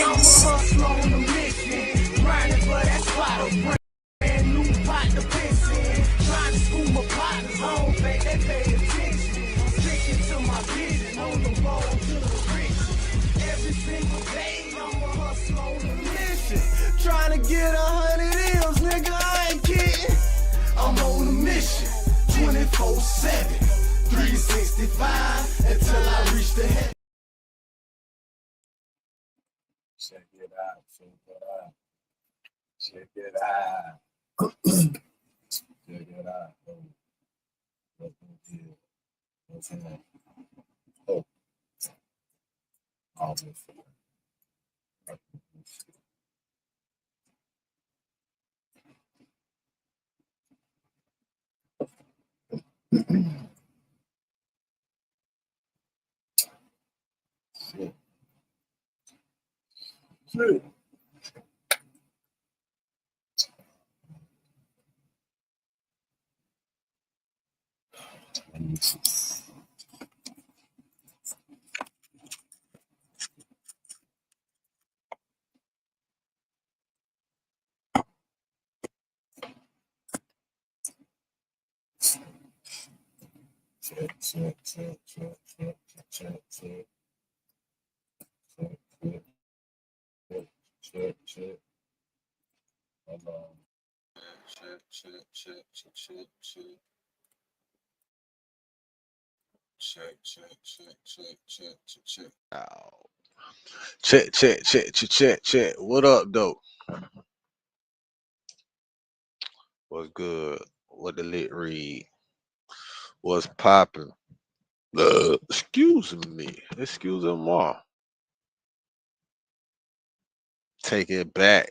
I'm a hustler on a mission, grinding for that spot. Brand new pot to piss in, trying to school my partners home, they pay attention. Sticking to my vision, on the road to the riches. Every single day, I'm a hustler on a mission, trying to get 100 M's, nigga, I ain't kidding. I'm on a mission, 24/7, 365, until I reach the head. Check it out, check it out. Check it out. Check it out. What's in there? Oh. All this. Shit. Shit. Check. Hold on. Check. Ow. Check. What up, though? What's good? What the lit read? What's popping? Excuse me. Excuse them all. Take it back.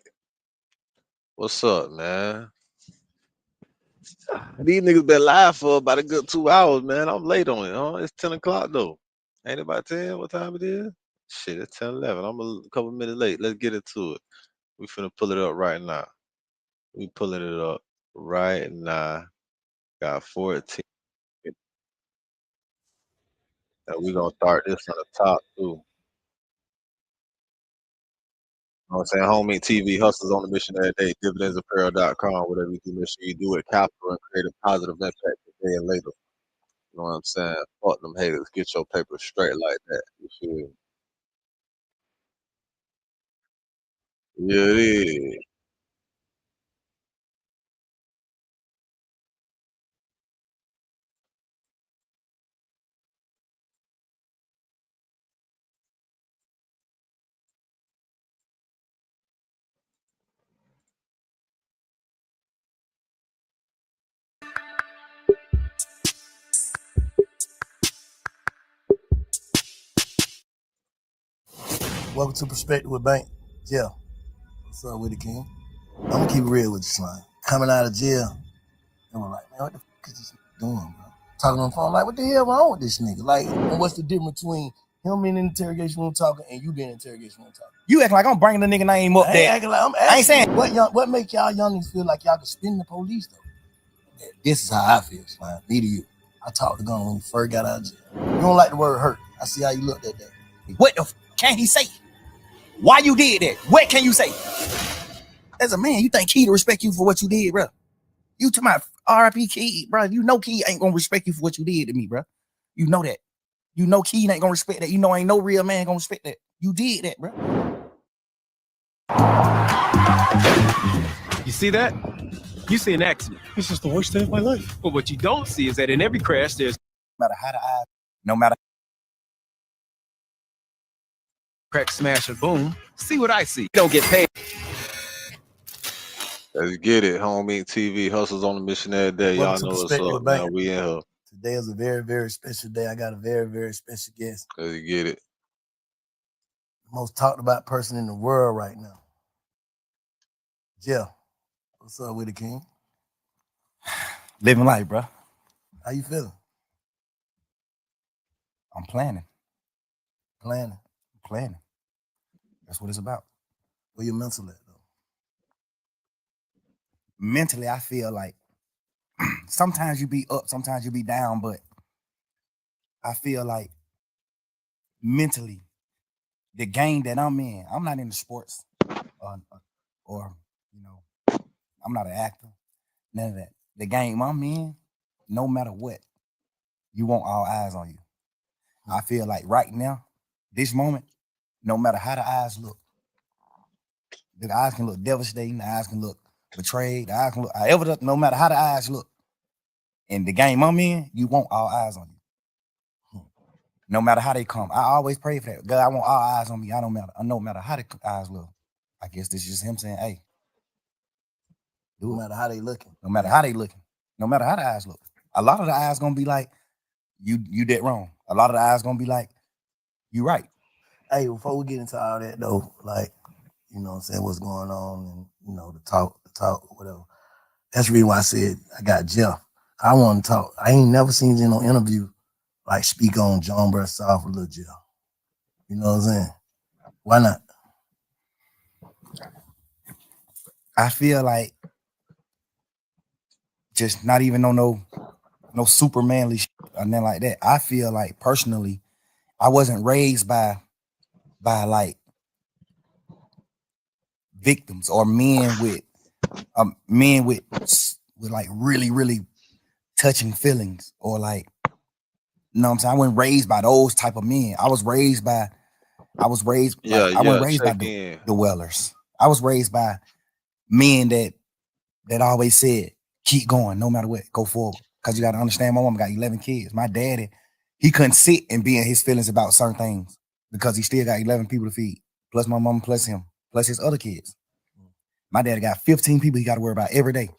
What's up, man? These niggas been live for about a good 2 hours, man. I'm late on it, huh? It's 10 o'clock, though. Ain't it about 10? What time it is? Shit, it's 10:11. I'm a couple minutes late. Let's get into it. We finna pull it up right now. We pulling it up right now. Got 14. And we gonna start this from the top, too. You know what I'm saying? Homie TV hustles on the mission every day. Dividendsapparel.com. Whatever you do, make sure you do it capital and create a positive impact today and later. You know what I'm saying? Fuck them haters. Get your paper straight like that. You feel me? Yeah, it is. Welcome to Perspective with Bank. Yeah. What's up with it, King? I'm gonna keep it real with you, Slime. Coming out of jail, and we're like, man, what the fuck is this nigga doing, bro? Talking on the phone, like, what the hell wrong with this nigga? Like, and what's the difference between him in the interrogation room talking and you being in the interrogation room talking? You act like I'm bringing the nigga name up there. I ain't saying what make y'all youngins feel like y'all can spin the police though? This is how I feel, Slime. Me to you. I talked to Gunna when he first got out of jail. You don't like the word hurt. I see how you looked at that. What the can he say? Why you did that? What can you say? As a man, you think Key to respect you for what you did, bro? You to my R.I.P. Key, bro. You know Key ain't gonna respect you for what you did to me, bro. You know that. You know Key ain't gonna respect that. You know ain't no real man gonna respect that. You did that, bro. You see that? You see an accident. This is the worst day of my life. But what you don't see is that in every crash, there's No matter how the eye, no matter crack, smash, or boom. See what I see. You don't get paid. Let's get it. Homie TV hustles on the mission every day. Y'all know what's up, man. We in here. Today is a very, very special day. I got a very, very special guest. Let's get it. The most talked about person in the world right now. Jeff, what's up with it, King? living life, bro. How you feeling? I'm planning. Planning. That's what it's about. Where your mental at, though? Mentally, I feel like sometimes you be up, sometimes you be down, but I feel like mentally the game that I'm in, I'm not into sports, or you know, I'm not an actor. None of that. The game I'm in, no matter what, you want all eyes on you. I feel like right now, this moment, no matter how the eyes look, the eyes can look devastating, the eyes can look betrayed, the eyes can look however, no matter how the eyes look. In the game I'm in, you want all eyes on you. No matter how they come. I always pray for that. God, I want all eyes on me. I don't matter. No matter how the eyes look. I guess this is just him saying, hey, No matter how they looking. no matter how they looking. No matter how the eyes look. A lot of the eyes gonna be like, you did wrong. A lot of the eyes gonna be like, you right. Hey, before we get into all that though, like, you know what I'm saying, what's going on and, you know, the talk, whatever. That's the reason why I said I got Jeff. I want to talk. I ain't never seen you in no interview like speak on John Burr South or Lil Jeff. You know what I'm saying? Why not? I feel like just not even on no super manly shit or nothing like that. I feel like personally, I wasn't raised by like victims or men with like really touching feelings or like, you know what I'm saying? I wasn't raised by those type of men. I was raised by I wasn't raised by check in. the Wellers. I was raised by men that always said, keep going, no matter what, go forward. Because you got to understand, my mom got 11 kids. My daddy, he couldn't sit and be in his feelings about certain things because he still got 11 people to feed, plus my mom, plus him, plus his other kids. My daddy got 15 people he got to worry about every day.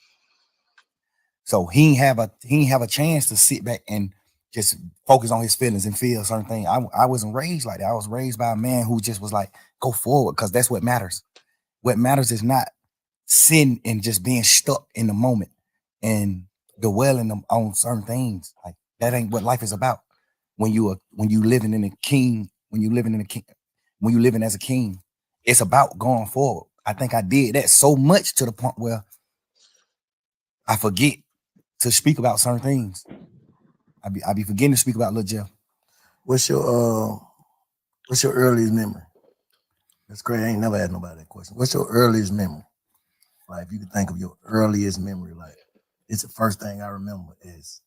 So he ain't have a chance to sit back and just focus on his feelings and feel certain things. I wasn't raised like that. I was raised by a man who just was like, go forward, because that's what matters. What matters is not sitting and just being stuck in the moment and dwelling on certain things. Like that ain't what life is about. When you living as a king, it's about going forward. I think I did that so much to the point where I forget to speak about certain things. I be forgetting to speak about Lil Jeff. What's your earliest memory? That's great. I ain't never had nobody that question. What's your earliest memory? Like, if you could think of your earliest memory, like, it's the first thing I remember as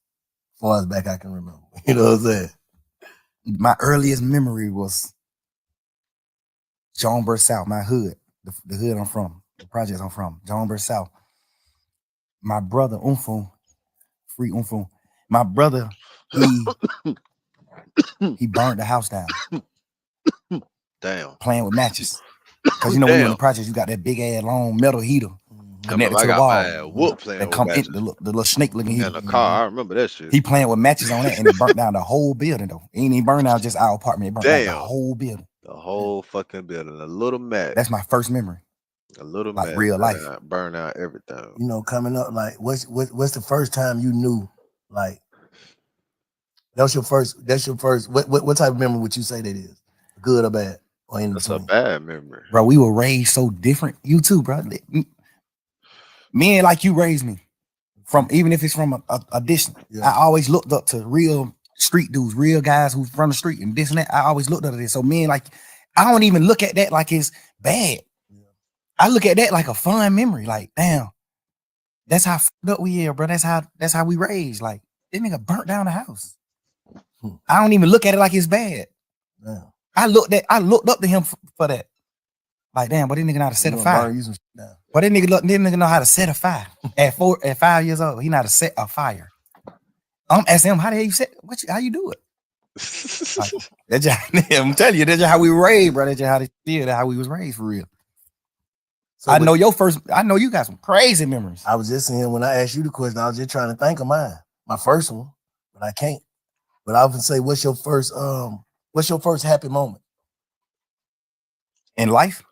far as back I can remember. You know what I'm saying? My earliest memory was John Burr South, my hood, the hood I'm from, the projects I'm from, John Burr South. My brother, Free Umfung. My brother, he burned the house down. Damn. Playing with matches. Because you know when you're in the projects, you got that big ass long metal heater connected to the wall. Whoop playing that with come matches. in the little snake looking heater. In the car, I remember that shit. He playing with matches on that and it burnt down the whole building though. It ain't even burned down just our apartment. It burnt down the whole building. The whole fucking building. A little match. That's my first memory. A little like match. Real life. Burn out everything. You know, coming up, like, what's the first time you knew, like, that's your first, what type of memory would you say that is? Good or bad? Or in That's between? a bad memory. Bro, we were raised so different. You too, bro. Men like you raised me. From even if it's from a distance. Yeah. I always looked up to real street dudes, real guys who's from the street and this and that. I always looked up to this. So men, like, I don't even look at that like it's bad. Yeah. I look at that like a fun memory. Like, damn, that's how fucked up we are, bro. That's how we raised. Like, this nigga burnt down the house. I don't even look at it like it's bad. Damn. I looked up to him for that. Like, damn, but this nigga know how to set a fire. But this nigga know how to set a fire. At 5 years old, he know how to set a fire. I'm asking him, how the hell you set? How you do it? Like, that's just, I'm telling you, that's just how we were raised, bro. That's just how we was raised for real. So I know you got some crazy memories. I was just saying, when I asked you the question, I was just trying to think of mine. My first one, but I can't. But I would say, what's your first happy moment in life?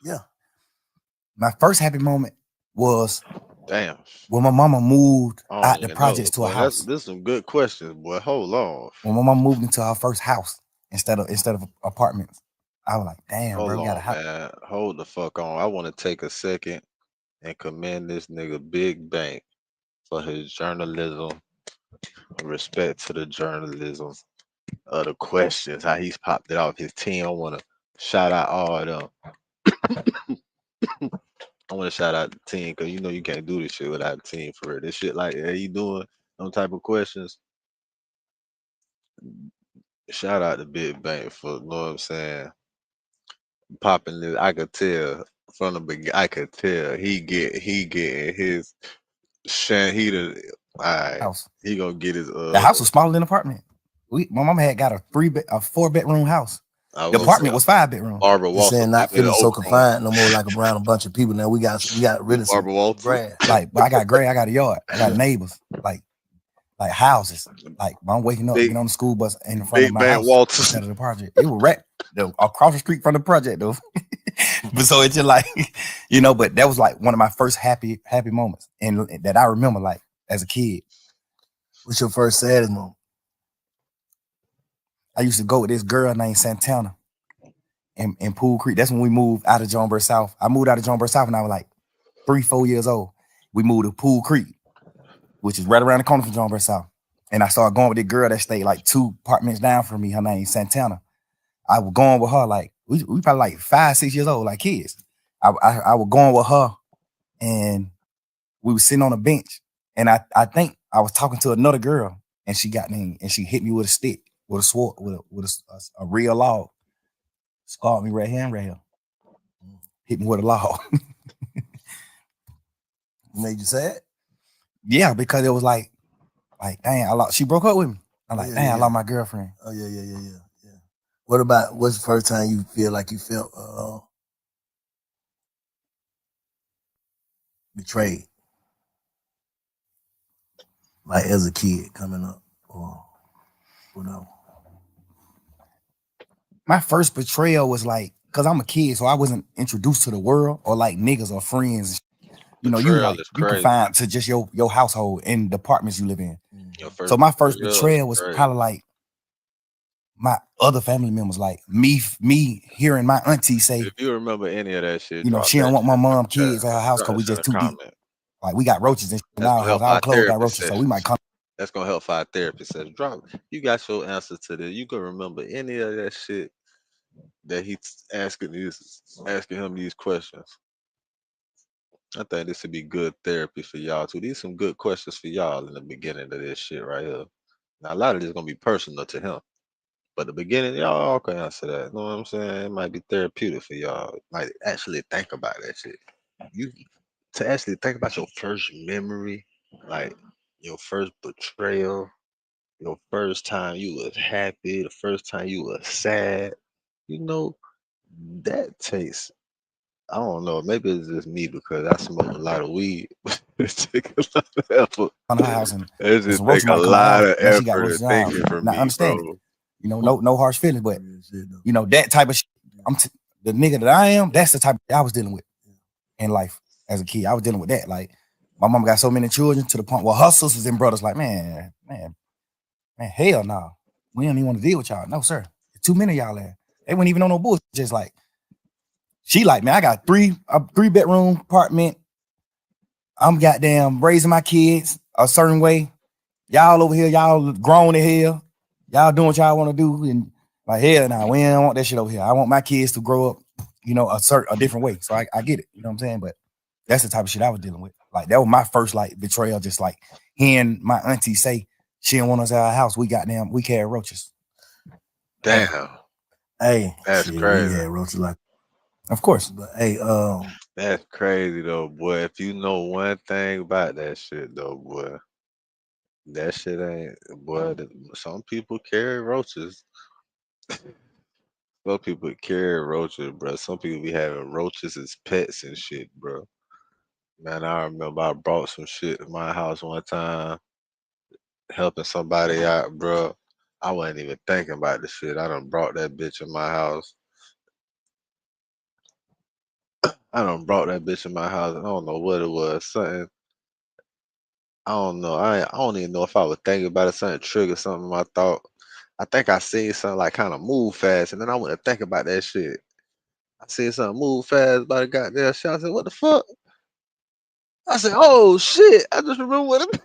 Yeah. My first happy moment was when my mama moved out the projects to a house. This is some good questions, boy. Hold on. When my mama moved into her first house instead of apartments, I was like, damn, bro, we got a house. Man. Hold the fuck on. I want to take a second and commend this nigga Big Bank for his journalism. Respect to the journalism of the questions, how he's popped it off his team. I want to Shout out all of them. I want to shout out the team because you know you can't do this shit without a team for real. This shit like, hey, you doing them type of questions. Shout out to Big Bank for, you know what I'm saying, popping this. I could tell from the beginning. I could tell he getting his he the all right. House. He gonna get his The house was smaller than the apartment. My mama had got a 4-bedroom house. The apartment was 5 bedrooms. Barbara Just Walters. saying, not feeling so confined no more, like around a bunch of people. Now we got rid of some Barbara Walters. grass. Like, but I got gray. I got a yard. I got neighbors. Like houses. Like I'm waking up, get on the school bus in front of my house, push out of the project. It was right across the street from the project though. But so it's just like, you know, but that was like one of my first happy moments, and that I remember like as a kid. What's your first saddest moment? I used to go with this girl named Santana in Pool Creek. That's when we moved out of Jonesboro South. I moved out of Jonesboro South when I was like 3-4 years old. We moved to Pool Creek, which is right around the corner from Jonesboro South. And I started going with this girl that stayed like 2 apartments down from me. Her name is Santana. I was going with her like, we probably like 5-6 years old, like kids. I was going with her, and we were sitting on a bench. And I think I was talking to another girl, and she got me, and she hit me with a stick, with a sword, with a real log. Scarred me right here and right here. Hit me with a log. Made you sad? Yeah, because it was like, dang, she broke up with me. I'm like, dang, I lost my girlfriend. Oh yeah. What's the first time you feel like you felt betrayed? Like as a kid coming up or whatever. My first betrayal was like, because I'm a kid, so I wasn't introduced to the world or like niggas or friends. You know, you confined to just your household and the apartments you live in. So my first betrayal was probably like my other family members, like me hearing my auntie say, if you remember any of that shit, you know, she don't want my mom kids at her house because we just too deep. Like we got roaches and shit in our house. Our clothes got roaches, so we might come. That's gonna help our therapist says, drop. You got your answer to this. You can remember any of that shit that he's asking him these questions. I think this would be good therapy for y'all too. These some good questions for y'all in the beginning of this shit right here. Now a lot of this is gonna be personal to him. But the beginning, y'all all can answer that. You know what I'm saying? It might be therapeutic for y'all. Like actually think about that shit. To actually think about your first memory, like your first betrayal, your first time you was happy, the first time you was sad, you know, that takes, I don't know, maybe it's just me because I smoke a lot of weed. It takes a lot of effort. On her house, and it just takes a lot of effort to think it for me, understand bro. It. You know, no harsh feelings, but you know that type of shit. The nigga that I am. That's the type I was dealing with in life as a kid. I was dealing with that. Like my mom got so many children to the point where her sisters and brothers like, man, hell no, we don't even want to deal with y'all. No sir, too many of y'all there. They wouldn't even know no bullshit. Just like she like, man, I got a 3-bedroom apartment. I'm goddamn raising my kids a certain way. Y'all over here, y'all grown as hell. Y'all doing what y'all want to do, and like hell now, we don't want that shit over here. I want my kids to grow up, you know, a different way. So I get it, you know what I'm saying? But that's the type of shit I was dealing with. Like that was my first like betrayal, just like hearing my auntie say she didn't want us at our house. We carry roaches. Damn. Hey, that's crazy. We had roaches like, of course. But hey, that's crazy though, boy. If you know one thing about that shit though, boy. That shit ain't, boy. Some people carry roaches. Some people carry roaches, bro. Some people be having roaches as pets and shit, bro. Man, I remember I brought some shit to my house one time, helping somebody out, bro. I wasn't even thinking about the shit. I done brought that bitch in my house. I don't know what it was. Something. I don't know. I don't even know if I was thinking about it. Something triggered something in my thought. I think I seen something like kind of move fast, and then I went to think about that shit. I seen something move fast by the goddamn shot. I said, "What the fuck?" I said, "Oh shit!" I just remember what it.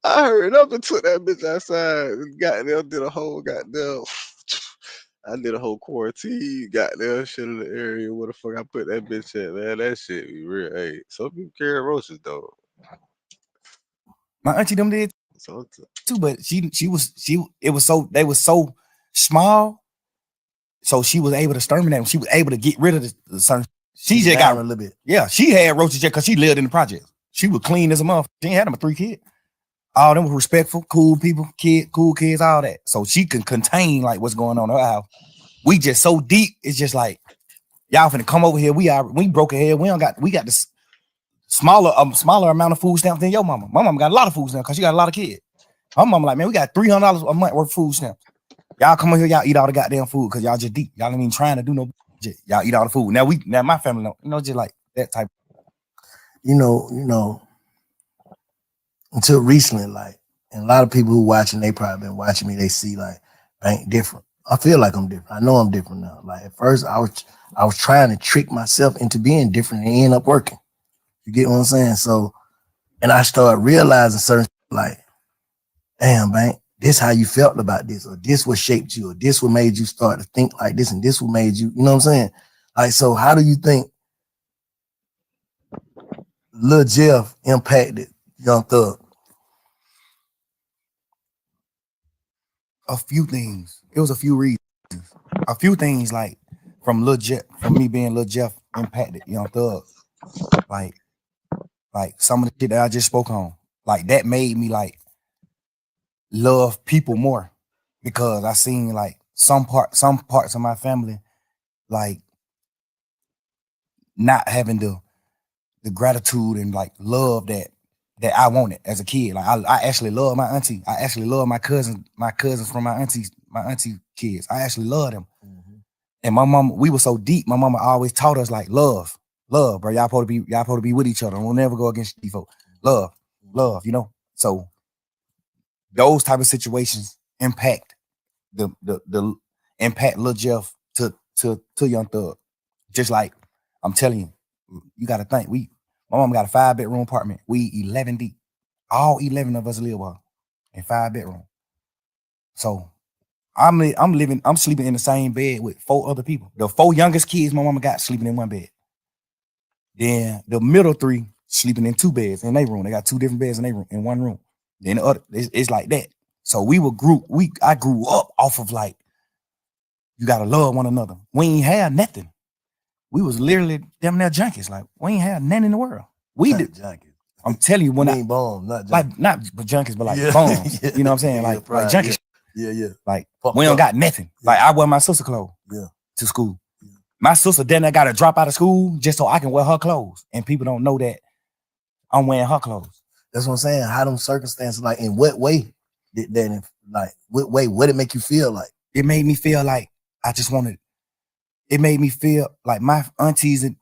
I hurried up and took that bitch outside. And goddamn, did a whole goddamn I did a whole quarantine, goddamn shit in the area. Where the fuck I put that bitch at, man? That shit be real. Hey, some people carry roaches though. My auntie them did So too, but it was so they was so small, so she was able to exterminate them. She was able to get rid of the certain. She just got a little bit. Yeah, she had roaches just because she lived in the project. She was clean as a motherfucker. She ain't had them 3 kids. All them were respectful, cool people, cool kids, all that. So she can contain like what's going on in her house. We just so deep. It's just like y'all finna come over here. We broke ahead. We got this smaller amount of food stamps than your mama. My mama got a lot of food stamps because she got a lot of kids. Her mama like, man, we got $300 a month worth of food stamps. Y'all come over here, y'all eat all the goddamn food because y'all just deep. Y'all ain't even trying to do no shit. Y'all eat all the food. Now my family don't, just like that type. You know, until recently, like, and a lot of people who watching, they probably been watching me, they see like I ain't different. I feel like I'm different. I know I'm different now. Like at first I was trying to trick myself into being different and it ended up working. You get what I'm saying? So, and I started realizing certain like, damn, man, this how you felt about this, or this what shaped you, or this what made you start to think like this, and this what made you, you know what I'm saying? Like, so how do you think Lil Jeff impacted Young Thug? A few things. It was a few reasons. A few things like from me being Lil Jeff impacted Young Thug. Like some of the shit that I just spoke on. Like that made me like love people more because I seen like some parts of my family like not having the gratitude and like love that I wanted as a kid. Like I actually love my auntie. I actually love my cousins from my auntie kids. I actually love them. Mm-hmm. And my mama, we were so deep. My mama always taught us like love, bro. Y'all supposed to be with each other. We'll never go against these folks. Love, you know. So those type of situations impact the impact Lil Jeff to Young Thug. Just like I'm telling you, you got to think my mom got a 5-bedroom apartment. We 11 deep. All 11 of us live in 5 bedrooms. So I'm sleeping in the same bed with 4 other people. The 4 youngest kids my mama got sleeping in one bed. Then the middle 3 sleeping in 2 beds in their room. They got 2 different beds in one room. Then the other, it's like that. So I grew up off of like, you gotta love one another. We ain't had nothing. We was literally damn near junkies. Like we ain't had nothing in the world. We did junkies. I'm telling you, when I bomb, not junkies. Like not junkies, but like bombs. Yeah. You know what I'm saying? Like junkies. Yeah. Like we don't got nothing. Yeah. Like I wear my sister clothes to school. Yeah. My sister then I gotta drop out of school just so I can wear her clothes. And people don't know that I'm wearing her clothes. That's what I'm saying. How them circumstances, like in what way did that, like what did it make you feel like? It made me feel like it made me feel like my aunties and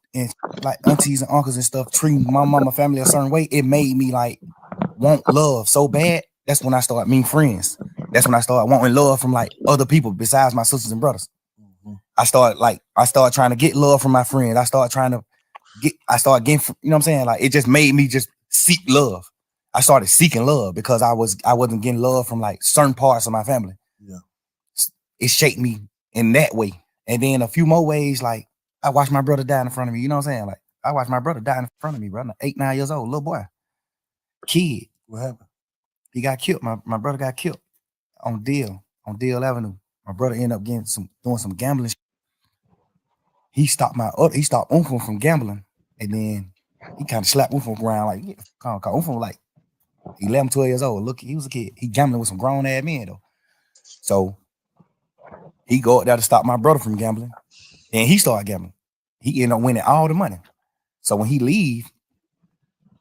uncles and stuff treating my mama family a certain way. It made me like want love so bad. That's when I started meeting friends. That's when I started wanting love from like other people besides my sisters and brothers. Mm-hmm. I started trying to get love from my friends. I started getting, you know what I'm saying? Like it just made me just seek love. I started seeking love because I wasn't getting love from like certain parts of my family. Yeah. It shaped me in that way. And then a few more ways, like I watched my brother die in front of me. You know what I'm saying? Like I watched my brother die in front of me, bro. 8, 9 years old, little boy, kid. What happened? He got killed. My brother got killed on Deal Avenue. My brother ended up doing some gambling. He stopped Uncle from gambling, and then he kind of slapped Uncle around like, yeah, Uncle like 11, 12 years old. Look, he was a kid. He gambling with some grown ass men though. So he go out there to stop my brother from gambling. And he started gambling. He ended up winning all the money. So when he leave,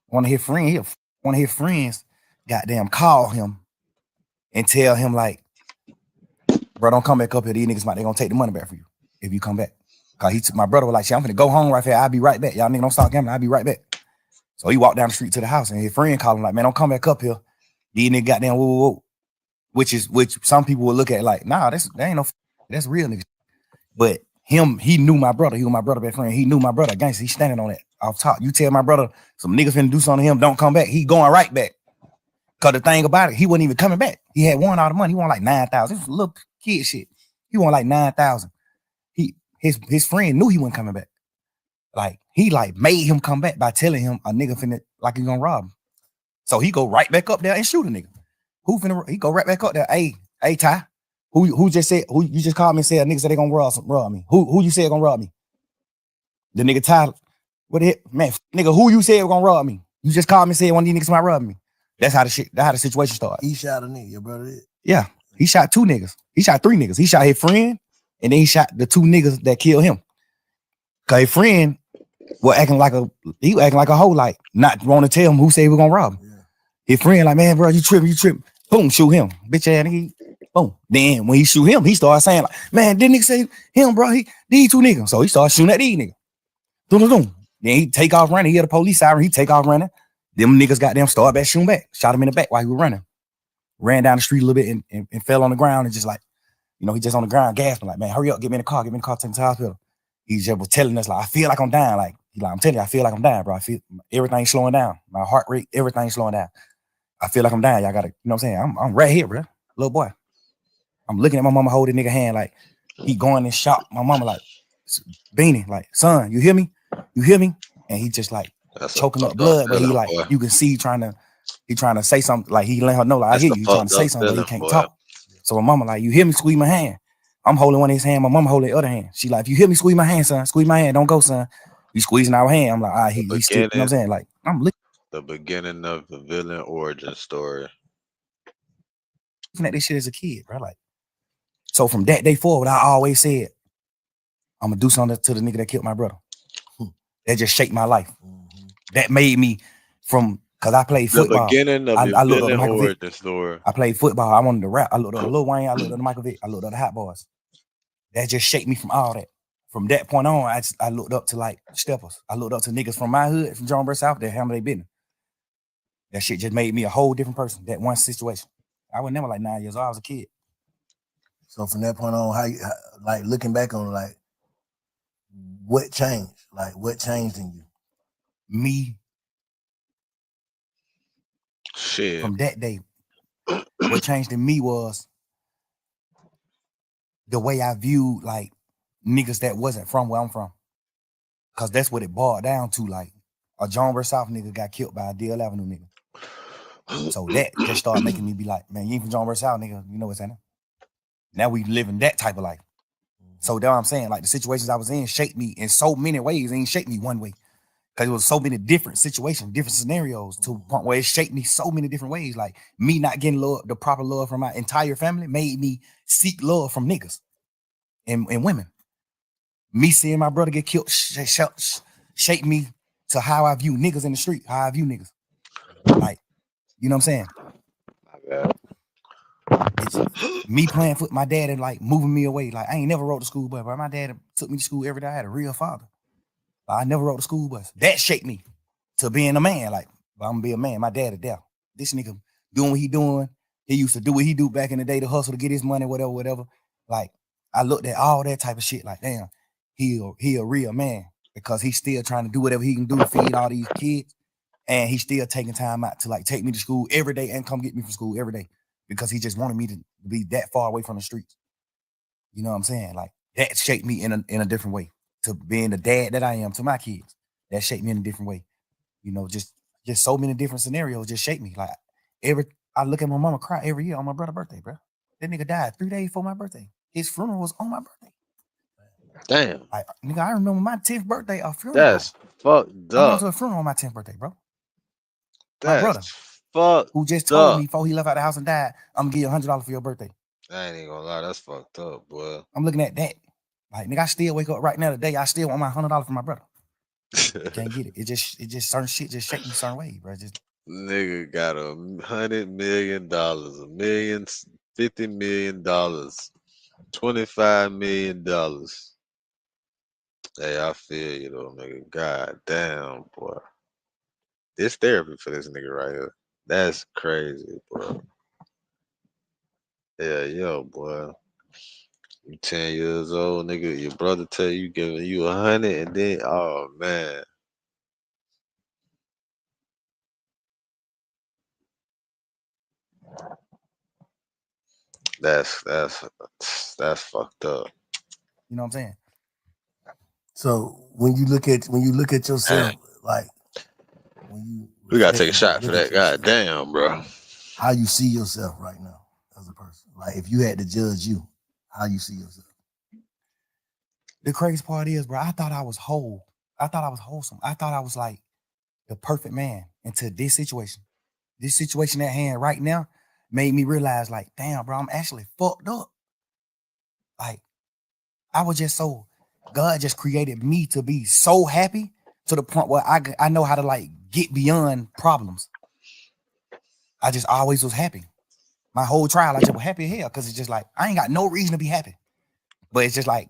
one of his friends goddamn call him and tell him like, bro, don't come back up here. These niggas they gonna take the money back for you if you come back. Cause my brother was like, shit, I'm gonna go home right here. I'll be right back. Y'all niggas don't stop gambling. I'll be right back. So he walked down the street to the house and his friend called him like, man, don't come back up here. These niggas goddamn whoa. Which some people would look at like, nah, that's real niggas. But he knew my brother. He was my brother best friend. He knew my brother. Gangster, he's standing on that off top. You tell my brother some niggas finna do something to him, don't come back. He going right back. Cause the thing about it, he wasn't even coming back. He had won all the money. He won like 9,000. This was little kid shit. He won like 9,000. His friend knew he wasn't coming back. Like he like made him come back by telling him a nigga finna like he gonna rob him. So he go right back up there and shoot a nigga. He go right back up there. Hey Ty, who just said who you just called me and said a nigga said they gonna rob me? Who you said gonna rob me? The nigga Ty, what the heck, man, nigga, who you said gonna rob me? You just called me and said one of these niggas might rob me. That's how the situation started. He shot a nigga, your brother did? Yeah, he shot 2 niggas. He shot 3 niggas. He shot his friend, and then he shot the 2 niggas that killed him. Cause his friend was acting like a hoe, like not want to tell him who said he was gonna rob him. Yeah. His friend like, man, bro, you tripping. Boom, shoot him. Bitch ass nigga. Boom. Then when he shoot him, he started saying like, man, didn't nigga say him, bro? These 2 niggas. So he started shooting at these niggas. Boom. Then he take off running. He hear the police siren. He take off running. Them niggas got them started back shooting back. Shot him in the back while he was running. Ran down the street a little bit and fell on the ground and just like, he just on the ground gasping like, man, hurry up, get me in the car, take me to the hospital. He just was telling us like, I feel like I'm dying. Like, I'm telling you, I feel like I'm dying, bro. I feel everything's slowing down. My heart rate, everything's slowing down. I feel like I'm dying. Y'all gotta, you know what I'm saying? I'm right here, bro. Little boy. I'm looking at my mama holding nigga hand like he going in shock. My mama like, Beanie, like, son, you hear me? You hear me? And he just like choking up blood, but he like, boy. You can see he trying to say something. Like he let her know, like, I hear you. He trying to say something, but he can't talk. So my mama like, you hear me? Squeeze my hand. I'm holding one of his hand. My mama holding the other hand. She like, if you hear me, squeeze my hand, son. Squeeze my hand. Don't go, son. You squeezing our hand. I'm like, all right, he's still, you know what I'm saying? Like, I'm looking. The beginning of the villain origin story. Looking at this shit as a kid, bro. Like, so from that day forward, I always said, I'm gonna do something to the nigga that killed my brother. That just shaped my life. Mm-hmm. That made me because I played football. The beginning of I looked up the Michael origin story. I played football. I wanted to rap. I looked up Lil Wayne. I looked up the Michael Vick. I looked up the Hot Boys. That just shaped me from all that. From that point on, I looked up to like steppers. I looked up to niggas from my hood, from Jonesboro South, that handle their business. That shit just made me a whole different person. That one situation. I was never like 9 years old. I was a kid. So from that point on, how like looking back on like what changed? Like what changed in you? Me. Shit. From that day, what changed in me was the way I viewed like niggas that wasn't from where I'm from. Cause that's what it boiled down to. Like a Jonesboro South nigga got killed by a DL Avenue nigga. So that just started making me be like, man, you ain't from Jonesboro South, nigga. You know what's happening? Now we living that type of life. So that's what I'm saying. Like the situations I was in shaped me in so many ways. It ain't shaped me one way. Cause it was so many different situations, different scenarios to a point where it shaped me so many different ways. Like me not getting love, the proper love from my entire family made me seek love from niggas and women. Me seeing my brother get killed shaped me to how I view niggas in the street, how I view niggas. Like, you know what I'm saying? It's me playing foot, my dad and like moving me away. Like I ain't never rode the school bus, but my dad took me to school every day. I had a real father. I never rode the school bus. That shaped me to being a man. Like, I'm gonna be a man. My dad is there. This nigga doing what he doing. He used to do what he do back in the day to hustle to get his money, whatever. Like, I looked at all that type of shit. Like, damn, he a real man because he's still trying to do whatever he can do to feed all these kids, and he's still taking time out to like take me to school every day and come get me from school every day because he just wanted me to be that far away from the streets. You know what I'm saying? Like that shaped me in a different way. To being the dad that I am to my kids, that shaped me in a different way. You know, just so many different scenarios just shaped me. Like I look at my mama cry every year on my brother's birthday, bro. That nigga died 3 days before my birthday. His funeral was on my birthday. Damn. Like, nigga, I remember my 10th birthday, a funeral. That's fucked up. I went to a funeral on my 10th birthday, bro. My brother, fucked who just told me before he left out the house and died, I'm gonna give you $100 for your birthday. I ain't even gonna lie, that's fucked up, boy. I'm looking at that. Like, nigga, I still wake up right now today. I still want my $100 from my brother. Can't get it. It just certain shit just shake me certain way, bro. Just nigga got $100 million, $50 million, $25 million. Hey, I feel you though, nigga. God damn, boy. This therapy for this nigga right here. That's crazy, bro. Yeah, yo, boy. You 10 years old, nigga. Your brother tell you giving you 100, and then oh man. That's fucked up. You know what I'm saying? So when you look at yourself, like when you We gotta take a shot reflect for and look that. at yourself, God damn, bro. how you see yourself right now as a person. Like if you had to judge you, how you see yourself. The crazy part is, bro, I thought I was whole. I thought I was wholesome. I thought I was like the perfect man until this situation. This situation at hand right now made me realize, like, damn, bro, I'm actually fucked up. Like, I was just so, God just created me to be so happy to the point where I know how to like get beyond problems. I just always was happy. My whole trial, I just was happy as hell because it's just like, I ain't got no reason to be happy. But it's just like,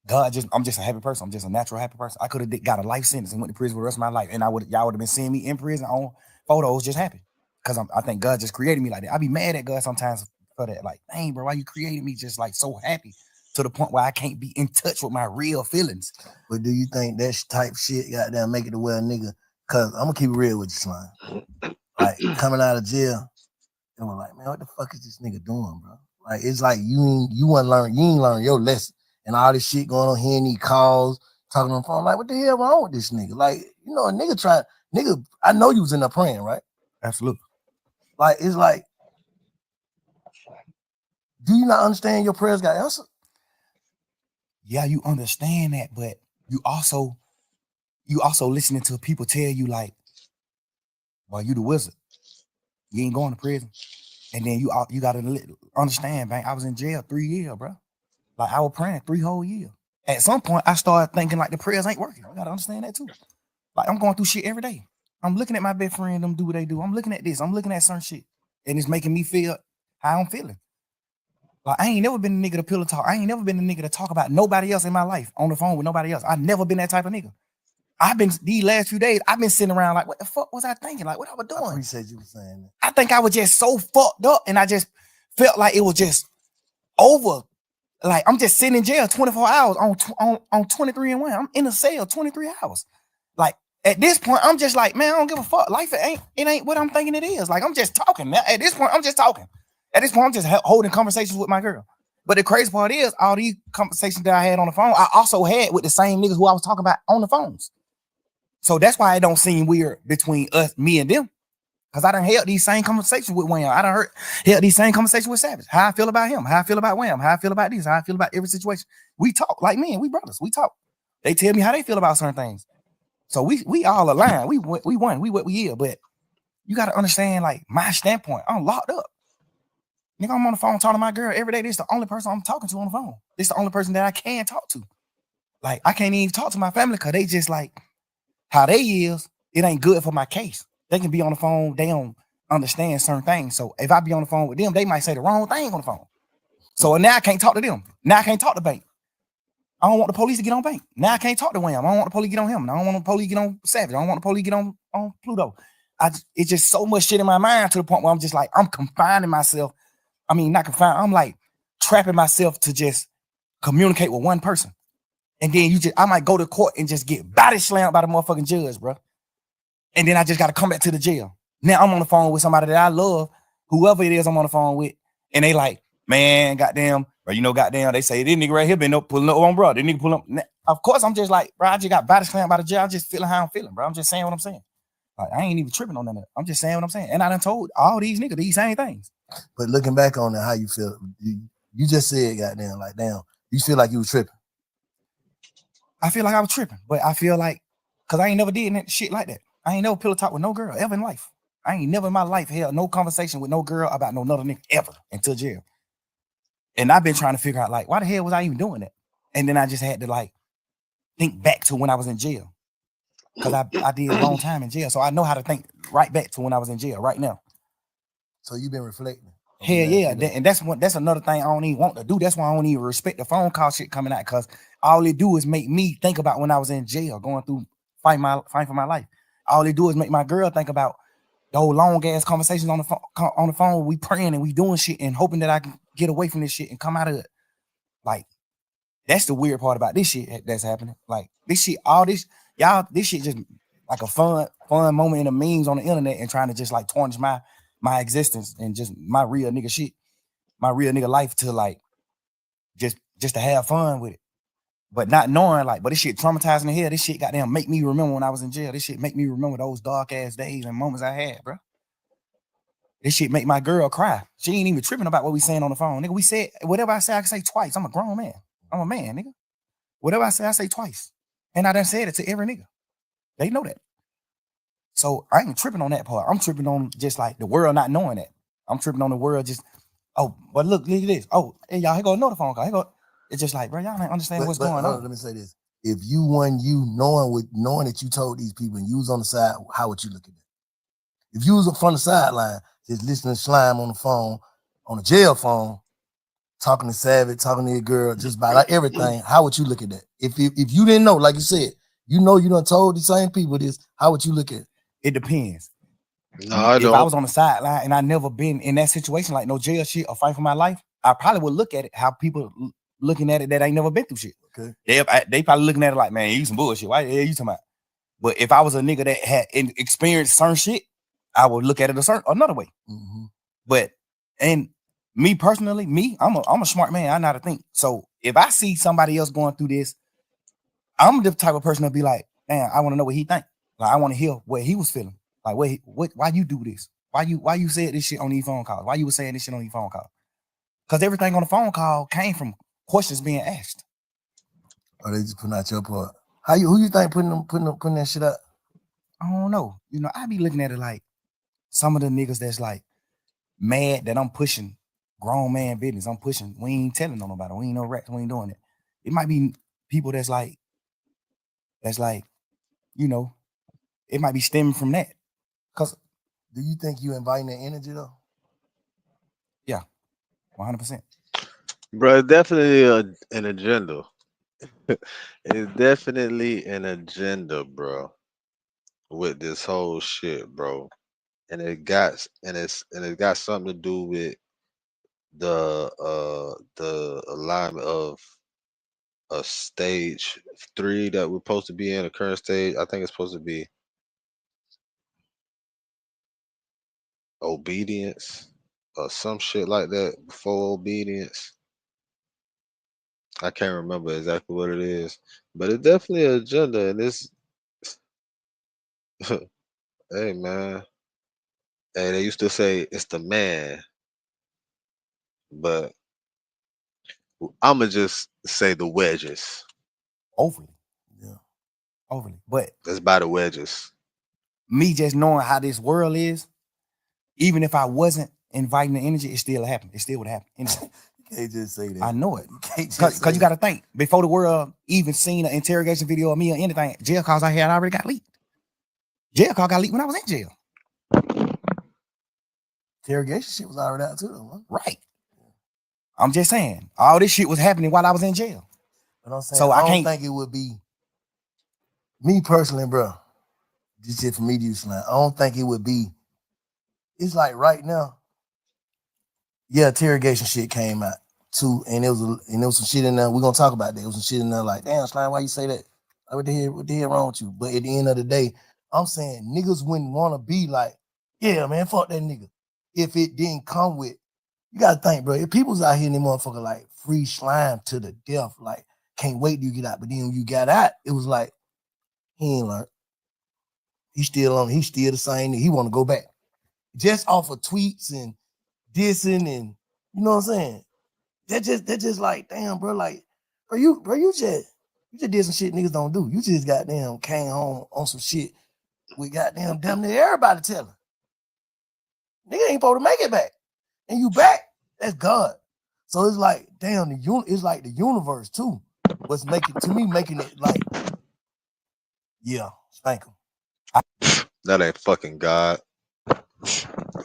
I'm just a happy person. I'm just a natural happy person. I could have got a life sentence and went to prison for the rest of my life. And y'all would have been seeing me in prison on photos just happy. Because I think God just created me like that. I be mad at God sometimes for that. Like, dang, bro, why you created me just like so happy to the point where I can't be in touch with my real feelings? But do you think that type shit goddamn make it to where a nigga, cause I'm gonna keep it real with you, Slime. Like coming out of jail, and we're like, man, what the fuck is this nigga doing, bro? Like it's like you ain't learn your lesson. And all this shit going on here, and these calls, talking on the phone, like, what the hell wrong with this nigga? Like, you know, a nigga, I know you was in there praying, right? Absolutely. Like, it's like, do you not understand your prayers got answered? Yeah, you understand that, but you also listening to people tell you like, well, you the wizard. You ain't going to prison. And then you gotta understand, man, I was in jail 3 years, bro. Like I was praying 3 whole years. At some point, I started thinking like the prayers ain't working. You gotta understand that too. Like I'm going through shit every day. I'm looking at my best friend, them do what they do. I'm looking at this. I'm looking at certain shit. And it's making me feel how I'm feeling. Like I ain't never been a nigga to pillow talk. I ain't never been a nigga to talk about nobody else in my life on the phone with nobody else. I've never been that type of nigga. I've been these last few days, I've been sitting around like, what the fuck was I thinking? Like, what I was doing? I appreciate you saying that. I think I was just so fucked up and I just felt like it was just over. Like I'm just sitting in jail 24 hours on 23 and 1. I'm in a cell 23 hours. Like at this point, I'm just like, man, I don't give a fuck. Life it ain't what I'm thinking it is. Like I'm just talking. At this point, I'm just talking. At this point, I'm just holding conversations with my girl. But the crazy part is, all these conversations that I had on the phone, I also had with the same niggas who I was talking about on the phones. So that's why it don't seem weird between me and them. Because I done held these same conversations with Wham. I done held these same conversations with Savage. How I feel about him, how I feel about Wham, how I feel about this, how I feel about every situation. We talk like men, we brothers, we talk. They tell me how they feel about certain things. So we all align. We won, we what we are. But you got to understand, like, my standpoint. I'm locked up. Nigga, I'm on the phone talking to my girl every day. This is the only person I'm talking to on the phone. This is the only person that I can talk to. Like, I can't even talk to my family because they just like, how they is, it ain't good for my case. They can be on the phone, they don't understand certain things. So if I be on the phone with them, they might say the wrong thing on the phone. So now I can't talk to them. Now I can't talk to Bank. I don't want the police to get on Bank. Now I can't talk to Wham. I don't want the police to get on him. I don't want the police to get on Savage. I don't want the police to get on Pluto. It's just so much shit in my mind to the point where I'm just like, I'm confining myself. I mean, not confined. I'm like trapping myself to just communicate with one person. And then I might go to court and just get body slammed by the motherfucking judge, bro. And then I just got to come back to the jail. Now I'm on the phone with somebody that I love, whoever it is I'm on the phone with. And they like, man, goddamn, bro, you know, goddamn, they say, this nigga right here been up pulling up on bro. This nigga pull up. Of course, I'm just like, bro, I just got body slammed by the jail. I'm just feeling how I'm feeling, bro. I'm just saying what I'm saying. Like, I ain't even tripping on that. I'm just saying what I'm saying. And I done told all these niggas these same things. But looking back on it, how you feel? You just said, goddamn, like, damn, you feel like you was tripping. I feel like I was tripping, but I feel like, because I ain't never did shit like that. I ain't never pillow talk with no girl ever in life. I ain't never in my life held no conversation with no girl about no another nigga ever until jail. And I've been trying to figure out, like, why the hell was I even doing that? And then I just had to, like, think back to when I was in jail. Because I did a long time in jail. So I know how to think right back to when I was in jail right now. So you've been reflecting. Hell yeah. And that's another thing I don't even want to do. That's why I don't even respect the phone call shit coming out. Because all it do is make me think about when I was in jail, going through fighting for my life. All it do is make my girl think about those long ass conversations on the phone. We praying and we doing shit and hoping that I can get away from this shit and come out of it. Like, that's the weird part about this shit that's happening. Like, this shit, all this, y'all, this shit just like a fun moment in the memes on the internet and trying to just like tarnish my existence and just my real nigga shit. my real nigga life to like just to have fun with it. But not knowing like, but this shit traumatizing the hell. This shit goddamn make me remember when I was in jail. This shit make me remember those dark ass days and moments I had, bro. This shit make my girl cry. She ain't even tripping about what we saying on the phone. Nigga, we said whatever I say, I can say twice. I'm a grown man. I'm a man, nigga. Whatever I say twice. And I done said it to every nigga. They know that. So I ain't tripping on that part. I'm tripping on just like the world not knowing that. I'm tripping on the world just, oh, but look at this. Oh, hey, y'all, here go another phone call. Here go. It's just like, bro, y'all ain't understanding what's going on. Let me say this. If you knowing that you told these people and you was on the side, how would you look at that? If you was from the sideline, just listening to Slime on the phone, on the jail phone, talking to Savage, talking to your girl, just about like everything, how would you look at that? If you didn't know, like you said, you done told the same people this, how would you look at it? It depends. No, I if don't. I was on the sideline and I never been in that situation, like no jail shit or fight for my life, I probably would look at it how people looking at it that ain't never been through shit. Okay. They probably looking at it like, man, you some bullshit. Why you talking about? But if I was a nigga that had experienced certain shit, I would look at it another way. Mm-hmm. But and me personally, I'm a smart man. I know how to think. So if I see somebody else going through this, I'm the type of person to be like, man, I want to know what he think. Like I want to hear what he was feeling. Like why you do this? Why you said this shit on these phone calls? Why you was saying this shit on these phone calls? Because everything on the phone call came from questions being asked. Or they just putting out your part. Who you think putting that shit out? I don't know. I be looking at it like some of the niggas that's like mad that I'm pushing grown man business. I'm pushing. We ain't telling on nobody. We ain't no rats. We ain't doing it. It might be people that's like, it might be stemming from that. Cause do you think you inviting the energy though? Yeah, 100%. Bro, it's definitely an agenda. It's definitely an agenda, bro, with this whole shit, bro. And it got something to do with the alignment of a stage 3 that we're supposed to be in, a current stage. I think it's supposed to be obedience or some shit like that before obedience. I can't remember exactly what it is, but it's definitely an agenda. And this, hey man, hey, they used to say it's the man, but I'ma just say the wedges. Overly. Yeah. Overly. But That's by the wedges. me just knowing how this world is, even if I wasn't inviting the energy, it still happened. It still would happen. You can't just say that. I know it. You can't just Because you got to think, before the world even seen an interrogation video of me or anything, jail calls I had already got leaked. Jail call got leaked when I was in jail. Interrogation shit was already out too, huh? Right. I'm just saying, all this shit was happening while I was in jail. But I'm saying, So I don't think it would be, me personally, bro, this shit for me to use slang. I don't think it would be, it's like right now, yeah, interrogation shit came out too, and there was some shit in there. We're gonna talk about that. There was some shit in there like, damn, Slime, why you say that? Like, what the hell wrong with you? But at the end of the day, I'm saying niggas wouldn't want to be like, yeah, man, fuck that nigga. If it didn't come with, you gotta think, bro. If people's out here in the motherfucker like free Slime to the death, like can't wait till you get out. But then when you got out, it was like he ain't learned. He's still the same. He want to go back. Just off of tweets and dissing and you know what I'm saying? That just like, damn, bro, like, you just did some shit niggas don't do. You just goddamn came home on some shit with goddamn damn near everybody telling. Nigga ain't supposed to make it back. And you back, that's God. So it's like, damn, it's like the universe too. What's making it like, yeah, spank him. That ain't fucking God.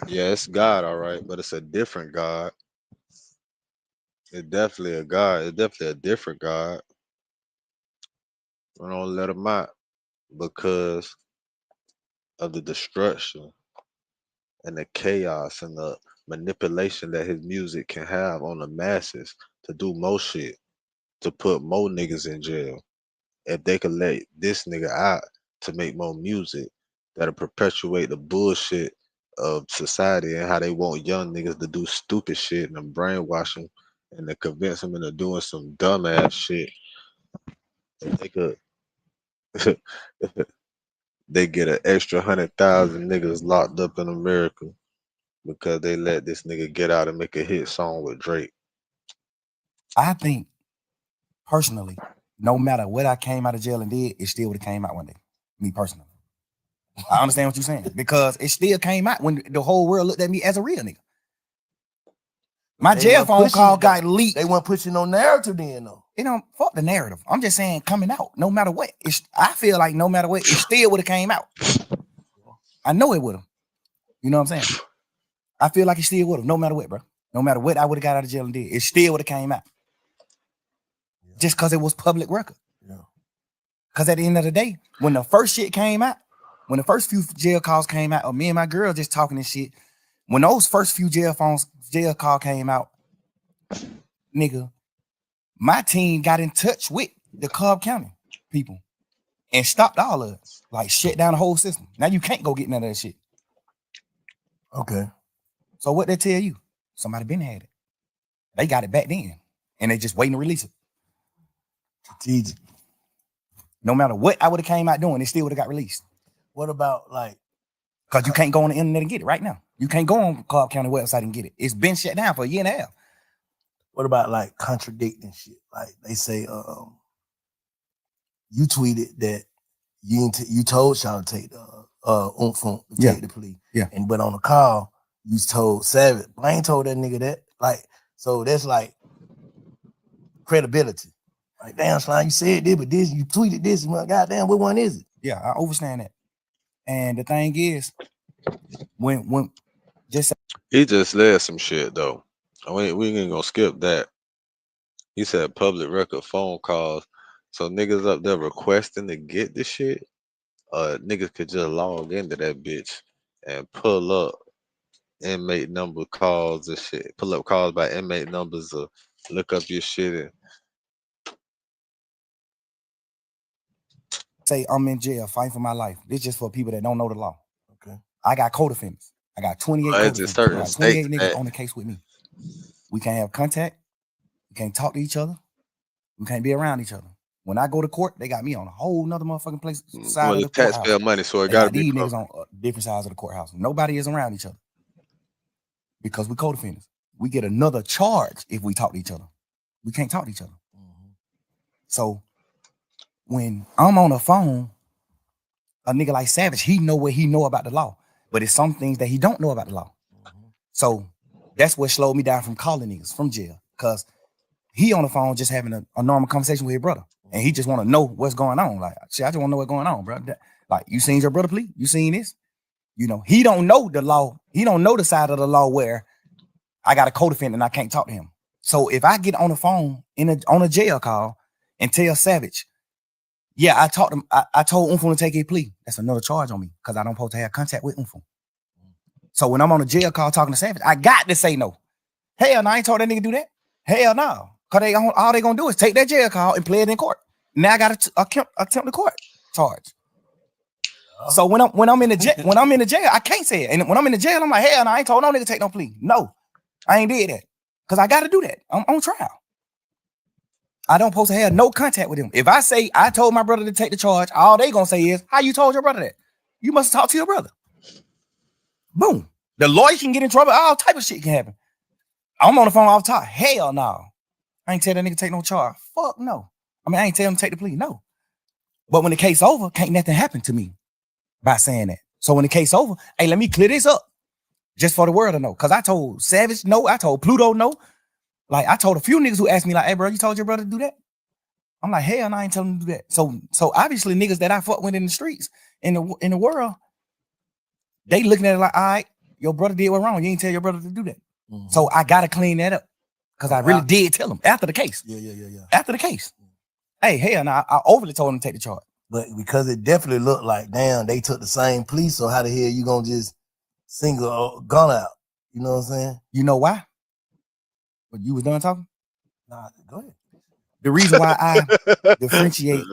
Yeah, it's God, all right, but it's a different God. It's definitely a God. It's definitely a different God. We don't let him out because of the destruction and the chaos and the manipulation that his music can have on the masses to do more shit, to put more niggas in jail. If they could let this nigga out to make more music that'll perpetuate the bullshit of society and how they want young niggas to do stupid shit and to brainwash them and to convince them into doing some dumbass shit. And they could they get an extra 100,000 niggas locked up in America because they let this nigga get out and make a hit song with Drake. I think personally, no matter what I came out of jail and did, it still would have came out one day. Me personally. I understand what you're saying because it still came out when the whole world looked at me as a real nigga. My jail phone call got leaked. They weren't pushing no narrative then though. You know, fuck the narrative. I'm just saying coming out, no matter what. I feel like no matter what, it still would have came out. I know it would have. You know what I'm saying? I feel like it still would have, no matter what, bro. No matter what I would have got out of jail and did, it still would have came out. Yeah. Just because it was public record. Yeah. Because at the end of the day, when the first shit came out, when the first few jail calls came out, or me and my girl just talking and shit, when those first few jail call came out, nigga, my team got in touch with the Cobb County people and stopped all of it. Like shut down the whole system. Now you can't go get none of that shit. Okay. So what they tell you? Somebody been had it. They got it back then. And they just waiting to release it. Strategic. No matter what I would have came out doing, it still would have got released. What about like, because you can't go on the internet and get it right now. You can't go on Cobb County website and get it. It's been shut down for a year and a half. What about like contradicting shit? Like they say, you tweeted that you told Shaw to take the take the plea. Yeah. And but on the call, you told Savage. I ain't told that nigga that. Like, so that's like credibility. Like, damn, Slime, you said this, but this, you tweeted this. Well, goddamn, what one is it? Yeah, I understand that. And the thing is, when just he just led some shit though. We ain't gonna skip that. He said public record phone calls. So niggas up there requesting to get the shit. Niggas could just log into that bitch and pull up inmate number calls and shit. Pull up calls by inmate numbers or look up your shit and say I'm in jail fighting for my life. This is just for people that don't know the law. Okay. I got co-defendants. I got 28 co-defendants. I got 28 niggas on the case with me. We can't have contact. We can't talk to each other. We can't be around each other. When I go to court, they got me on a whole nother motherfucking place side of the courthouse. Taxpayer money, so it gotta be these niggas on different sides of the courthouse. Nobody is around each other because we co-defendants. We get another charge if we talk to each other. We can't talk to each other. Mm-hmm. So when I'm on the phone, a nigga like Savage, he know what he know about the law, but it's some things that he don't know about the law. Mm-hmm. So that's what slowed me down from calling niggas from jail, because he on the phone just having a normal conversation with his brother, and he just want to know what's going on. Like, shit, I just want to know what's going on, bro. Like, you seen your brother plea? You seen this? You know, he don't know the law. He don't know the side of the law where I got a co-defendant and I can't talk to him. So if I get on the phone on a jail call and tell Savage, yeah, I talked him, I told Umful to take a plea, that's another charge on me because I don't supposed to have contact with Umful. So when I'm on a jail call talking to Savage, I got to say no. Hell no, I ain't told that nigga do that. Hell no. Because all they gonna do is take that jail call and play it in court. Now I got to attempt the court charge. So when I'm in the jail, I can't say it. And when I'm in the jail, I'm like, hell no, I ain't told no nigga take no plea. No, I ain't did that. Because I got to do that. I'm on trial. I don't supposed to have no contact with him. If I say I told my brother to take the charge, all they gonna say is, how you told your brother that? You must talk to your brother. Boom. The lawyer can get in trouble. All type of shit can happen. I'm on the phone all the time. Hell no. I ain't tell that nigga take no charge. Fuck no. I mean, I ain't tell him to take the plea. No. But when the case over, can't nothing happen to me by saying that. So when the case over, hey, let me clear this up just for the world to know. Because I told Savage no. I told Pluto no. Like, I told a few niggas who asked me, like, hey, bro, you told your brother to do that? I'm like, hell no, I ain't telling him to do that. So obviously niggas that I fuck with in the streets, in the world, they looking at it like, all right, your brother did what wrong. You ain't tell your brother to do that. Mm-hmm. So I got to clean that up. Because I really did tell him after the case. Yeah. After the case. Hey, hell no, I overly told him to take the charge. But because it definitely looked like, damn, they took the same plea, so how the hell you gonna just single Gunna out? You know what I'm saying? You know why? But you was done talking? Nah, go ahead. The reason why I differentiate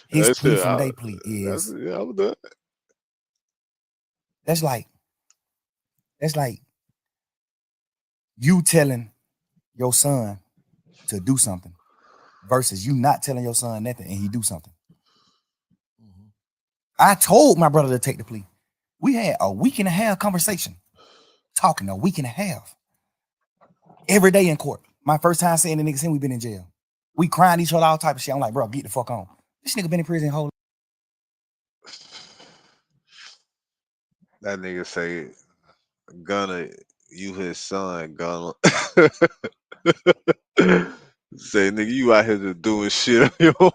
his plea from their plea is I'm done. that's like That's like you telling your son to do something versus you not telling your son nothing and he do something. I told my brother to take the plea. We had a week and a half conversation, talking a week and a half. Every day in court. My first time seeing the nigga since we been in jail. We crying each other, all type of shit. I'm like, bro, get the fuck on. This nigga been in prison whole. That nigga say, Gunna, you his son, Gunna. Say, nigga, you out here just doing shit on your own.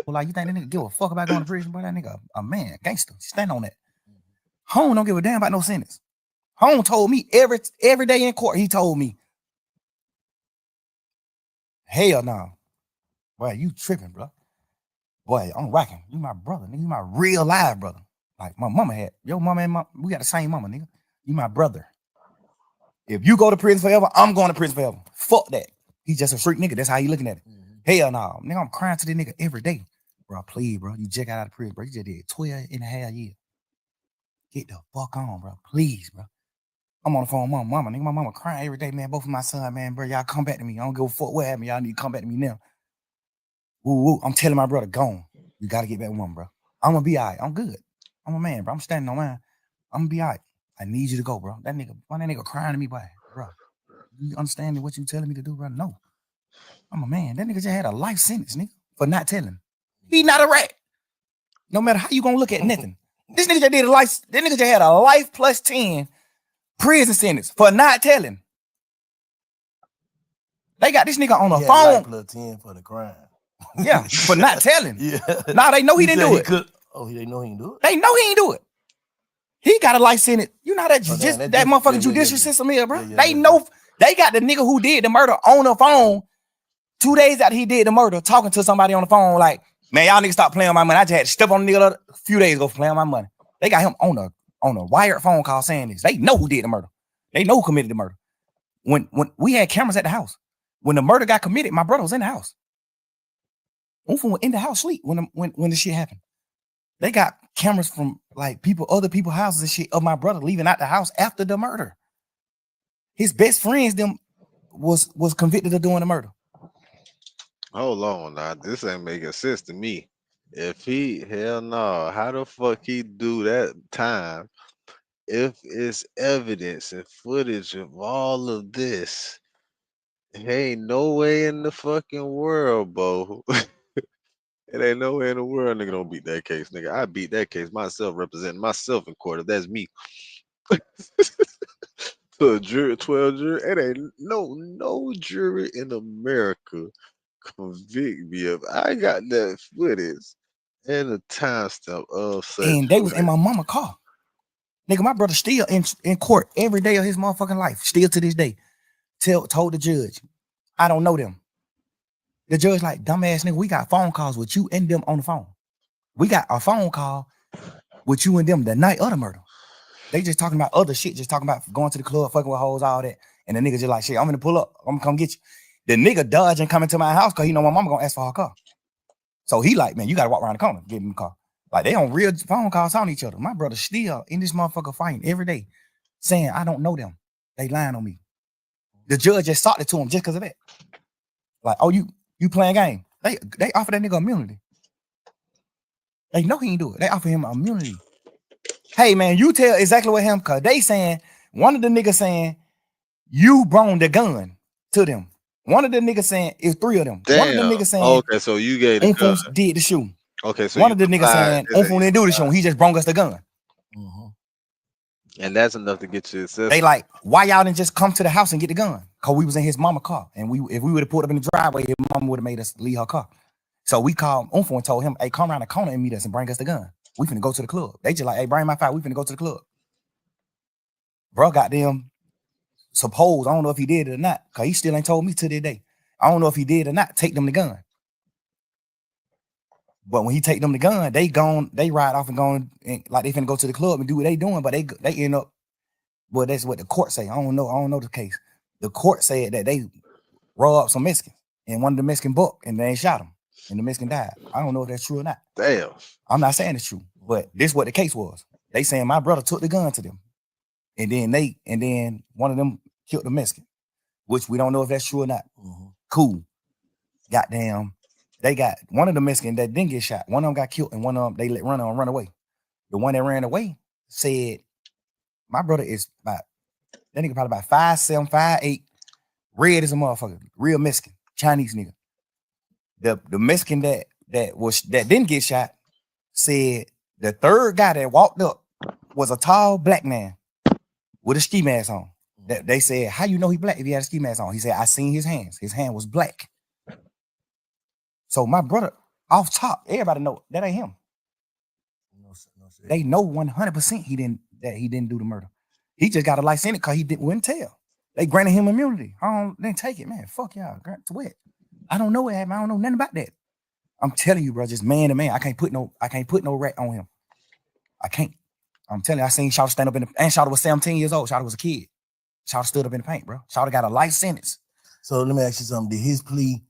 Like, you think that nigga give a fuck about going to prison? Boy, that nigga a man, gangster. Stand on that. Home don't give a damn about no sentence. Home told me every day in court, he told me, hell no. Boy, you tripping, bro. Boy, I'm rocking. You my brother, nigga. You my real live brother. Like my mama had. Your mama and we got the same mama, nigga. You my brother. If you go to prison forever, I'm going to prison forever. Fuck that. He's just a freak nigga. That's how you looking at it. Hell no. Nigga, I'm crying to this nigga every day. Bro, please, bro. You just got out of prison, bro. You just did 12 and a half years. Get the fuck on, bro. Please, bro. I'm on the phone with my mama. Nigga, my mama crying every day, man. Both of my son, man, bro. Y'all come back to me. I don't give a fuck what happened. Y'all need to come back to me now. Woo, woo. I'm telling my brother, gone. You got to get back with mama, bro. I'm going to be all right. I'm good. I'm a man, bro. I'm standing on mine. I'm going to be all right. I need you to go, bro. That nigga crying to me, boy. Bro, you understand what you telling me to do, bro? No. I'm a man. That nigga just had a life sentence, nigga, for not telling. He not a rat. No matter how you gonna look at nothing. This nigga just did a life. That nigga just had a life plus 10 prison sentence for not telling. They got this nigga on the phone. Life plus 10 for the crime. Yeah, for not telling. Yeah. Nah, they know he didn't do it. They know he didn't do it? They know he ain't do it. He got a life sentence. You know that that motherfucking judicial system here, bro. They know they got the nigga who did the murder on the phone 2 days after he did the murder, talking to somebody on the phone like, man, y'all niggas stop playing with my money. I just had to step on the nigga a few days ago for playing with my money. They got him on a wired phone call saying this. They know who did the murder. They know who committed the murder. When we had cameras at the house, when the murder got committed, my brother was in the house. Unfa was in the house sleep when the shit happened. They got cameras from like other people's houses and shit of my brother leaving out the house after the murder. His best friends them was convicted of doing the murder. Hold on now, this ain't making sense to me. If hell no, how the fuck he do that time if it's evidence and footage of all of this? Ain't no way in the fucking world, bro. It ain't no way in the world nigga don't beat that case, nigga. I beat that case myself, representing myself in court if that's me. To a jury, 12 jury, it ain't no jury in America convict me of. I got that footage and the timestamp of such. And they was in my mama car. Nigga, my brother still in court every day of his motherfucking life, still to this day. Told the judge, I don't know them. The judge like, dumbass nigga, we got phone calls with you and them on the phone. We got a phone call with you and them the night of the murder. They just talking about other shit, just talking about going to the club, fucking with hoes, all that. And the nigga just like, shit, I'm gonna pull up. I'm gonna come get you. The nigga dodging coming to my house because he know my mama gonna ask for her car. So he like, man, you gotta walk around the corner, get in the car. Like they on real phone calls on each other. My brother still in this motherfucker fighting every day, saying, I don't know them. They lying on me. The judge just sought it to him just because of that. Like, oh, you playing game. They offer that nigga immunity. They know he ain't do it. They offer him immunity. Hey man, you tell exactly what him, cause they saying, one of the niggas saying, you brought the gun to them. One of the niggas saying, it's 3 of them. Damn. One of the niggas saying, okay, so you gave the gun. did the shooting. Okay, so one of the niggas saying, Unfa didn't do the shooting. He just brought us the gun. And that's enough to get you access. They like, why y'all didn't just come to the house and get the gun? Cause we was in his mama car, and if we would have pulled up in the driveway, his mama would have made us leave her car. So we called Unfa and told him, hey, come around the corner and meet us and bring us the gun. We finna go to the club. They just like, hey, bring my file. We finna go to the club. Bro, goddamn, suppose, I don't know if he did it or not, because he still ain't told me to this day. I don't know if he did or not, take them the gun. But when he take them the gun, they ride off and go and like they finna go to the club and do what they doing, but they end up, well, that's what the court say. I don't know the case. The court said that they robbed some Mexicans and one of the Mexican booked and they shot him and the Mexican died. I don't know if that's true or not. Damn. I'm not saying it's true, but this is what the case was. They saying my brother took the gun to them, and then one of them killed the Mexican, which we don't know if that's true or not. Cool. Goddamn, they got one of the Mexicans that didn't get shot. One of them got killed, and one of them they let run away. The one that ran away said, "My brother is about that nigga probably about 5'7", 5'8", red as a motherfucker, real Mexican, Chinese nigga." The Mexican that didn't get shot said the third guy that walked up was a tall black man with a ski mask on. That they said, "How you know he black if he had a ski mask on?" He said, "I seen his hands. His hand was black." So my brother, off top, everybody know that ain't him. No, they know 100% he didn't do the murder. He just got a life sentence because he wouldn't tell. They granted him immunity. Then take it, man. Fuck y'all. Grant to what? I don't know what happened. I don't know nothing about that. I'm telling you, bro, just man to man. I can't put no rat on him. I can't. I'm telling you, I seen Shawty stand up and Shawty was 17 years old. Shawty was a kid. Shawty stood up in the paint, bro. Shawty got a life sentence. So let me ask you something. Did his plea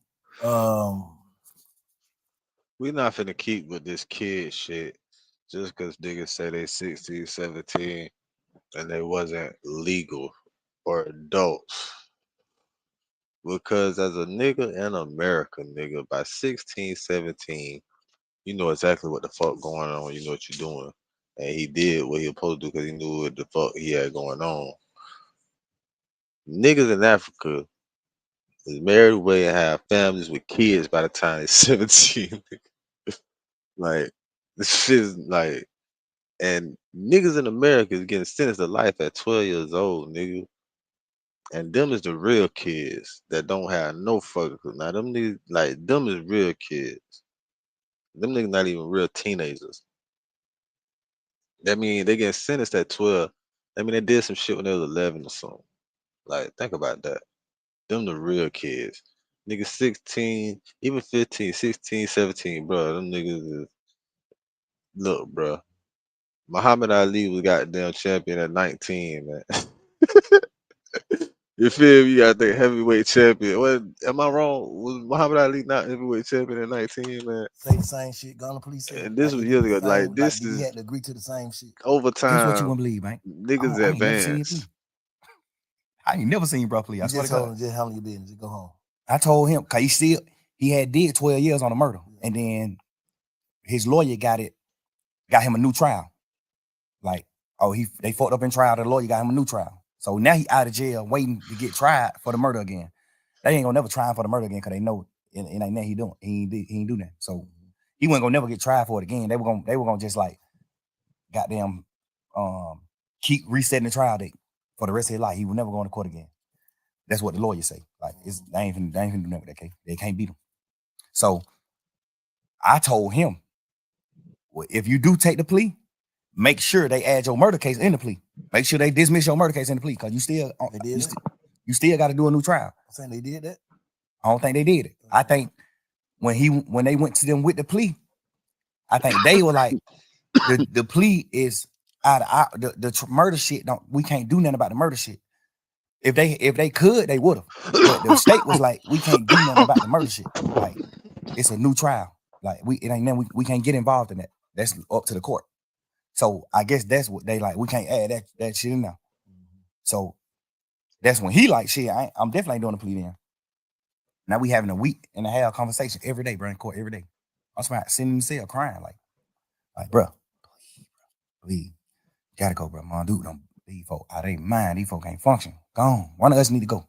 We not finna keep with this kid shit just because niggas say they 16, 17 and they wasn't legal or adults. Because as a nigga in America, nigga, by 16, 17, you know exactly what the fuck going on. You know what you're doing. And he did what he was supposed to do because he knew what the fuck he had going on. Niggas in Africa is married away and have families with kids by the time they're 17. Like, this shit is like, and niggas in America is getting sentenced to life at 12 years old, nigga. And them is the real kids that don't have no fucking clue. Now them niggas, like, them is real kids. Them niggas not even real teenagers. That mean they get sentenced at 12. I mean they did some shit when they was 11 or something. Like, think about that. Them the real kids. Niggas 16, even 15, 16, 17, bro. Them niggas is, look, bro. Muhammad Ali was goddamn champion at 19, man. You feel me? You got the heavyweight champion. What, am I wrong? Was Muhammad Ali not heavyweight champion at 19, man? say the same shit Gunna police said? And this was years ago. Like, this he is had to agree to the same shit. over Guess what you time. gonna believe, man? Niggas I ain't never seen you plea. advance. I ain't never seen you, bro, plea. I swear to God. Just handle your business. Just go home. I told him because he had did 12 years on a murder, and then his lawyer got him a new trial. Like, they fucked up in trial. The lawyer got him a new trial. So now he out of jail waiting to get tried for the murder again. They ain't gonna never try him for the murder again because they know it ain't nothing he doing. He ain't do that. So he wasn't gonna never get tried for it again. They were gonna just like goddamn keep resetting the trial date for the rest of his life. He would never go to court again. That's what the lawyers say. Like, they ain't finna do nothing with that case. They can't beat him. So I told him, well, if you do take the plea, make sure they add your murder case in the plea. Make sure they dismiss your murder case in the plea because you still got to do a new trial. I'm saying they did that. I don't think they did it. I think when they went to them with the plea, I think they were like, the plea is out of the murder shit. We can't do nothing about the murder shit. If they could, they would have. But the state was like, we can't do nothing about the murder shit. Like, it's a new trial. Like, it ain't nothing, we can't get involved in that. That's up to the court. So I guess that's what they like. We can't add that shit in there. So that's when he like, shit, I'm definitely doing a plea then. Now we having a week and a half conversation every day, bro, in court every day. I'm sitting in the cell crying like, bro, please, gotta go, bro. Mom, dude, these folk out of mind. These folk can't function. Go on. One of us need to go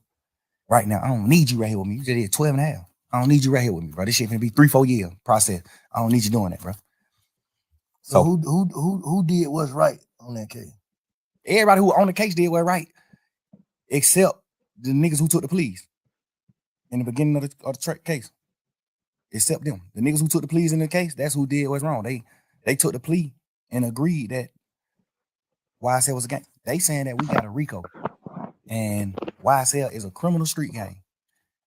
right now. I don't need you right here with me. You just did 12 and a half. I don't need you right here with me, bro. This shit finna be 3-4 year process. I don't need you doing that, bro. So who did what's right on that case? Everybody who on the case did what's right, except the niggas who took the pleas in the beginning of the case. Except them. The niggas who took the pleas in the case, that's who did what's wrong. They took the plea and agreed that YSL was a gang. They saying that we got a RICO and YSL is a criminal street gang.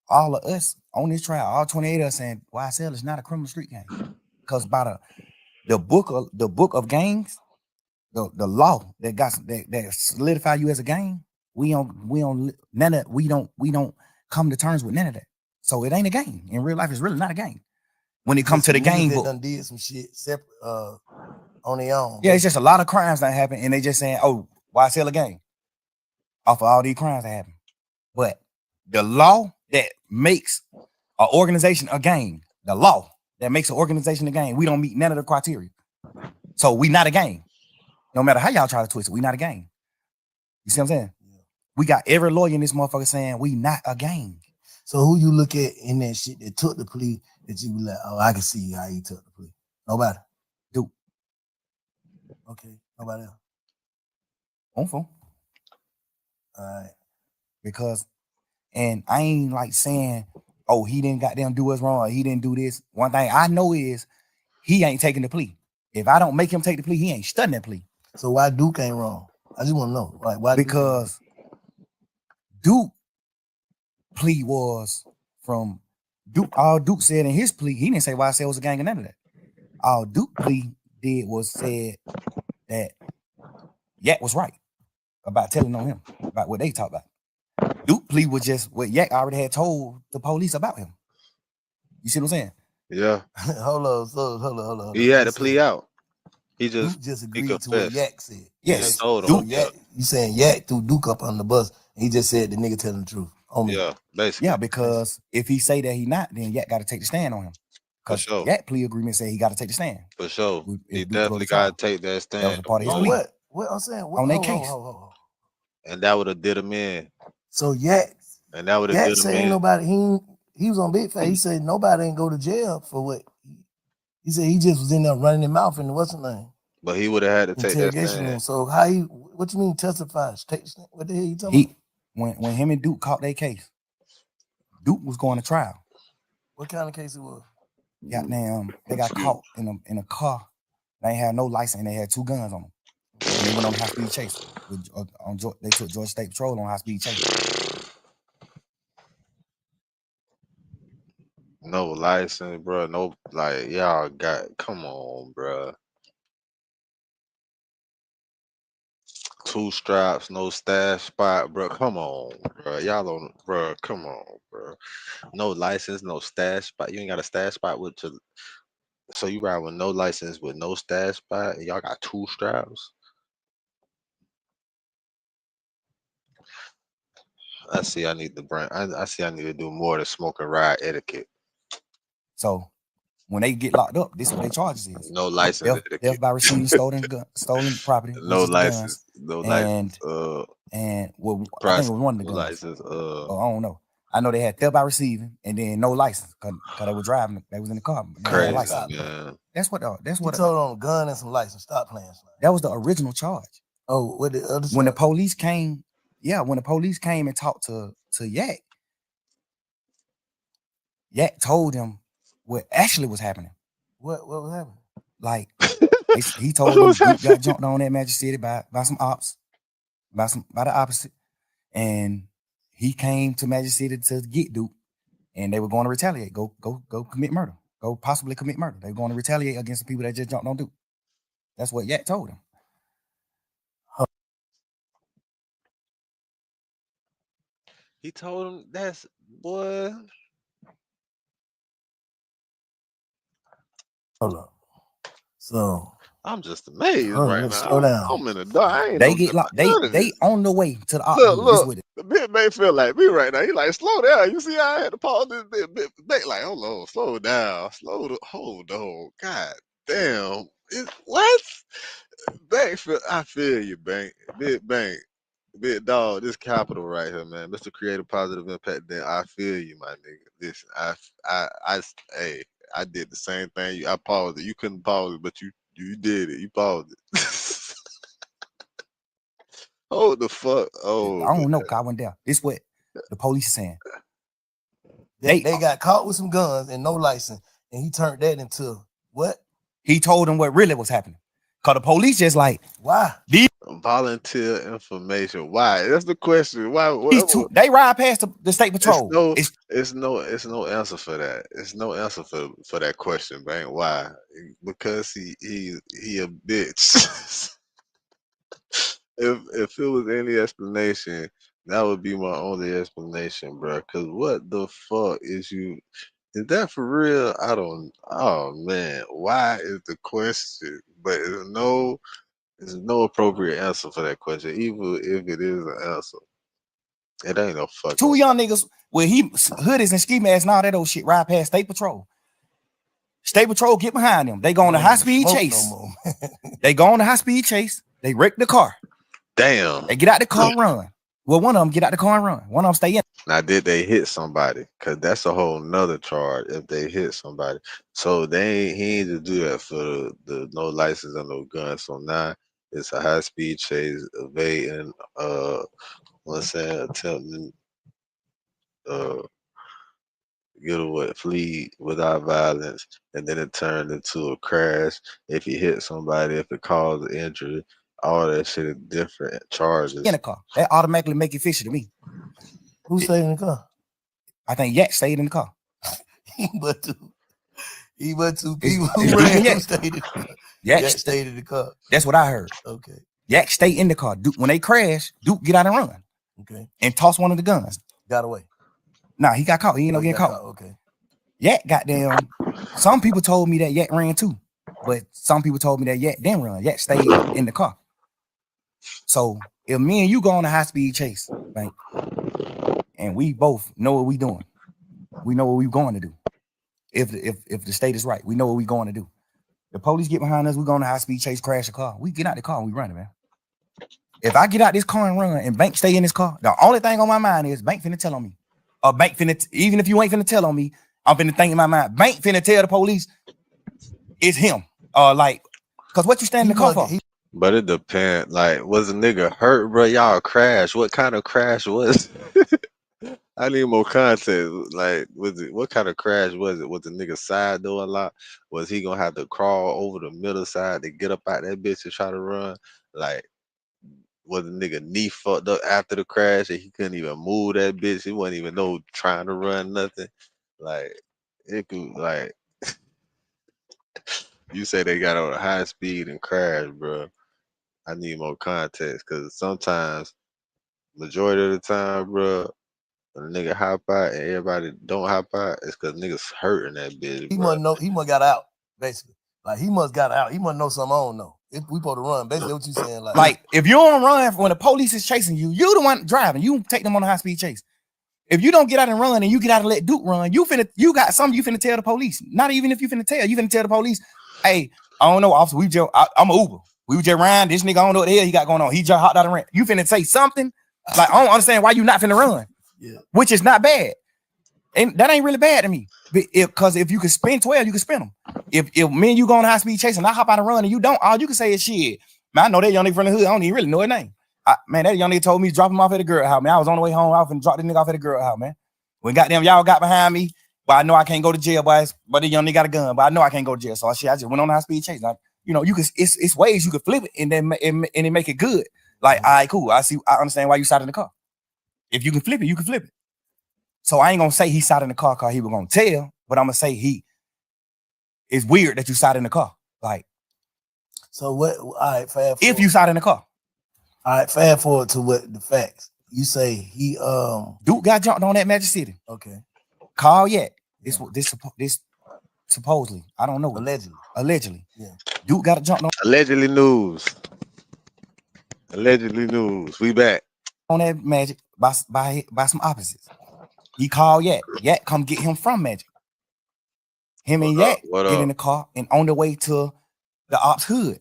All of us on this trial, all 28 of us saying YSL is not a criminal street gang. Because by the book of gangs, the law that solidify you as a gang, we don't come to terms with none of that. So it ain't a gang. In real life, it's really not a gang. When it comes to the gang book, done did some shit separate on their own. Yeah, it's just a lot of crimes that happen, and they just saying, "Oh, YSL a gang," off of all these crimes that happen. But the law that makes an organization a gang, the law that makes an organization a gang, we don't meet none of the criteria. So we not a gang. No matter how y'all try to twist it, we not a gang. You see what I'm saying? Yeah. We got every lawyer in this motherfucker saying we not a gang. So who you look at in that shit that took the plea that you be like, oh, I can see how he took the plea? Nobody. Dude. Okay. Nobody else. On phone. All right. Because, and I ain't like saying, oh, he didn't goddamn do us wrong, or he didn't do this. One thing I know is he ain't taking the plea. If I don't make him take the plea, he ain't studying that plea. So why Duke ain't wrong? I just want to know. Like, why? Because Duke plea was from Duke. All Duke said in his plea, he didn't say YSL was a gang or none of that. All Duke plea did was said that Yak was right about telling on him about what they talked about. Duke plea was just what Yak already had told the police about him. You see what I'm saying? Yeah. hold on. He had to plea out. He Duke just agreed to what Yak said. Yes. Duke, Yak, you saying Yak threw Duke up on the bus and he just said the nigga telling the truth. Yeah, basically. Yeah, because if he say that he not, then Yak got to take the stand on him. Because Yak plea agreement said he got to take the stand. For sure. He definitely got to take that stand. That was a part of his plea. What I'm saying? On their case. And that would have did him in. So Yak, and that would have did him in. Ain't nobody, he was on Big Fat. He said nobody ain't go to jail for what? He said he just was in there running his mouth in the what's the name? But he would have had to take that stand. Room. So how he? What you mean testify? What the hell you talking about? When him and Duke caught their case, Duke was going to trial. What kind of case it was? Goddamn, they got caught in a car. They ain't had no license and they had 2 guns on them. And they went on a high-speed chase. They took Georgia State Patrol on high-speed chase. No license, bro. No, like, y'all got, come on, bro. 2 straps, no stash spot, bro. Come on, bro. Y'all don't, bro. Come on, bro. No license, no stash spot. You ain't got a stash spot with your. So you ride with no license with no stash spot, and y'all got 2 straps. I see. I need to bring. I see. I need to do more to smoke and ride etiquette. So when they get locked up, this is what they charges is. No license. Theft by receiving stolen property. No license. No license. And well, I think it was one of the guns. License. I don't know. I know they had theft by receiving and then no license because they were driving. They was in the car. Crazy, man. That's what. You told on a gun and some license. Stop playing. That was the original charge. Oh, what the other? When the police came, when the police came and talked to Yak, Yak told him what actually was happening. What was happening? Like he told them Duke got jumped on at Magic City by some ops, by the opposite, and he came to Magic City to get Duke, and they were going to retaliate. Go commit murder. Go possibly commit murder. They were going to retaliate against the people that just jumped on Duke. That's what Yak told him. He told him that's boy. Hold up. So I'm just amazed right now. Slow down. I'm in the dark. I ain't they get locked. They on the way to the look. The bit may feel like me right now. He like, slow down. You see how I had to pause this bit. Like, hold on, slow down, hold on. God damn, what? Bank, I feel you, Bank. Big dog. This capital right here, man. Mr. Creative Positive Impact. Then I feel you, my nigga. Listen, hey. I did the same thing. I paused it. You couldn't pause it, but you did it. You paused it. Hold the fuck. Oh, I don't know. I went there. This what the police is saying. They got caught with some guns and no license, and he turned that into what? He told them what really was happening. Cause the police just like, why? Volunteer information. Why? That's the question. Why? They ride past the state patrol. It's no answer for that. It's no answer for that question, man. Why? Because he a bitch. If it was any explanation, that would be my only explanation, bro. Cause what the fuck is you? Is that for real? I don't. Oh man, why is the question? But there's no appropriate answer for that question, even if it is an answer. It ain't no fucking. Two young niggas with hoodies and ski masks and all that old shit ride past State Patrol. State Patrol get behind them. They go on a high-speed chase. They go on a high-speed chase. They wreck the car. Damn. They get out the car and run. Well, one of them get out the car and run. One of them stay in. Now, did they hit somebody? Because that's a whole nother charge if they hit somebody. So he ain't just do that for the no license and no gun. So now it's a high speed chase, evading, what's that, attempting, get away, flee without violence, and then it turned into a crash. If you hit somebody, if it caused injury, all that shit is different charges. In the car. That automatically make it fishy to me. Who stayed in the car? I think Yak stayed in the car. He but two people who ran who stayed in the car. Yak stayed in the car. That's what I heard. Okay. Yak stayed in the car. Duke, when they crash, Duke get out and run. Okay. And toss one of the guns. Got away. Nah, he got caught. He ain't no getting caught. Okay. Yak goddamn. Some people told me that Yak ran too, but some people told me that Yak didn't run. Yak stayed in the car. So if me and you go on a high speed chase, right, and we both know what we doing, we know what we going to do. If the state is right, we know what we going to do. The police get behind us, we go on a high speed chase, crash the car. We get out the car and we run it, man. If I get out this car and run, and Bank stay in this car, the only thing on my mind is Bank finna tell on me. Or Bank finna, even if you ain't finna tell on me, I'm finna think in my mind, Bank finna tell the police it's him. Like, cause what you stand in the car for? But it depends. Like, was a nigga hurt, bro? Y'all crash. What kind of crash was it? I need more context. Like, what kind of crash was it? Was the nigga side door unlocked? Was he gonna have to crawl over the middle side to get up out that bitch and try to run? Like, was the nigga knee fucked up after the crash and he couldn't even move that bitch? He wasn't even trying to run nothing. Like, it could, like, you say they got on a high speed and crash, bro. I need more context because sometimes, majority of the time, bro, when a nigga hop out and everybody don't hop out, it's because niggas hurting that bitch. He must know. He must got out. Basically, like he must got out. He must know something I don't know. If we supposed to run, basically, what you saying? Like if you don't run when the police is chasing you, you the one driving. You take them on a high speed chase. If you don't get out and run, and you get out and let Duke run, you got something you finna tell the police. Not even if you finna tell the police, hey, I don't know, officer. I'm an Uber. We were just riding. This nigga, I don't know what the hell he got going on. He just hopped out and ran. You finna say something? Like, I don't understand why you not finna run. Yeah. Which is not bad. And that ain't really bad to me. Because if you can spin 12, you can spin them. If me and you go on high speed chase and I hop out and run and you don't, all you can say is shit. Man, I know that young nigga from the hood. I don't even really know his name. Man, that young nigga told me to drop him off at the girl house, man. I was on the way home. I was finna drop this nigga off at the girl house, man. When goddamn y'all got behind me, but I know I can't go to jail, boys. But the young nigga got a gun, but I know I can't go to jail. So I just went on a high speed chase. Now, you know, you can it's ways you can flip it and then and make it good. Like, all right, cool. I understand why you sat in the car. If you can flip it, you can flip it. So I ain't gonna say he sat in the car because he was gonna tell, but I'm gonna say it's weird that you sat in the car. Like, so what? All right, fast. If you sat in the car. All right, fast forward to what the facts. You say he Duke got jumped on that Magic City. Okay. Call yet. This supposedly. I don't know. Allegedly. Yeah. Duke got jumped on. Allegedly news. We back. On that Magic by some opposites. He called Yak. Yak come get him from Magic. Him and Yak get in the car and on the way to the ops hood.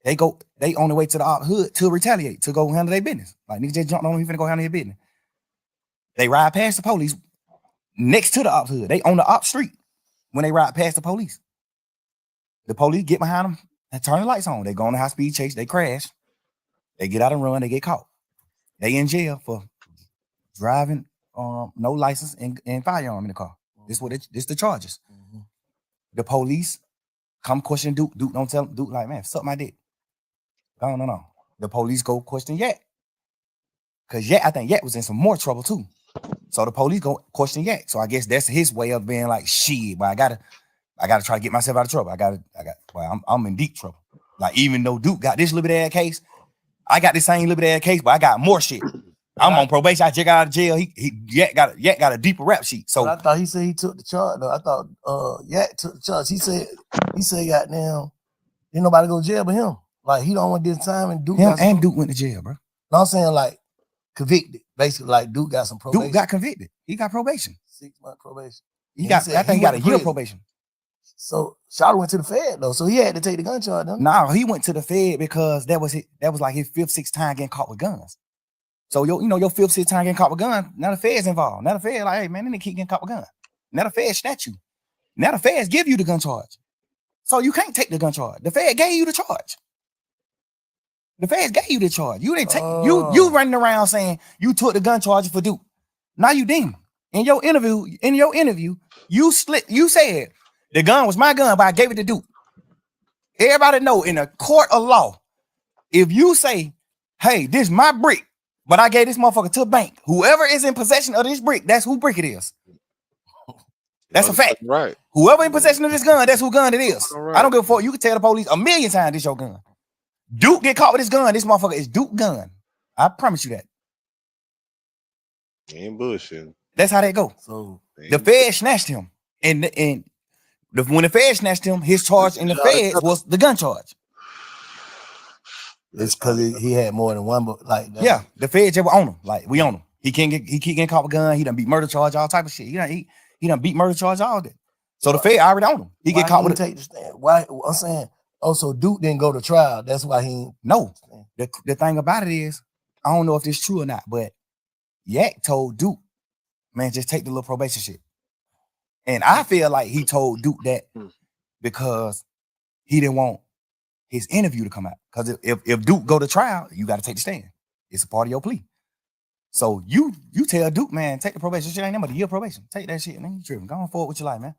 They on the way to the ops hood to retaliate, to go handle their business. Like, niggas just jumped on him, he finna go handle their business. They ride past the police next to the ops hood. They on the ops street when they ride past the police. The police get behind them and turn the lights on. They go on a high speed chase. They crash. They get out and run. They get caught. They in jail for driving no license and firearm in the car. This the charges. Mm-hmm. The police come question Duke. Duke don't tell Duke, like, man, suck my dick. No. The police go question Yak. Because I think Yak was in some more trouble too. So the police go question Yak. So I guess that's his way of being like, shit, but I gotta try to get myself out of trouble. I'm in deep trouble. Like, even though Duke got this little bit of case, I got this same little bit of case, but I got more shit. I'm on probation. I just got out of jail. Yak got a deeper rap sheet. So I thought he said he took the charge. Though. I thought Yak took the charge. He said goddamn, ain't nobody go to jail but him. Like he don't want this time and Duke. Him and Duke went to jail, bro. No, I'm saying like convicted. Basically, like Duke got some probation. Duke got convicted. He got probation. 6-month probation. I think he got a year probation. So Shawty went to the Fed though, so he had to take the gun charge. No, he went to the Fed because that was like his 5th, 6th time getting caught with guns. So your 5th, 6th time getting caught with guns. Now the Fed's involved. Now the Fed like, hey man, they keep getting caught with guns. Now the Fed snatch you. Now the Feds give you the gun charge. So you can't take the gun charge. The Fed gave you the charge. The Feds gave you the charge. You didn't take you running around saying you took the gun charge for Duke. Now you didn't. In your interview, you said the gun was my gun, but I gave it to Duke. Everybody know in a court of law, if you say, hey, this is my brick, but I gave this motherfucker to a bank, whoever is in possession of this brick, that's who brick it is. That's a fact. Right. Whoever in possession of this gun, that's who gun it is. Right. I don't give a fuck. You can tell the police 1,000,000 times this your gun. Duke get caught with this gun. This motherfucker is Duke gun. I promise you that. Ain't bullshit. That's how that go. So the Fed snatched him, and when the Fed snatched him, his charge in the Feds was the gun charge. It's because he had more than one, but like yeah, the Feds just on him. Like we on him. He keep getting caught with a gun. He done beat murder charge, all type of shit. He done beat murder charge, all that. So the Fed already on him. He get caught with take the stand. Why? I'm saying. Oh, so Duke didn't go to trial. That's why he no. The thing about it is, I don't know if this true or not, but Yak told Duke, man, just take the little probation shit. And I feel like he told Duke that because he didn't want his interview to come out. Because if Duke go to trial, you got to take the stand. It's a part of your plea. So you tell Duke, man, take the probation shit. Ain't nothing but a year probation. Take that shit, man. You tripping. Go on forward with your life, man.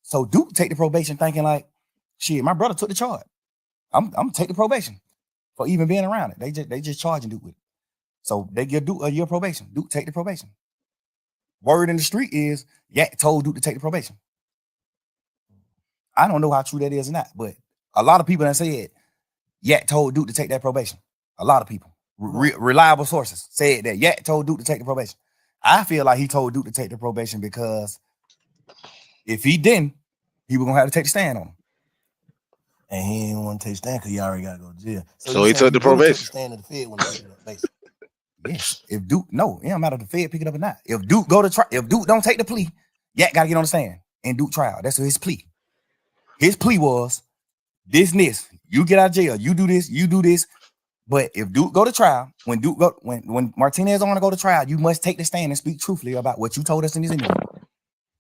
So Duke take the probation thinking like, shit, my brother took the charge. I'm gonna take the probation for even being around it. They just charging Duke with it. So they give Duke a year probation. Duke take the probation. Word in the street is Yak told Duke to take the probation. I don't know how true that is or not, but a lot of people that said Yak told Duke to take that probation. A lot of people, reliable sources, said that Yak told Duke to take the probation. I feel like he told Duke to take the probation because if he didn't, he was gonna have to take the stand on him. And he didn't want to take a stand because he already got to go to jail. So he took the probation. Took the stand of the Fed when he picked it up, basically. Yes. If Duke, no, it don't matter if the Fed pick it up or not. If Duke go to trial, if Duke don't take the plea, Yak got to get on the stand and Duke trial. That's his plea. His plea was this. You get out of jail. You do this. You do this. But if Duke go to trial, when Martinez want to go to trial, you must take the stand and speak truthfully about what you told us in his interview.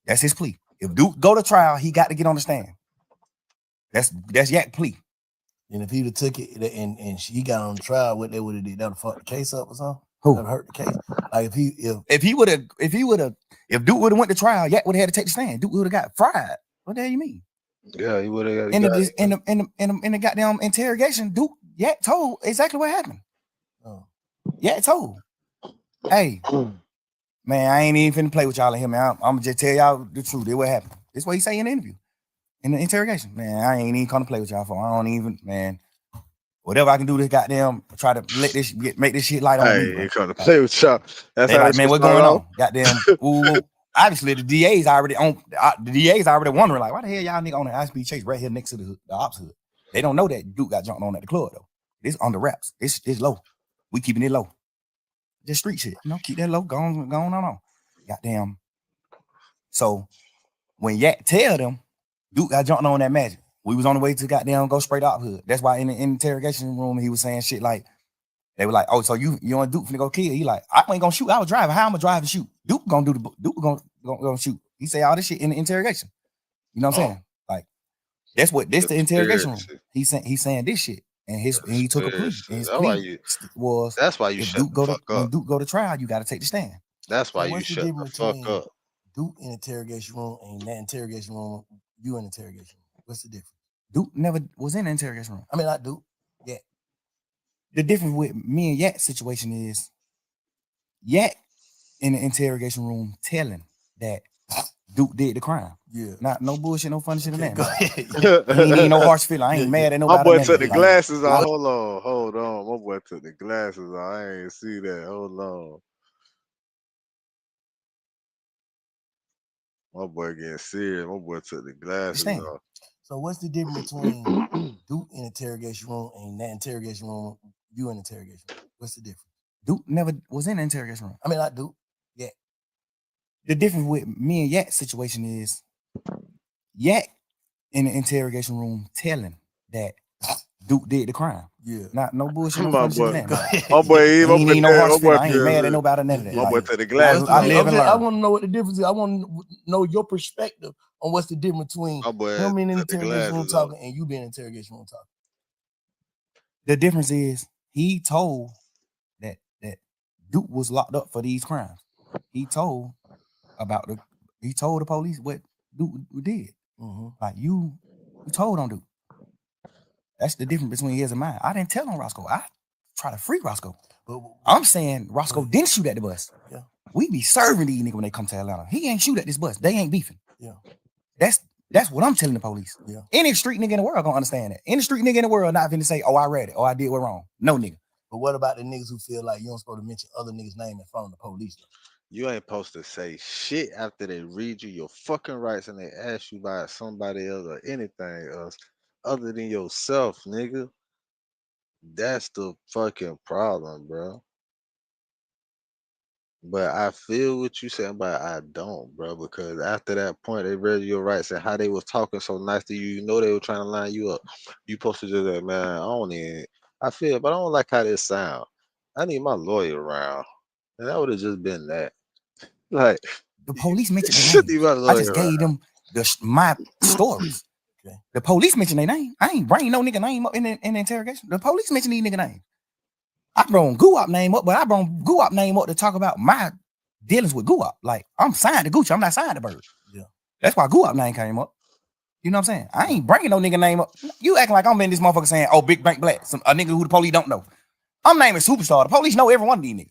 That's his plea. If Duke go to trial, he got to get on the stand. That's Yak plea. And if he'd have took it and she got on trial, what they would have did, that would have fucked the case up or something. Who? That would hurt the case. Like if Duke would have went to trial, Yak would have had to take the stand. Duke would have got fried. What the hell you mean? Yeah, he would have. In the goddamn interrogation, Yak told exactly what happened. Oh. Yak told, hey, man, I ain't even finna play with y'all in here, man. I'm gonna just tell y'all the truth. That's what happened. That's what he say in the interview. In the interrogation, man, I ain't even come to play with y'all for. I don't even, man. Whatever I can do to goddamn try to make this shit light on me. Hey, you come to play with y'all. That's they how like, man, what's going on? Goddamn. Obviously, the DA's already on. The DA's already wondering, like, why the hell y'all nigga on the ISP chase right here next to the ops hood? They don't know that Duke got jumped on at the club though. It's on the wraps. It's low. We keeping it low. Just street shit. Keep that low. Going on. Goddamn. So when Yak tell them, Duke got jumped on that magic. We was on the way to goddamn go straight up hood. That's why in the interrogation room he was saying shit like, they were like, oh, so you on Duke finna go kill? He like, I ain't gonna shoot. I was driving. How I'm gonna drive and shoot? Duke gonna shoot. He say all this shit in the interrogation. You know what I'm saying? Like, this the interrogation room. He's saying this shit, and he took a plea. And his plea was that's why you shut the fuck up. When Duke go to trial, you got to take the stand. That's why you shut the fuck up. Duke in interrogation room and that interrogation room, you in interrogation room. What's the difference? Duke never was in the interrogation room. I mean, not Duke. Yeah. The difference with me and Yak's situation is Yak in the interrogation room telling that Duke did the crime. Yeah. Not no bullshit, no funny shit in Okay, that. go man. ahead. He ain't even no harsh feeling. I ain't Yeah, mad at My nobody. boy Nothing. took the Like, glasses off. Like- Hold on. My boy took the glasses off. I ain't see that. Hold on. My boy getting serious. My boy took the glasses understand. off. So what's the difference between Duke in interrogation room and that interrogation room, you in interrogation room? What's the difference? Duke never was in the interrogation room. I mean, not Duke. Yeah. The difference with me and Yak's situation is Yak in the interrogation room telling that Duke did the crime. Yeah. Not no bullshit, no My funny shit in boy. that. Go man. ahead. My boy, He ain't even no harsh feeling. I ain't mad at nobody. None of that. My Like, boy took the What's glasses the I off. di- live and okay, I learn. want to know what the difference is. I want to know your perspective on what's the difference between My boy him in the took the interrogation room glasses off. talking and you being in the interrogation room talking. The difference is he told that Duke was locked up for these crimes. He told the police what Duke did. Mm-hmm. Like you told on Duke. That's the difference between his and mine. I didn't tell on Roscoe. I try to free Roscoe. But I'm saying Roscoe didn't shoot at the bus. Yeah. We be serving these niggas when they come to Atlanta. He ain't shoot at this bus. They ain't beefing. Yeah. That's what I'm telling the police. Yeah. Any street nigga in the world gonna understand that. Any street nigga in the world not finna say, oh, I read it, or I did what wrong. No nigga. But what about the niggas who feel like you don't supposed to mention other niggas' name in front of the police? You ain't supposed to say shit after they read you your fucking rights and they ask you about somebody else or anything else other than yourself, nigga. That's the fucking problem, bro. But I feel what you saying, but I don't, bro. Because after that point, they read your rights and how they was talking so nice to you. You know they were trying to line you up. You supposed to just like, man, I don't even. I feel, but I don't like how this sound. I need my lawyer around, and that would have just been that. Like The police mentioned their should name. be my I lawyer just around. gave them my stories. Okay. The police mentioned their name. I ain't bring no nigga name up in the interrogation. The police mentioned these nigga name. I brought Guap name up, but I brought Guap name up to talk about my dealings with Guap. Like, I'm signed to Gucci. I'm not signed to Bird. Yeah. That's why Guap name came up. You know what I'm saying? I ain't bringing no nigga name up. You acting like I'm in this motherfucker saying, oh, Big Bank Black, a nigga who the police don't know. I'm naming Superstar. The police know every one of these niggas.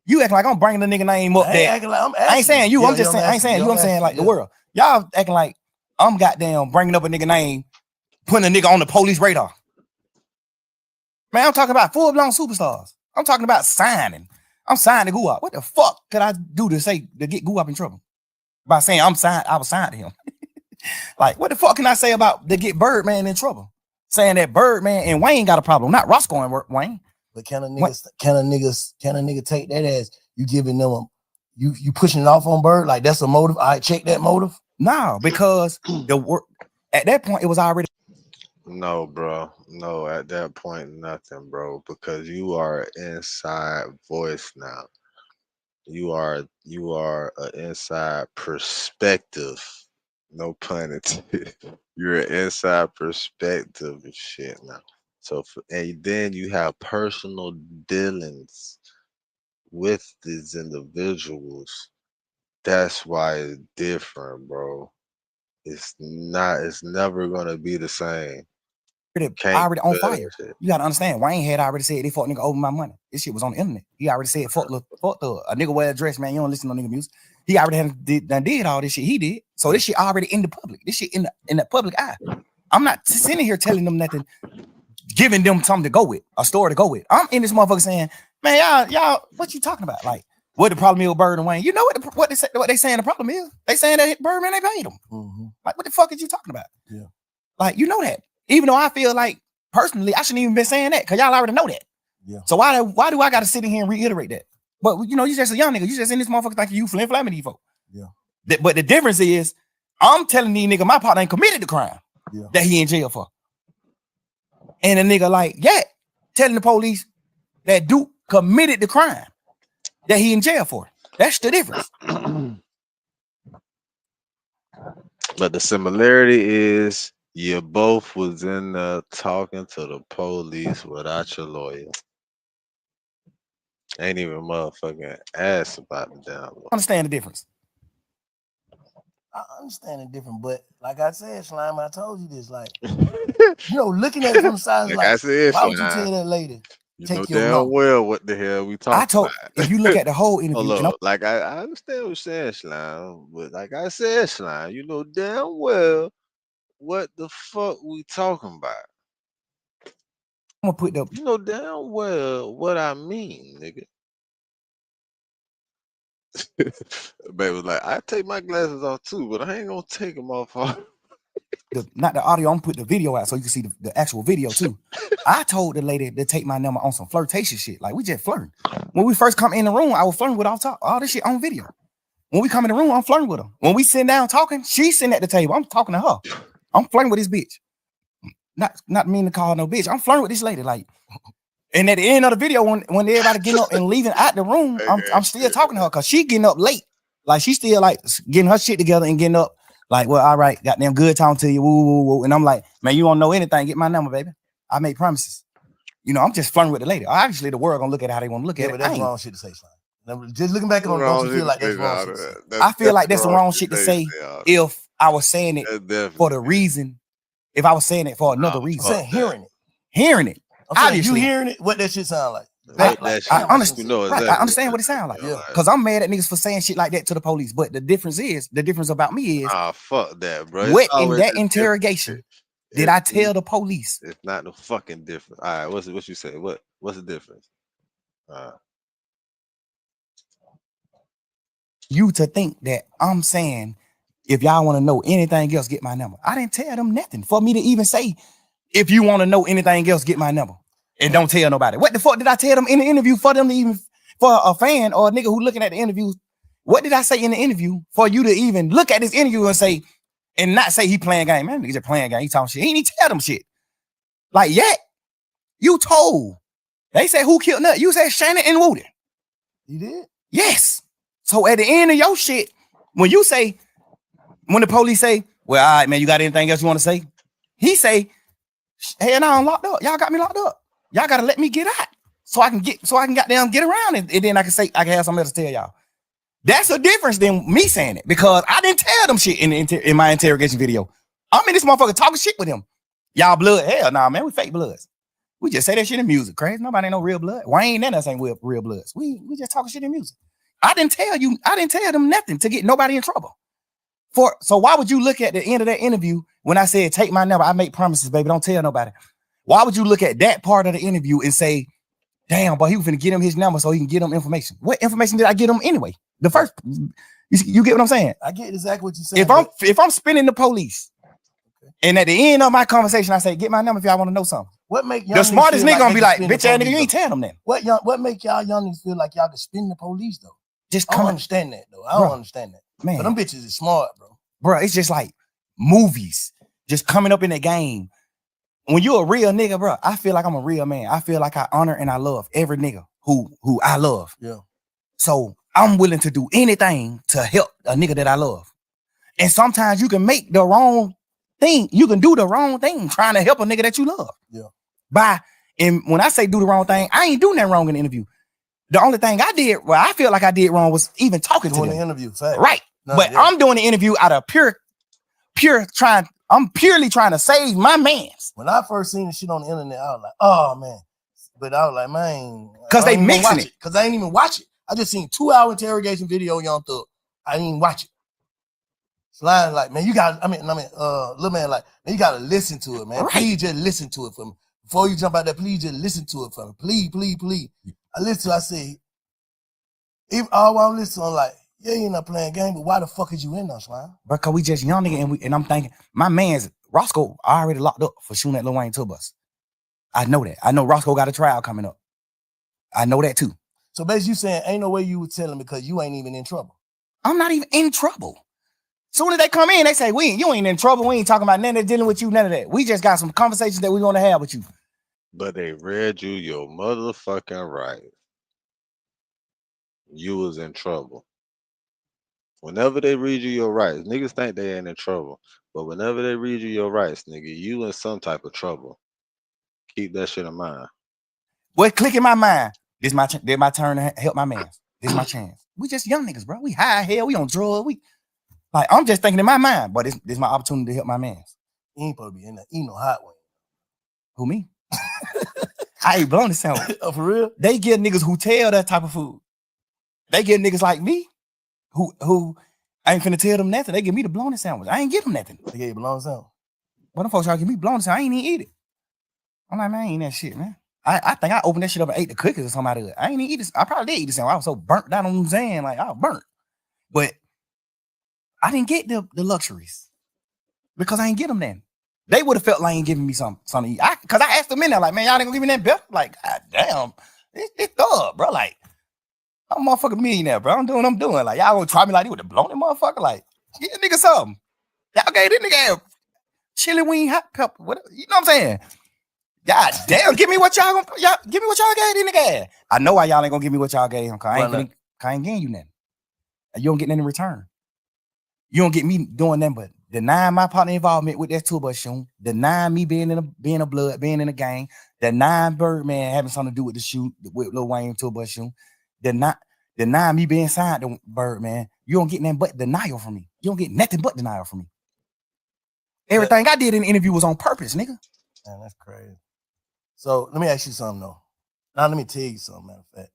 You acting like I'm bringing the nigga name up there. Like I ain't saying you. I'm just saying, I ain't saying you. I'm saying like the world. Y'all acting like I'm goddamn bringing up a nigga name, putting a nigga on the police radar. Man, I'm talking about full-blown superstars. I'm talking about signing. I'm signed to Guap. What the fuck could I do to get Guap in trouble? By saying I'm signed, I was signed to him. Like, what the fuck can I say about to get Birdman in trouble? Saying that Birdman and Wayne got a problem, not Roscoe and Wayne. But can a nigga take that as you giving them you pushing it off on Bird? Like that's a motive. I check that motive. No, because the work at that point it was already. No, bro. No, at that point, nothing, bro. Because you are inside voice now. You are an inside perspective. No pun intended. You're an inside perspective and shit now. So and then you have personal dealings with these individuals. That's why it's different, bro. It's not. It's never gonna be the same. Already on fire. You gotta understand. Wayne had already said they fuck nigga over my money. This shit was on the internet. He already said fuck the a nigga wear a dress, man. You don't listen to nigga music. He already did all this shit. He did. So this shit already in the public. This shit in the public eye. I'm not sitting here telling them nothing, giving them something to go with, a story to go with. I'm in this motherfucker saying, man, y'all, what you talking about? Like, what the problem is with Bird and Wayne? You know what they saying the problem is? They saying that Birdman they paid them. Mm-hmm. Like, what the fuck is you talking about? Yeah. Like, you know that. Even though I feel like personally, I shouldn't even been saying that because y'all already know that. Yeah. So why do I got to sit in here and reiterate that? But you know, you just a young nigga. You just in this motherfucker thinking you flamming these folks. Yeah. But the difference is, I'm telling these nigga my partner ain't committed the crime that he in jail for. And a nigga like telling the police that Duke committed the crime that he in jail for. That's the difference. But the similarity is you both was in there talking to the police without your lawyer. Ain't even motherfucking asked about the damn law. Understand the difference. I understand the difference, but like I said, Slime, I told you this, like, you know, looking at it from the side, like, why would you tell that lady? You Take know your damn number. well what the hell we talking I told about. if you look at the whole interview, Hold and up. Like I understand what you're saying, Slime, but like I said, Slime, you know damn well what the fuck we talking about. I'm gonna put the You know damn well what I mean, nigga. Baby was like, I take my glasses off too, but I ain't gonna take them off. not the audio, I'm gonna put the video out so you can see the actual video too. I told the lady to take my number on some flirtation shit. Like we just flirting. When we first come in the room, I was flirting with all this shit on video. When we come in the room, I'm flirting with her. When we sit down talking, she's sitting at the table. I'm talking to her. I'm flirting with this bitch. Not mean to call her no bitch. I'm flirting with this lady. Like, and at the end of the video, when everybody getting up and leaving out the room, I'm still talking to her because she getting up late. Like she still like getting her shit together and getting up. Like, well, all right, goddamn good talking to you. Woo, woo, woo. And I'm like, man, you don't know anything. Get my number, baby. I made promises. You know, I'm just flirting with the lady. Obviously, the world gonna look at how they want to look at it. But that's wrong shit to say, Slime. Just looking back on it, don't you feel like that's wrong shit to say? I feel like that's the wrong shit to say if I was saying it for the reason, if I was saying it for another reason. I'm saying hearing it. I'm saying Obviously. you hearing it, what that shit sound like. I understand. You know Right, I understand what it sounds like. Yeah. Because I'm mad at niggas for saying shit like that to the police. But the difference about me is, fuck that, bro. what in that interrogation did I tell the police? It's not no fucking difference. All right, what you say? What's the difference? You to think that I'm saying, if y'all want to know anything else, get my number. I didn't tell them nothing for me to even say, if you want to know anything else, get my number. And don't tell nobody. What the fuck did I tell them in the interview for them to even, for a fan or a nigga who looking at the interview? What did I say in the interview for you to even look at this interview and say, and not say he playing game? Man, nigga just playing game. He talking shit. He ain't even tell them shit. Like, yet, you told. They said, who killed Nut? You said Shannon and Woody. You did? Yes. So at the end of your shit, when you say, when the police say, well, all right, man, you got anything else you want to say? He say, hey, now I'm locked up. Y'all got me locked up. Y'all gotta let me get out so I can goddamn get around and then I can say I can have something else to tell y'all. That's a difference than me saying it because I didn't tell them shit in my interrogation video. I'm in this motherfucker talking shit with him. Y'all blood? Hell nah, man, we fake bloods. We just say that shit in music. Crazy. Nobody ain't no real blood. Wayne and us ain't real bloods. We just talking shit in music. I didn't tell them nothing to get nobody in trouble. So why would you look at the end of that interview when I said take my number? I make promises, baby. Don't tell nobody. Why would you look at that part of the interview and say, damn, but he was finna get him his number so he can get him information? What information did I get him anyway? The first, you get what I'm saying? I get exactly what you're saying. If I'm spinning the police, and at the end of my conversation, I say, get my number if y'all want to know something. What make the smartest nigga gonna be like, bitch ass nigga, you ain't telling them that. What make y'all young niggas feel like y'all can spin the police though? Just I don't understand that though. I don't understand that. Man. But them bitches is smart, bro. Bro, it's just like movies just coming up in the game. When you a real nigga, bro, I feel like I'm a real man. I feel like I honor and I love every nigga who I love. Yeah. So I'm willing to do anything to help a nigga that I love. And sometimes you can make the wrong thing. You can do the wrong thing trying to help a nigga that you love. Yeah. And when I say do the wrong thing, I ain't doing nothing wrong in the interview. The only thing I did, well, I feel like I did wrong was even talking to them. The interview, fact. Right. No, but yeah. I'm doing the interview out of I'm purely trying to save my mans. When I first seen the shit on the internet, I was like, oh man. But I was like, man, because they mixing it. Because I ain't even watch it. I just seen 2-hour interrogation video, Young Thug. I didn't even watch it. Slime like, man, you got, little man like, man, you gotta listen to it, man. Right. Please just listen to it for me. Before you jump out there, please just listen to it for me. Please, please, please. I listen to it, I say, if all I'm listening, I'm like, yeah, you not playing game, but why the fuck is you in there, Slime? Because we just young nigga and I'm thinking, my man's Roscoe already locked up for shooting at Lil Wayne tour bus. I know that. I know Roscoe got a trial coming up. I know that too. So basically you saying ain't no way you would tell him because you ain't even in trouble. I'm not even in trouble. Soon as they come in, they say, you ain't in trouble. We ain't talking about nothing dealing with you, none of that. We just got some conversations that we want to have with you. But they read you your motherfucking right. You was in trouble. Whenever they read you your rights, niggas think they ain't in trouble. But whenever they read you your rights, nigga, you in some type of trouble. Keep that shit in mind. Well, click in my mind. This my turn to help my man. This is my chance. We just young niggas, bro. We high hell. We on drugs. I'm just thinking in my mind, but this is my opportunity to help my man. He ain't supposed to be in there. He no hot one. Who, me? I ain't bologna sandwich. Oh, for real? They give niggas who tell that type of food. They give niggas like me who I ain't finna tell them nothing. They give me the bologna sandwich. I ain't give them nothing. They gave you bologna sandwich. But them folks try to give me bologna sandwich. I ain't even eat it. I'm like, man, I ain't eating that shit, man. I think I opened that shit up and ate the cookies or something out of it. I ain't even eat this. I probably did eat the sandwich. I was so burnt down on them saying, like, I was burnt. But I didn't get the luxuries because I ain't get them then. They would have felt like ain't giving me something to eat. Because I asked them in there, like, man, y'all ain't gonna give me that better? Like, God damn, it's thug, bro. Like, I'm a motherfucking millionaire, bro. I'm doing what I'm doing. Like, y'all gonna try me like this with the blown motherfucker? Like, get a nigga something. Y'all gave this nigga chili wing, hot pepper, whatever. You know what I'm saying? God damn, give me what y'all gave this nigga. I know why y'all ain't gonna give me what y'all gave him. Cause I ain't getting you nothing. You don't get nothing in return. You don't get me doing nothing but denying my partner involvement with that tour bus shoot, denying me being in a gang, denying Birdman having something to do with the shoot with Lil Wayne tour bus shoot, denying me being signed to Birdman. You don't get nothing but denial from me. You don't get nothing but denial from me. Everything I did in the interview was on purpose, nigga. Man, that's crazy. So let me ask you something though. Now let me tell you something, matter of fact.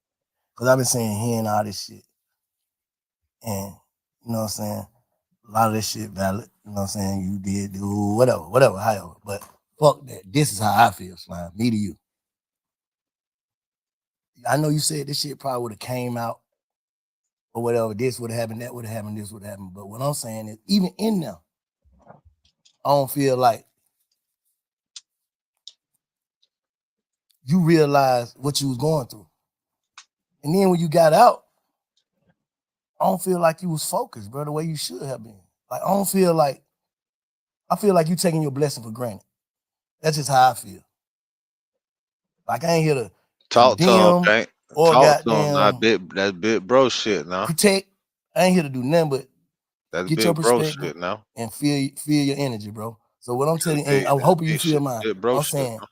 Because I've been hearing all this shit. And you know what I'm saying? A lot of this shit valid. You know what I'm saying? You did do whatever, however. But fuck that. This is how I feel, Slime. Me to you. I know you said this shit probably would have came out or whatever. This would have happened, that would have happened, this would have happened. But what I'm saying is, even in there, I don't feel like you realized what you was going through. And then when you got out, I don't feel like you was focused, bro, the way you should have been. Like, I feel like you taking your blessing for granted. That's just how I feel. Like, I ain't here to Talk to him, okay? or Talk to him. goddamn That's big bro shit now. protect. I ain't here to do nothing but That's get your big bro perspective shit now. and feel your energy, bro. So what I'm telling you, and Big, I'm hoping you big feel shit, mine. big bro I'm shit, saying, now.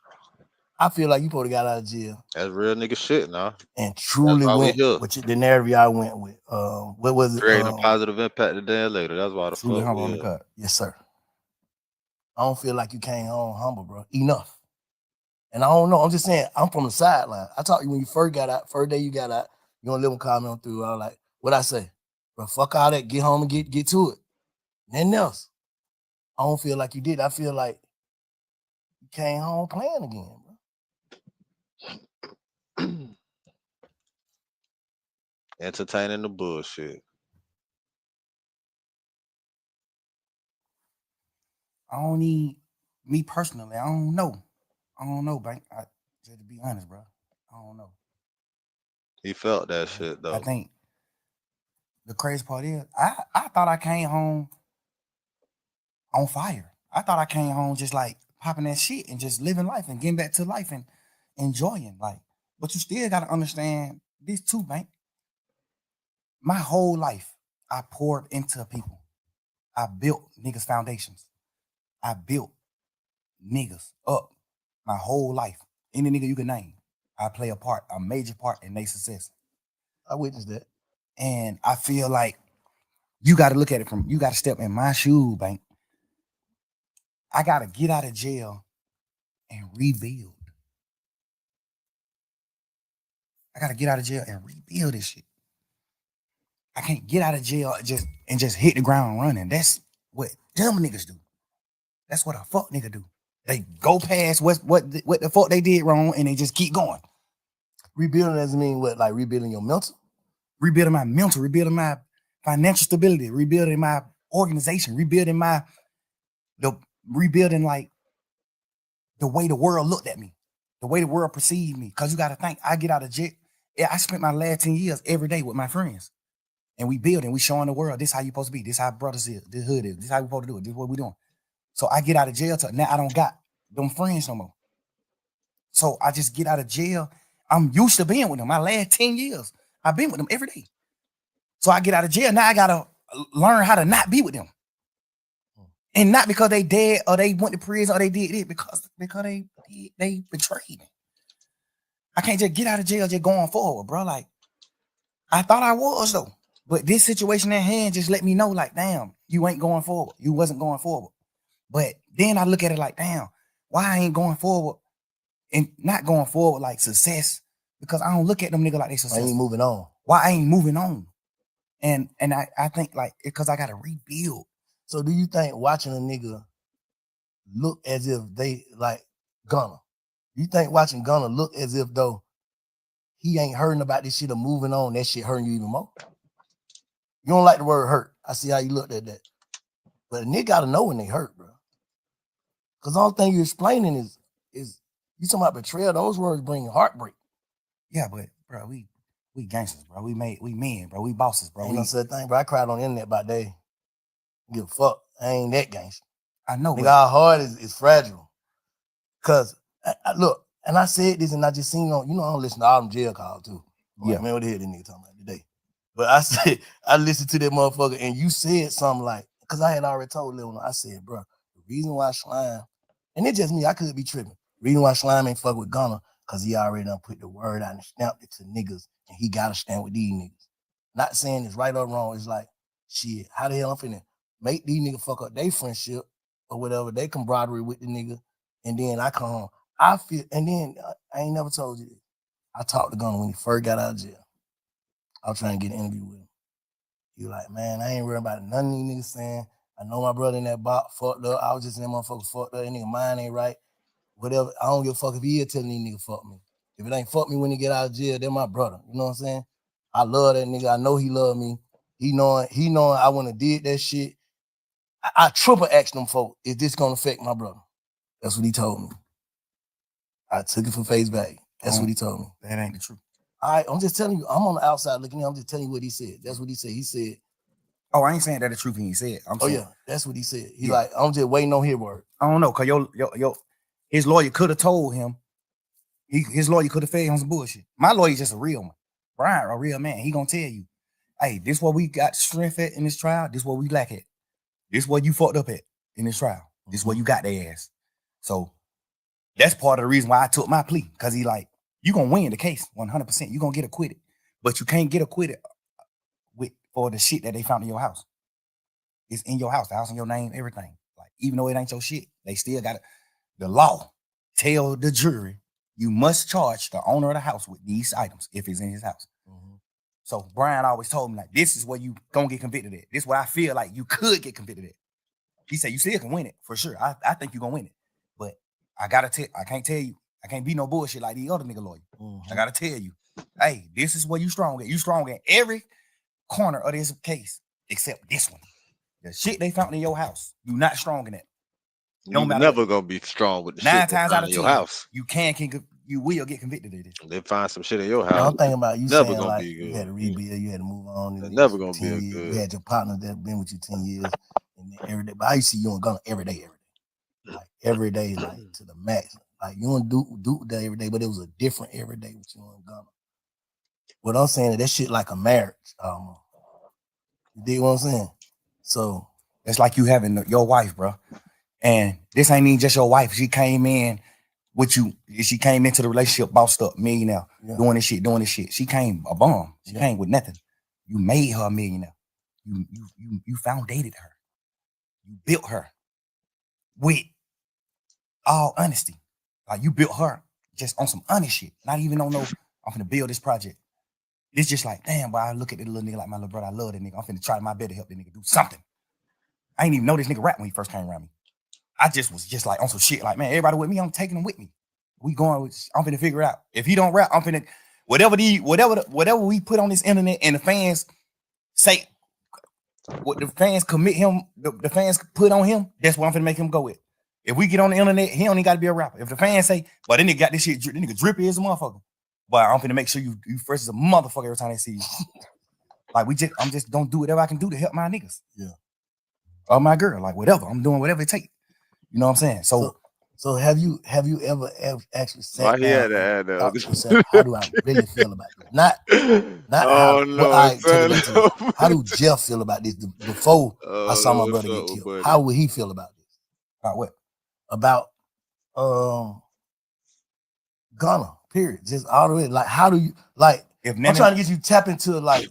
I feel like you probably got out of jail. That's real nigga shit now. And truly went with the narrative I went with. What was it? Creating a positive impact today and later. That's why the truly fuck humble we on the here. cut. Yes, sir. I don't feel like you came home humble, bro. Enough. And I don't know. I'm just saying, I'm from the sideline. I talked to you when you first got out, first day you got out, you gonna live and comment on through. I was like, what I say? Bro, fuck all that. Get home and get to it. Nothing else. I don't feel like you did. I feel like you came home playing again, bro. Entertaining the bullshit. I don't need me personally. I don't know, Bank. Just to be honest, bro. I don't know. He felt that shit though. I think the crazy part is I thought I came home on fire. I thought I came home just like popping that shit and just living life and getting back to life and enjoying life. But you still gotta understand this too, Bank. My whole life, I poured into people. I built niggas' foundations. I built niggas up my whole life. Any nigga you can name, I play a major part in their success. I witnessed that. And I feel like you got to look at it you got to step in my shoe, Bank. I got to get out of jail and rebuild. I got to get out of jail and rebuild this shit. I can't get out of jail and just hit the ground running. That's what dumb niggas do. That's what a fuck nigga do. They go past what the fuck they did wrong and they just keep going. Rebuilding doesn't mean what? Like rebuilding your mental? Rebuilding my mental, rebuilding my financial stability, rebuilding my organization, rebuilding like the way the world looked at me, the way the world perceived me. Cause you gotta think, I get out of jail. Yeah, I spent my last 10 years every day with my friends. And we building, we showing the world, this how you supposed to be, this how brothers is, this hood is, this how we supposed to do it, this what we doing. So I get out of jail now I don't got them friends no more. So I just get out of jail. I'm used to being with them. My last 10 years, I've been with them every day. So I get out of jail. Now I gotta learn how to not be with them. And not because they dead or they went to prison or they did it, because they betrayed me. I can't just get out of jail just going forward, bro. Like, I thought I was though. But this situation at hand just let me know, like, damn, you ain't going forward. You wasn't going forward. But then I look at it like, damn, why I ain't going forward and not going forward like success, because I don't look at them nigga like they successful. I ain't moving on. Why I ain't moving on? And I think like because I gotta rebuild. So do you think watching a nigga look as if they like Gunna? You think watching Gunna look as if though he ain't hurting about this shit or moving on, that shit hurting you even more? You don't like the word hurt. I see how you looked at that. But a nigga gotta know when they hurt, bro. Cause the only thing you're explaining is you talking about betrayal. Those words bring heartbreak. Yeah, but bro, we gangsters, bro. We men, bro. We bosses, bro. Ain't no such thing, bro. I cried on the internet about that. Give a fuck. I ain't that gangster. I know, nigga, our heart is fragile. Cause I look, and I said this, and I just seen on, I don't listen to all them jail calls too. Yeah, man, what the hell this nigga talking about today? But I said, I listened to that motherfucker, and you said something like, cause I had already told Lil, I said, bro, the reason why Slime, and it's just me, I could be tripping. The reason why Slime ain't fuck with Gunna, cause he already done put the word out and stamped it to niggas, and he gotta stand with these niggas. Not saying it's right or wrong. It's like, shit, how the hell I'm finna make these niggas fuck up their friendship or whatever, they camaraderie with the nigga, and then I come home. I feel, and then I ain't never told you this. I talked to Gunna when he first got out of jail. I was trying to get an interview with him. He was like, man, I ain't worried about none of these niggas saying, I know my brother in that box fucked up. I was just in that motherfucker fucked up. That nigga mind ain't right. Whatever. I don't give a fuck if he is telling these niggas fuck me. If it ain't fuck me when he get out of jail, they're my brother. You know what I'm saying? I love that nigga. I know he love me. He knowing I wouldn't have did that shit. I triple asked them folk, is this gonna affect my brother? That's what he told me. I took it for face value. That's what he told me. That ain't the truth. I'm just telling you, I'm on the outside looking in. I'm just telling you what he said. That's what he said. He said, oh, I ain't saying that the truth he said. I'm saying, yeah, that's what he said. He like, I'm just waiting on his word. I don't know, cause his lawyer could have told him. His lawyer could have fed him some bullshit. My lawyer's just a real one. Brian, a real man. He gonna tell you, hey, this what we got strength at in this trial. This what we lack at. This what you fucked up at in this trial. This what you got their ass. So that's part of the reason why I took my plea. Cause he like, you gonna win the case 100%. You gonna get acquitted, but you can't get acquitted for the shit that they found in your house. It's in your house, the house in your name, everything. Like, even though it ain't your shit, they still got it. The law tell the jury you must charge the owner of the house with these items if it's in his house. Mm-hmm. So Brian always told me, like, this is where you gonna get convicted at. This is where I feel like you could get convicted at. He said you still can win it for sure. I think you're gonna win it, but I can't tell you. I can't be no bullshit like these other nigga lawyers. Mm-hmm. I gotta tell you, hey, this is where you strong at. You strong at every corner of this case except this one. The shit they found in your house, you not strong in it. You're never gonna be strong with the 9 shit times out of 10 your house. You will get convicted of this. They find some shit in your house. I'm thinking about you never saying gonna like be good. You had to rebuild, you had to move on. They're never gonna be good. You had your partner that been with you 10 years, and every day. But I used to see you and Gunna every day, like every day, like to the max. Like you don't do that every day, but it was a different every day with you and Gunna. What I'm saying is that shit like a marriage. You dig what I'm saying? So it's like you having your wife, bro. And this ain't even just your wife. She came in with you. She came into the relationship bossed up, millionaire, doing this shit. She came a bum. She came with nothing. You made her a millionaire. You foundated her. You built her with all honesty. Like you built her just on some honest shit. Not even on no, I'm finna build this project. It's just like, damn, boy, I look at this little nigga like my little brother. I love that nigga. I'm finna try my best to help that nigga do something. I ain't even know this nigga rap when he first came around me. I just was just like on some shit. Like, man, everybody with me, I'm taking them with me. We going with, I'm finna figure it out. If he don't rap, I'm finna, whatever we put on this internet and the fans say, what the fans commit him, the fans put on him, that's what I'm finna make him go with. If we get on the internet, he don't even gotta be a rapper. If the fans say, but then nigga got this shit, this nigga drippy as a motherfucker. But I'm finna make sure you fresh as a motherfucker every time they see you. Like I'm just gonna do whatever I can do to help my niggas. Yeah. Or my girl, like whatever. I'm doing whatever it takes. You know what I'm saying? So have you ever actually sat down and thought to yourself, how do I really feel about this? Not oh, how do Jeff feel about this before I saw my brother get killed? Buddy. How would he feel about this? About what? About Gunna, period. Just all the way. Like, how do you like if I'm trying to get you tap into like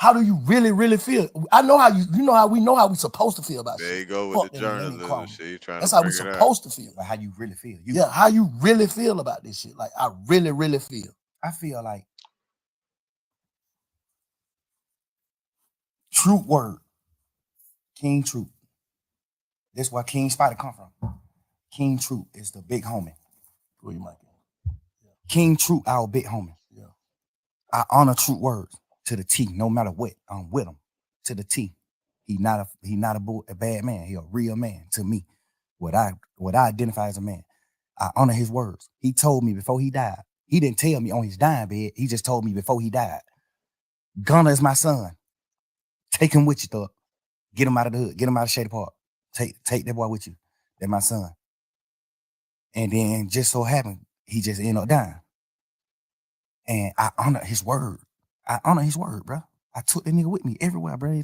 How do you really feel? I know how you know how we know how we supposed to feel about There shit. you go with Fuck the them and let me journalism call shit. You trying That's to how we bring it out. supposed to feel. Like how you really feel. Yeah, how you really feel about this shit. Like I really feel. I feel like Truth word. King Truth. That's where King Spider come from. King Truth is the big homie. Where you might be. King Truth, our big homie. Yeah. I honor Truth words to the T, no matter what. I'm with him to the T. He not a bad man. He a real man to me. What I identify as a man. I honor his words. He told me before he died. He didn't tell me on his dying bed. He just told me before he died. Gunna is my son. Take him with you, thug. Get him out of the hood. Get him out of Shady Park. Take that boy with you. That's my son. And then just so happened, he just ended up dying. And I honor his word. I honor his word, bro. I took that nigga with me everywhere, bro.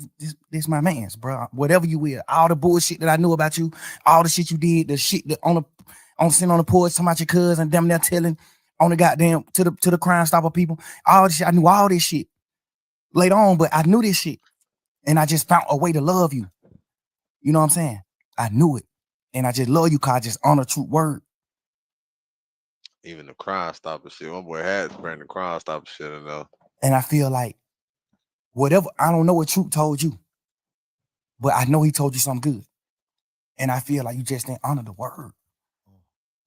This my man's, bro. Whatever you will, all the bullshit that I knew about you, all the shit you did, the shit that sitting on the porch talking about your cousin, them there telling on the goddamn to the Crime Stopper people, all this shit. I knew all this shit later on, but I knew this shit, and I just found a way to love you. You know what I'm saying? I knew it, and I just love you, cause I just honor Truth word. Even the Crime Stopper shit. My boy had to bring the Crime Stopper shit in there. And I feel like whatever, I don't know what Truth told you, but I know he told you something good. And I feel like you just didn't honor the word.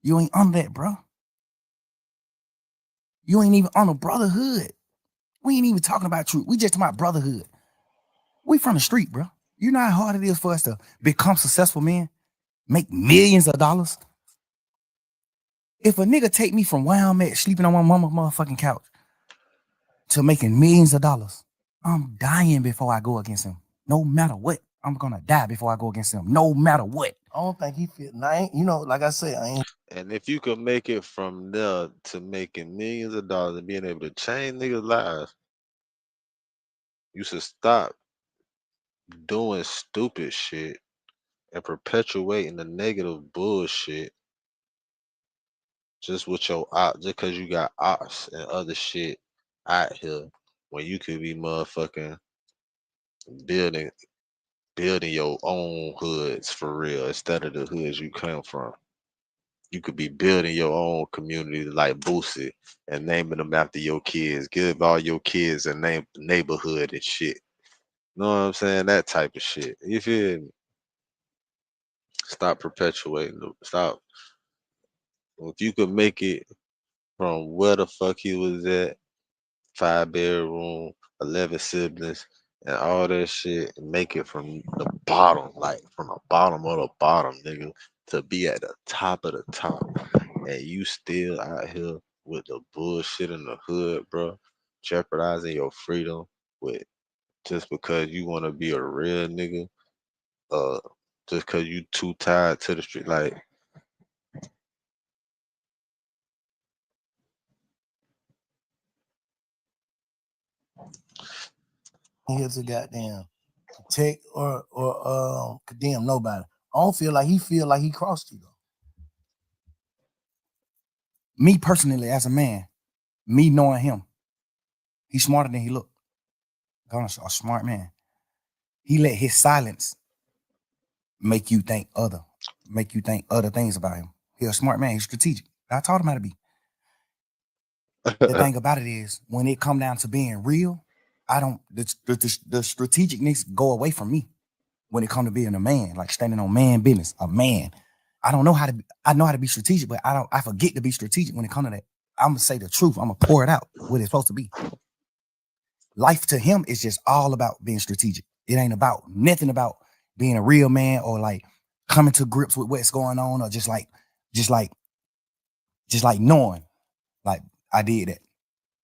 You ain't honor that, bro. You ain't even honor brotherhood. We ain't even talking about Truth. We just talking about brotherhood. We from the street, bro. You know how hard it is for us to become successful men? Make millions of dollars? If a nigga take me from where I'm at, sleeping on my mama's motherfucking couch, to making millions of dollars, I'm dying before I go against him. No matter what, I'm gonna die before I go against him. No matter what. I don't think he feel. Like I said, I ain't. And if you could make it from there to making millions of dollars and being able to change niggas' lives, you should stop doing stupid shit and perpetuating the negative bullshit just with your op, just cause you got ops and other shit out here when you could be motherfucking building your own hoods for real instead of the hoods you come from. You could be building your own community like Boosie and naming them after your kids. Give all your kids a name neighborhood and shit. You know what I'm saying? That type of shit. You feel me? Stop perpetuating them. Stop. If you could make it from where the fuck he was at, 5 bedroom, 11 siblings, and all that shit, and make it from the bottom, like from the bottom of the bottom, nigga, to be at the top of the top. And you still out here with the bullshit in the hood, bro, jeopardizing your freedom with just because you want to be a real nigga, uh, just because you too tired to the street, like. Here to goddamn protect or condemn nobody. I don't feel like he crossed you though. Me personally, as a man, me knowing him, he's smarter than he looked. Gunna's a smart man. He let his silence make you think other things about him. He's a smart man. He's strategic. I taught him how to be. The thing about it is, when it come down to being real, I don't the strategicness go away from me when it come to being a man, like standing on man business, a man. I know how to be strategic, but I forget to be strategic when it comes to that. I'm gonna say the truth. I'm gonna pour it out what it's supposed to be. Life to him is just all about being strategic. It ain't about nothing about being a real man or like coming to grips with what's going on or just like knowing like I did that.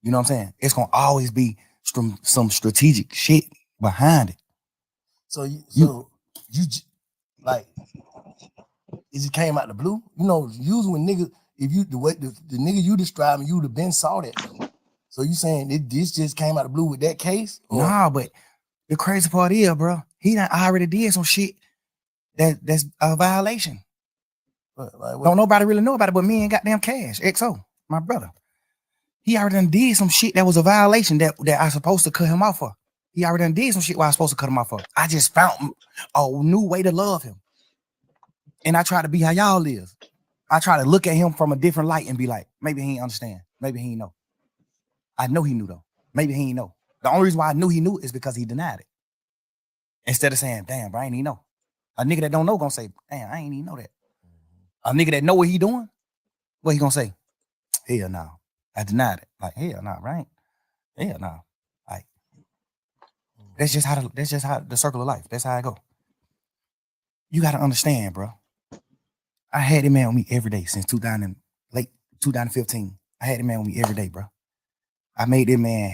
You know what I'm saying? It's gonna always be some strategic shit behind it. So like it just came out the blue. You know, usually when niggas, if you the nigga you describing, you would have been saw that though. So you saying this just came out of blue with that case? Or? Nah, but the crazy part is, bro, he done already did some shit that's a violation. Like, don't nobody really know about it but me and goddamn Cash, XO, my brother. He already done did some shit that was a violation that I supposed to cut him off for. He already done did some shit where I was supposed to cut him off of. I just found a new way to love him. And I try to be how y'all is. I try to look at him from a different light and be like, maybe he ain't understand. Maybe he ain't know. I know he knew though. Maybe he ain't know. The only reason why I knew he knew is because he denied it. Instead of saying, damn, bro, I ain't even know. A nigga that don't know gonna say, damn, I ain't even know that. A nigga that know what he doing, what he gonna say? Hell no. I denied it. Like, hell no, right? Hell no. Like, that's just how the circle of life. That's how I go. You gotta understand, bro. I had him man with me every day since late 2015. I had him man with me every day, bro. I made that man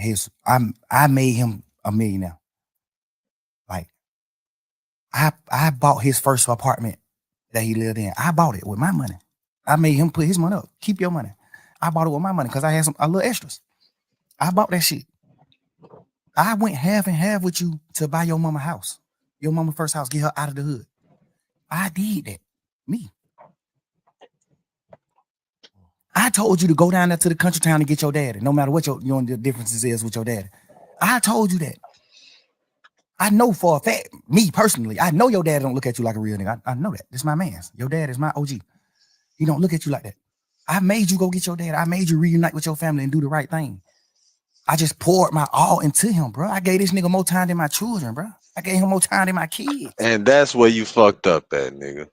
I made him a millionaire. Like, I bought his first apartment that he lived in. I bought it with my money. I made him put his money up. Keep your money. I bought it with my money because I had a little extras. I bought that shit. I went half and half with you to buy your mama house. Your mama first house, get her out of the hood. I did that. Me. I told you to go down there to the country town and get your daddy, no matter what your the differences is with your daddy. I told you that. I know for a fact, me personally, I know your dad don't look at you like a real nigga. I know that. This is my man's. Your dad is my OG. He don't look at you like that. I made you go get your dad. I made you reunite with your family and do the right thing. I just poured my all into him, bro. I gave this nigga more time than my children, bro. I gave him more time than my kids. And that's where you fucked up at, nigga.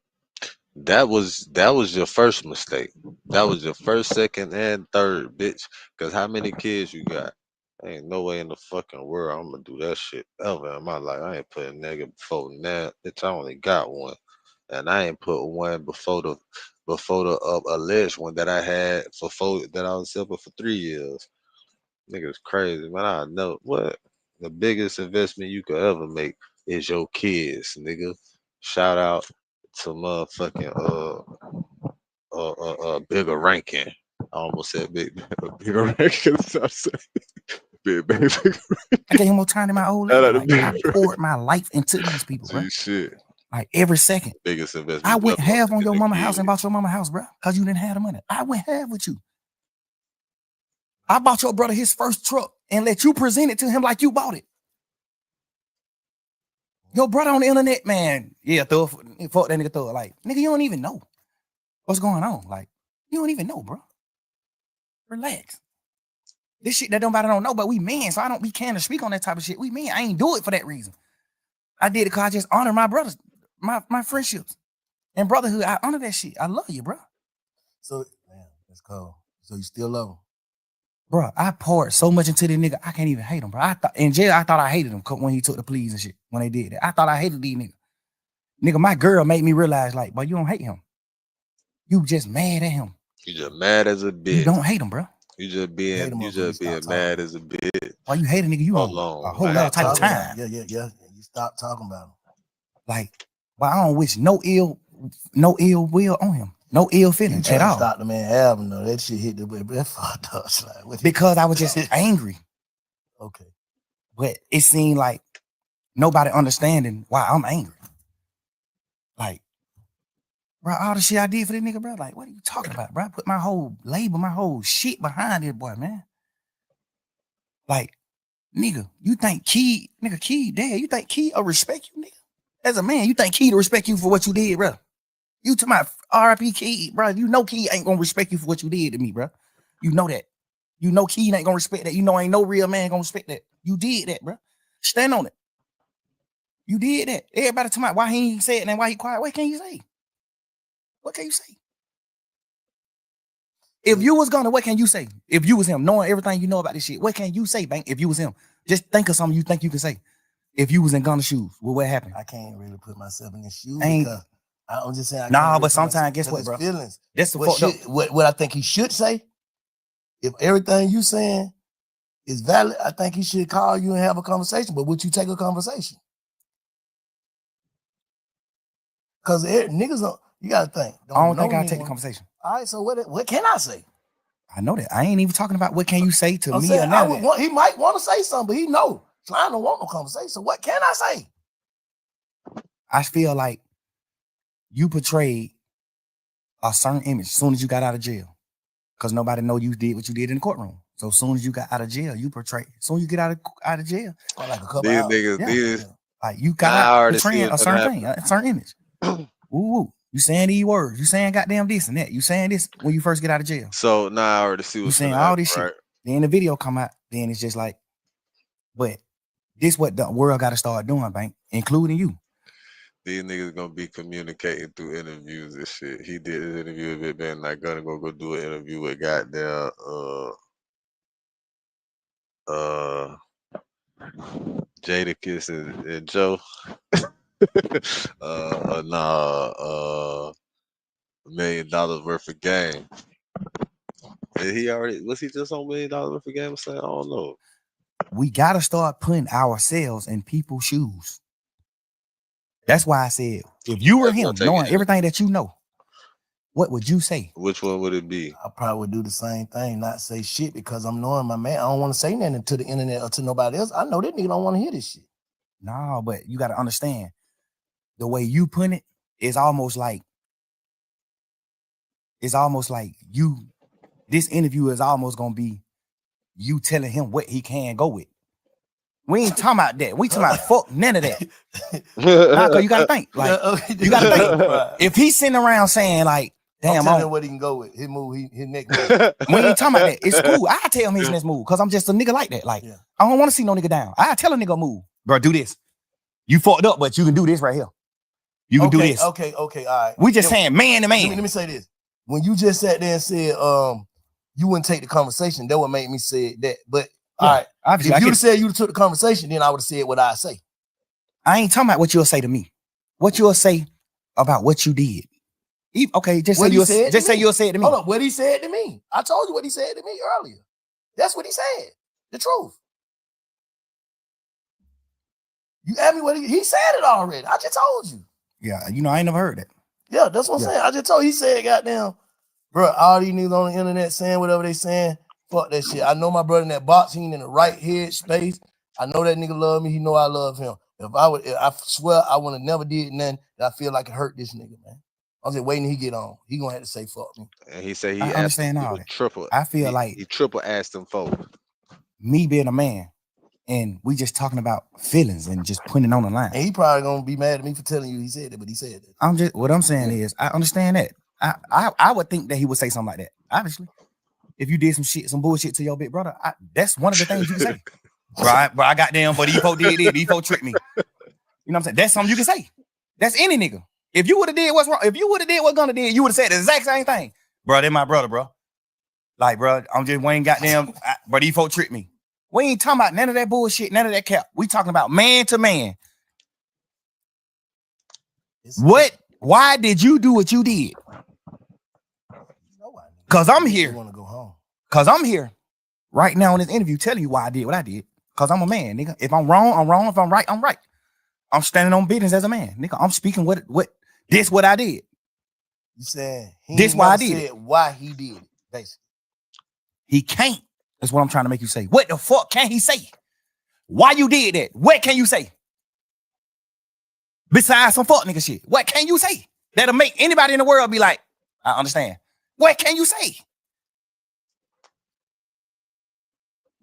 That was your first mistake. That was your first, second, and third, bitch. Cause how many kids you got? Ain't no way in the fucking world I'm gonna do that shit ever in my life. I ain't put a nigga before that. Bitch, I only got one. And I ain't put one before the alleged one that I had that I was simple for 3 years. Nigga's crazy, man. I know what the biggest investment you could ever make is your kids, nigga. Shout out to motherfucking bigger ranking. I almost said bigger ranking. So I said big baby. I gave him more time than my old lady. Like, I poured my life into these people, bro. Shit. Like, every second. Biggest investment. I went half on your mama house and bought your mama house, bro, because you didn't have the money. I went half with you. I bought your brother his first truck and let you present it to him like you bought it. Your brother on the internet, man. Yeah, fuck that nigga, throw it. Like, nigga, you don't even know what's going on. Like, you don't even know, bro. Relax. This shit that nobody don't know, but we men, so I don't be can to speak on that type of shit. We men. I ain't do it for that reason. I did it because I just honor my brothers, my friendships and brotherhood. I honor that shit. I love you, bro. So, man, that's cool. So you still love him? Bro, I poured so much into this nigga, I can't even hate him, bro. In jail, I thought I hated him when he took the pleas and shit. When they did that, I thought I hated these niggas. Nigga, my girl made me realize, like, boy, you don't hate him. You just mad at him. You just mad as a bitch. You don't hate him, bro. You just being mad as a bitch. Why you hate a nigga? You on a whole other type of time. Yeah. You stop talking about him. Like, well, I don't wish no ill will on him. No ill feeling at all. Stop the man album though. That shit hit the way. That fucked up. Like, because I was just angry. Okay. But it seemed like nobody understanding why I'm angry. Like, bro, all the shit I did for this nigga, bro. Like, what are you talking about, bro? I put my whole label, my whole shit behind this boy, man. Like, nigga, you think Key, dad, you think Key will respect you, nigga? As a man, you think Key to respect you for what you did, bro? You to my RIP Key, bro. You know Key ain't gonna respect you for what you did to me, bro. You know that. You know Key ain't gonna respect that. You know ain't no real man gonna respect that. You did that, bro. Stand on it. You did that. Everybody to my why he ain't say it and why he quiet. What can you say? What can you say? If you was gonna, what can you say? If you was him, knowing everything you know about this shit, what can you say, Bank? If you was him, just think of something you think you can say. If you was in Gunna's shoes, well, what happened? I can't really put myself in his shoes because I'm just saying. But sometimes, guess what, bro? Feelings. That's what I think he should say. If everything you saying is valid, I think he should call you and have a conversation. But would you take a conversation? Because niggas don't. You gotta think. I don't think I'll take a conversation. All right, so what can I say? I know that. I ain't even talking about what can you say to me or nothing. He might want to say something, but he know. So I don't want no conversation. So what can I say? I feel like you portrayed a certain image as soon as you got out of jail. Because nobody know you did what you did in the courtroom. So as soon as you got out of jail, you portray. As soon as you get out of jail, like a couple These hours. niggas, Yeah. these. like you Nah, got I out already see portraying a what's certain gonna thing, a certain image. Woo. You saying these words. You saying goddamn this and that. You saying this when you first get out of jail. So now I already see You what's saying gonna all happen, this right? shit. Then the video come out. Then it's just like, but this what the world got to start doing, Bank, including you. These niggas gonna be communicating through interviews and shit. He did his interview with Ben, like Gunna gonna go do an interview with goddamn Jadakiss and Joe. $1 million worth of game. Did he already was he just on $1 million worth of game? I don't know. We got to start putting ourselves in people's shoes. That's why I said, if you were him, knowing everything that you know, what would you say? Which one would it be? I probably would do the same thing, not say shit, because I'm knowing my man. I don't want to say nothing to the internet or to nobody else. I know that nigga don't want to hear this shit. No, but you got to understand, the way you put it is almost like you, this interview is almost going to be you telling him what he can go with. We ain't talking about that. We talking about fuck none of that. Nah, cause you gotta think. Like, you gotta think. If he's sitting around saying like, damn, I'm telling him what he can go with. His move, his next move. We ain't talking about that. It's cool. I tell him his next move because I'm just a nigga like that. Like, I don't want to see no nigga down. I tell a nigga move. Bro, do this. You fucked up, but you can do this right here. You can do this. Okay, all right. We just saying man to man. Let me say this. When you just sat there and said you wouldn't take the conversation, that would make me say that. But all right, obviously, if you said you took the conversation, then I would have said what I say. I ain't talking about what you'll say to me. What you'll say about what you did. Okay, just say you'll say it to me. Hold on, what he said to me. I told you what he said to me earlier. That's what he said. The truth. You asked me what he said it already. I just told you. Yeah, I ain't never heard that. Yeah, that's what I'm saying. I just told you. He said, goddamn, bro, all these niggas on the internet saying whatever they saying. Fuck that shit. I know my brother in that box, he ain't in the right head space. I know that nigga love me. He know I love him. I swear I would have never did nothing that I feel like it hurt this nigga, man. I'm just waiting till he get on. He gonna have to say fuck me. And he said I understand all that. Triple. I feel like he triple asked him for me being a man, and we just talking about feelings and just putting it on the line. And he probably gonna be mad at me for telling you he said it, but he said it. What I'm saying is I understand that. I would think that he would say something like that. Obviously, if you did some bullshit to your big brother, that's one of the things you can say. Right, but I got them, but these folk did it. These folk tricked me. You know what I'm saying? That's something you can say. That's any nigga. If you would have did what's wrong, if you would have did what Gunna did, you would have said the exact same thing. Bro, they're my brother, bro. Like, bro, I'm just Wayne goddamn, bro, these folk tricked me. We ain't talking about none of that bullshit, none of that cap. We talking about man to man. Why did you do what you did? Because I'm here. Want to go home. Because I'm here right now in this interview telling you why I did what I did. Because I'm a man, nigga. If I'm wrong, I'm wrong. If I'm right, I'm right. I'm standing on business as a man, nigga. I'm speaking what I did. You saying this why I did it. Why he did it, basically. He can't. That's what I'm trying to make you say. What the fuck can he say? Why you did that? What can you say? Besides some fuck nigga shit. What can you say? That'll make anybody in the world be like, I understand. What can you say?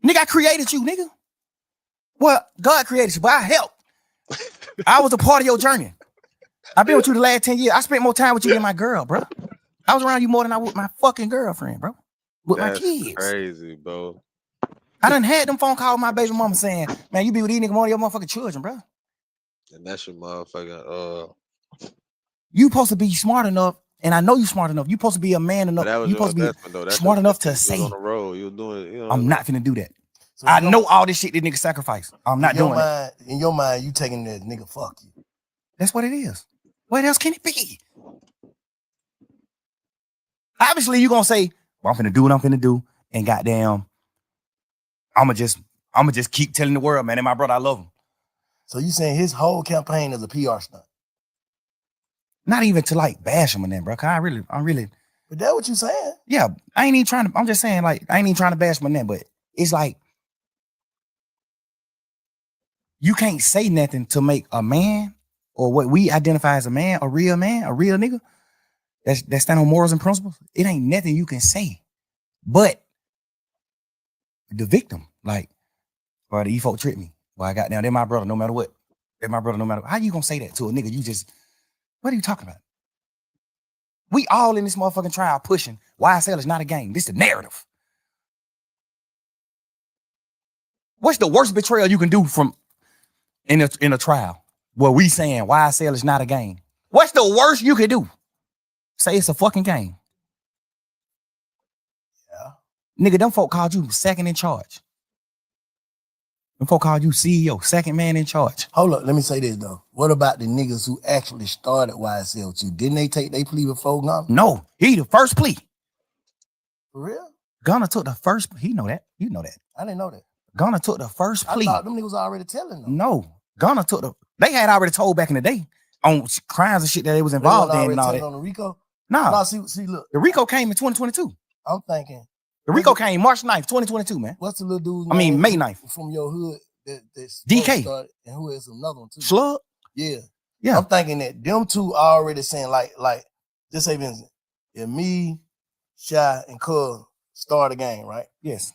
Nigga, I created you, nigga. Well, God created you, but I helped. I was a part of your journey. I've been with you the last 10 years. I spent more time with you than my girl, bro. I was around you more than I was with my fucking girlfriend, bro. With my kids. Crazy, bro. I done had them phone calls with my baby mama saying, man, you be with these niggas more than your motherfucking children, bro. And that's your motherfucking You supposed to be smart enough, and I know you smart enough. You supposed to be a man enough. You supposed to be smart enough to say, on the road. You're doing, you know, I'm not finna do that. So I know all this shit that nigga sacrifice. I'm not doing it. In your mind, you taking that nigga fuck you. That's what it is. What else can it be? Obviously, you gonna say, well, I'm finna do what I'm finna do, and goddamn, I'ma just keep telling the world, man, and my brother, I love him. So you saying his whole campaign is a PR stunt? Not even to like bash him and then, bro. Cause I'm really. But that's what you saying. Yeah, I ain't even trying to. I'm just saying, like, I ain't even trying to bash him and then, but it's like you can't say nothing to make a man or what we identify as a real nigga that stand on morals and principles. It ain't nothing you can say, but the victim. Like, bro, the E folk tricked me. Well, I got down. They're my brother, no matter what. They're my brother, no matter what. How you gonna say that to a nigga? You just, what are you talking about? We all in this motherfucking trial pushing. YSL is not a game. This is the narrative. What's the worst betrayal you can do from in a trial where we saying YSL is not a game? What's the worst you can do? Say it's a fucking game. Yeah. Nigga, them folk called you second in charge. Them folk called you CEO, second man in charge. Hold up, let me say this though. What about the niggas who actually started YSL with you? Didn't they take their plea before Gunna? No, he the first plea. For real? Gunna took the first, he know that. You know that. I didn't know that. Gunna took the first plea. I thought them niggas already telling them. No, Gunna took they had already told back in the day on crimes and shit that they was involved in and all that. On the RICO? Nah, see, look. The RICO came in 2022. I'm thinking. The RICO came March 9th, 2022, man. What's the little dude? May 9th. From your hood that's DK. Started, and who is another one too? Slug? Yeah. Yeah. I'm thinking that them two already saying like just say Vincent, if me, Shy, and Cub start a game, right? Yes.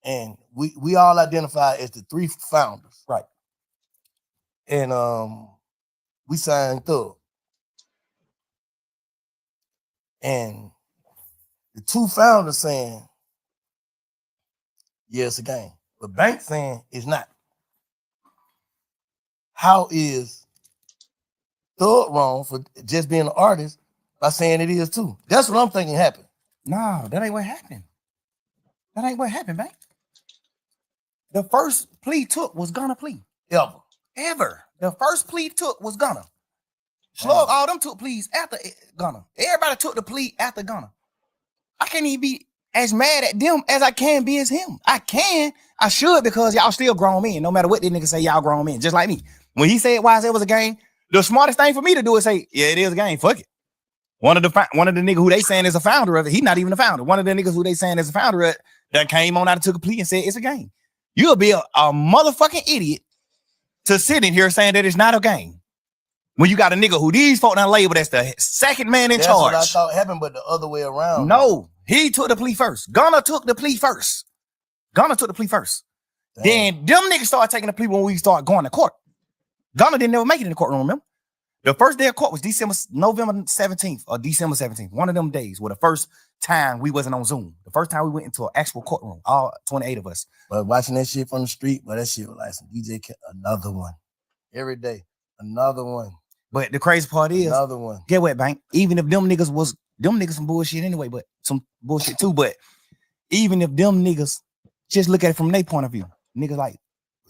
And we all identify as the three founders. Right. And we signed Thug. And the two founders saying, yeah, it's a game. But Bank saying it's not. How is Thug wrong for just being an artist by saying it is too? That's what I'm thinking happened. No, that ain't what happened. That ain't what happened, man. The first plea took was Gunna plea. Ever. The first plea took was Gunna. Slug, all them took pleas after Gunna. Everybody took the plea after Gunna. I can't even be as mad at them as I can be as him. I should, because y'all still grown men. No matter what this nigga say, y'all grown men. Just like me. When he said YSL was a game, the smartest thing for me to do is say, yeah, it is a game. Fuck it. One of the niggas who they saying is a founder of it, he not even a founder. One of the niggas who they saying is a founder of it that came on out and took a plea and said it's a game. You'll be a motherfucking idiot to sit in here saying that it's not a game. When you got a nigga who these folk done labeled as the second man in charge. That's what I thought happened, but the other way around. No, he took the plea first. Gunna took the plea first. Damn. Then them niggas started taking the plea when we started going to court. Gunna didn't never make it in the courtroom, remember? The first day of court was November 17th or December 17th. One of them days were the first time we wasn't on Zoom. The first time we went into an actual courtroom, all 28 of us. But watching that shit from the street, but that shit was like some DJ, another one. Every day, another one. But the crazy part is, another one. Get what, Bank? Even if them niggas some bullshit anyway, but some bullshit too. But even if them niggas just look at it from their point of view, niggas like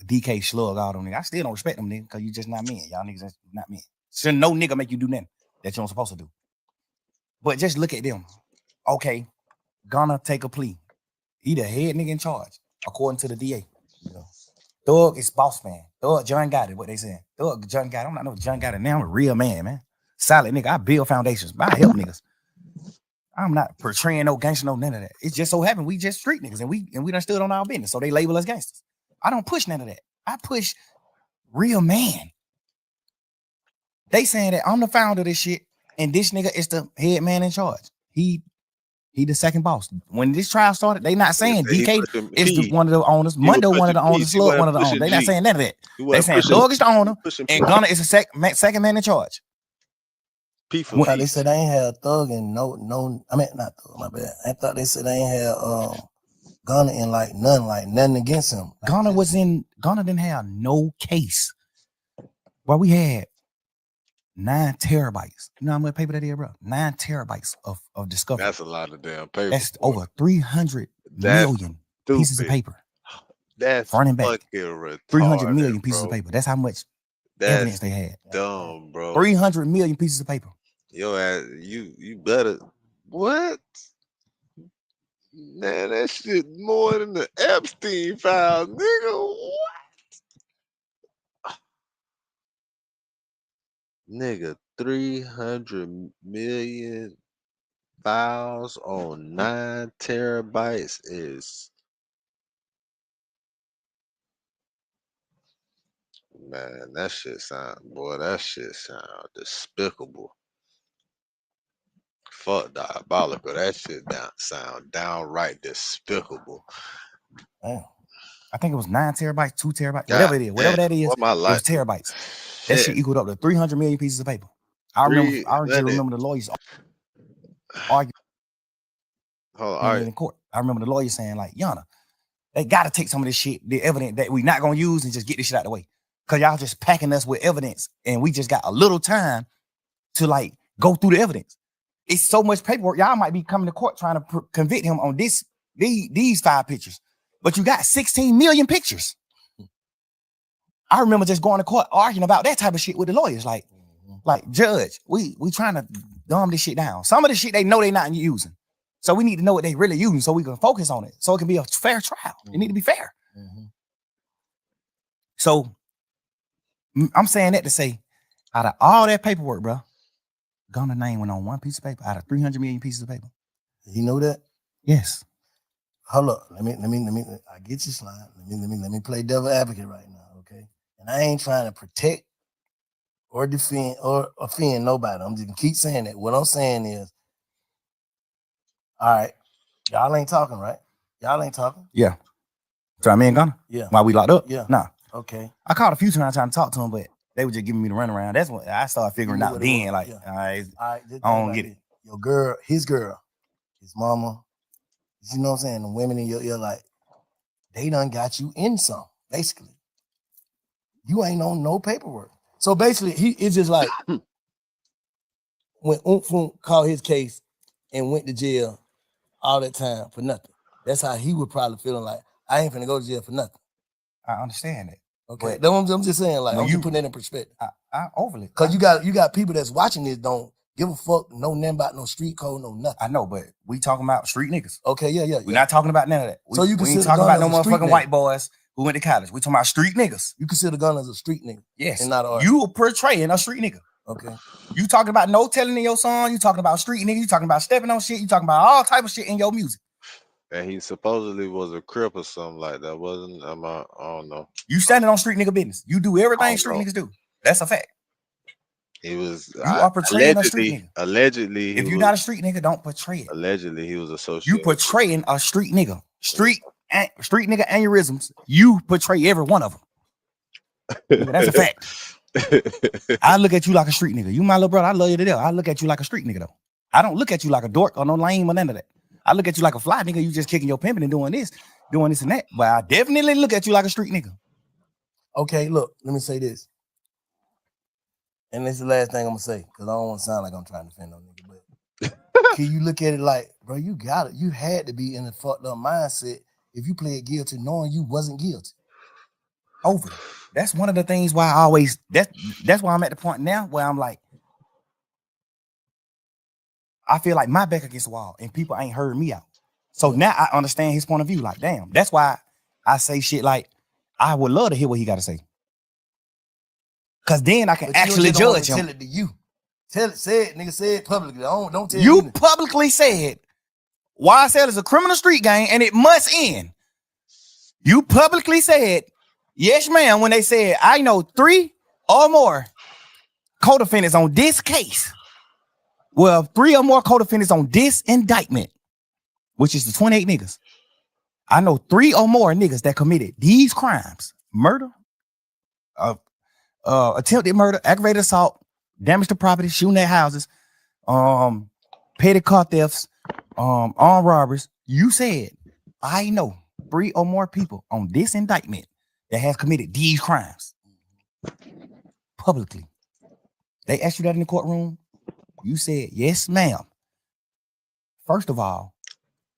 DK, Slug, all them niggas, I still don't respect them niggas because you just not men. Y'all niggas not men. So no nigga make you do nothing that you don't supposed to do. But just look at them. Okay, Gunna take a plea. He the head nigga in charge, according to the DA. Yeah. Thug is boss man. Thug John got it, what they saying. Thug John got it. I'm not no John got it now. I'm a real man. Solid nigga. I build foundations. I help niggas. I'm not portraying no gangster, no none of that. It just so happened we just street niggas and we done stood on our business. So they label us gangsters. I don't push none of that. I push real man. They saying that I'm the founder of this shit, and this nigga is the head man in charge. He the second boss. When this trial started, they not saying DK is one of the owners, Mundo one of the owners, Slug one of the owners. They not saying none of that. They saying Thug is the owner, and Gunna is the second man in charge. They said they ain't had Thug and no. I mean not Thug. My bad. I thought they said they ain't had Gunna in nothing against him. Gunna didn't have no case. Well, we had 9 terabytes. You know how much paper that is, bro? 9 terabytes of discovery. That's a lot of damn paper. That's over 300 million pieces of paper. That's front and back. 300 million pieces of paper. That's how much evidence they had. Dumb, bro. 300 million pieces of paper. Yo, you better what? Man, that shit more than the Epstein files, nigga. What? Nigga, 300 million files on 9 terabytes is, man, that shit sound despicable. Fuck diabolical. That shit sound downright despicable. Damn. I think it was 9 terabytes, 2 terabytes, whatever it is, whatever that is. What my It was life? terabytes. That shit equaled up to 300 million pieces of paper. I just remember the lawyers arguing in court. I remember the lawyer saying, like, Yana, they got to take some of this shit, the evidence that we're not going to use, and just get this shit out of the way. Because y'all just packing us with evidence, and we just got a little time to, like, go through the evidence. It's so much paperwork. Y'all might be coming to court trying to convict him on these 5 pictures. But you got 16 million pictures. I remember just going to court arguing about that type of shit with the lawyers. Like, judge, we trying to dumb this shit down. Some of the shit they know they're not using. So we need to know what they really using so we can focus on it. So it can be a fair trial. It need to be fair. So I'm saying that to say, out of all that paperwork, bro, Gunna's name went on one piece of paper out of 300 million pieces of paper. You know that? Yes. Hold up. Let me. I get your slide. Let me play devil advocate right now, okay? And I ain't trying to protect or defend or offend nobody. I'm just gonna keep saying that. What I'm saying is, all right, y'all ain't talking, right? Y'all ain't talking. Yeah. So I mean Gunna? Yeah. While we locked up? Yeah. Nah. Okay. I called a few times trying to talk to him, but they were just giving me the runaround. That's when I started figuring out then, like, yeah. all right, I don't get it. Your girl, his mama, you know what I'm saying? The women in your ear, like, they done got you in some, basically. You ain't on no paperwork. So basically, it's just like when Umfum called his case and went to jail all that time for nothing. That's how he would probably feeling like, I ain't finna go to jail for nothing. I understand it. Okay. I'm just saying, like, I'm just putting that in perspective. I overly. Because you got people that's watching this don't give a fuck, know nothing about no street code, no nothing. I know, but we talking about street niggas. Okay, yeah. We're not talking about none of that. So you we consider ain't talking Gunna about no as a street motherfucking nigga? white boys who went to college. We talking about street niggas. You consider Gunna as a street nigga? Yes. And not an artist? You portraying a street nigga. Okay. You talking about no telling in your song. You talking about street nigga. You talking about stepping on shit. You talking about all type of shit in your music. And he supposedly was a crip or something like that. Wasn't I don't know. You standing on street nigga business. You do everything street niggas do. That's a fact. He was. You are portraying a street nigga. Allegedly, if you're not a street nigga, don't portray it. Allegedly, he was associated. You portraying a street nigga. Street nigga aneurysms. You portray every one of them. Nigga, that's a fact. I look at you like a street nigga. You my little brother. I love you to death. I look at you like a street nigga though. I don't look at you like a dork or no lame or none of that. I look at you like a fly nigga. You just kicking your pimping and doing this and that. But I definitely look at you like a street nigga. Okay, look, let me say this. And this is the last thing I'm gonna say, because I don't want to sound like I'm trying to offend no nigga. But can you look at it like, bro, you got it. You had to be in a fucked up mindset if you played guilty knowing you wasn't guilty. Over. That's one of the things why I always that's why I'm at the point now where I'm like, I feel like my back against the wall and people ain't heard me out. So now I understand his point of view. Like, damn, that's why I say shit like, I would love to hear what he got to say. Cause then I can actually judge him. Tell it to you. Say it, nigga, say it publicly. Don't tell you me. Publicly said YSL is a criminal street gang and it must end. You publicly said, yes, ma'am, when they said, I know 3 or more co-defendants on this case. Well, 3 or more co-defendants on this indictment, which is the 28 niggas. I know 3 or more niggas that committed these crimes: murder, attempted murder, aggravated assault, damage to property, shooting at houses, petty car thefts, armed robberies. You said, I know 3 or more people on this indictment that has committed these crimes publicly. They asked you that in the courtroom. You said, yes, ma'am. First of all,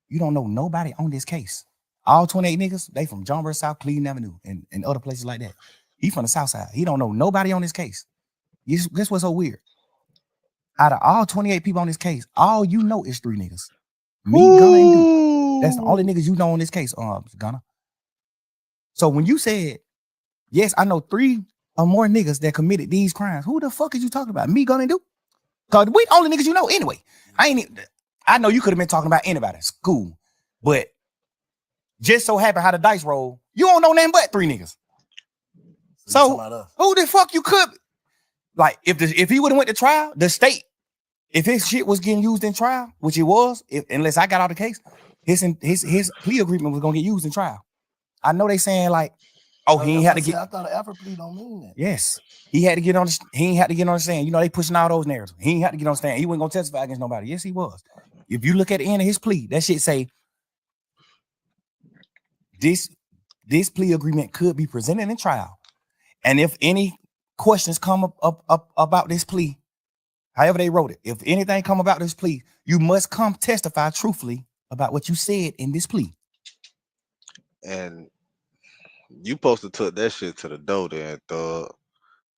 you don't know nobody on this case. All 28 niggas, they from John Burr South, Cleveland Avenue, and other places like that. He from the South Side. He don't know nobody on this case. Guess what's so weird? Out of all 28 people on this case, all you know is 3 niggas. Me, Gunna, and Duke. That's the only niggas you know on this case, Gunna. So when you said, yes, I know 3 or more niggas that committed these crimes, who the fuck is you talking about? Me, Gunna, and Duke? Because we the only niggas you know anyway. I know you could have been talking about anybody. It's cool. But just so happen how the dice roll, you don't know nothing but 3 niggas. So who the fuck you could? Like, if he would have went to trial, the state, if his shit was getting used in trial, which it was, unless I got out of the case, his plea agreement was gonna get used in trial. I know they saying like, oh, he ain't had to get. I thought an Alfred plea don't mean that. Yes, he had to get on. He ain't had to get on the stand. You know, they pushing all those narratives. He ain't had to get on the stand. He wasn't gonna testify against nobody. Yes, he was. If you look at the end of his plea, that shit say this plea agreement could be presented in trial, and if any questions come up about this plea, however they wrote it, if anything come about this plea, you must come testify truthfully about what you said in this plea. And you supposed to took that shit to the door then, thug.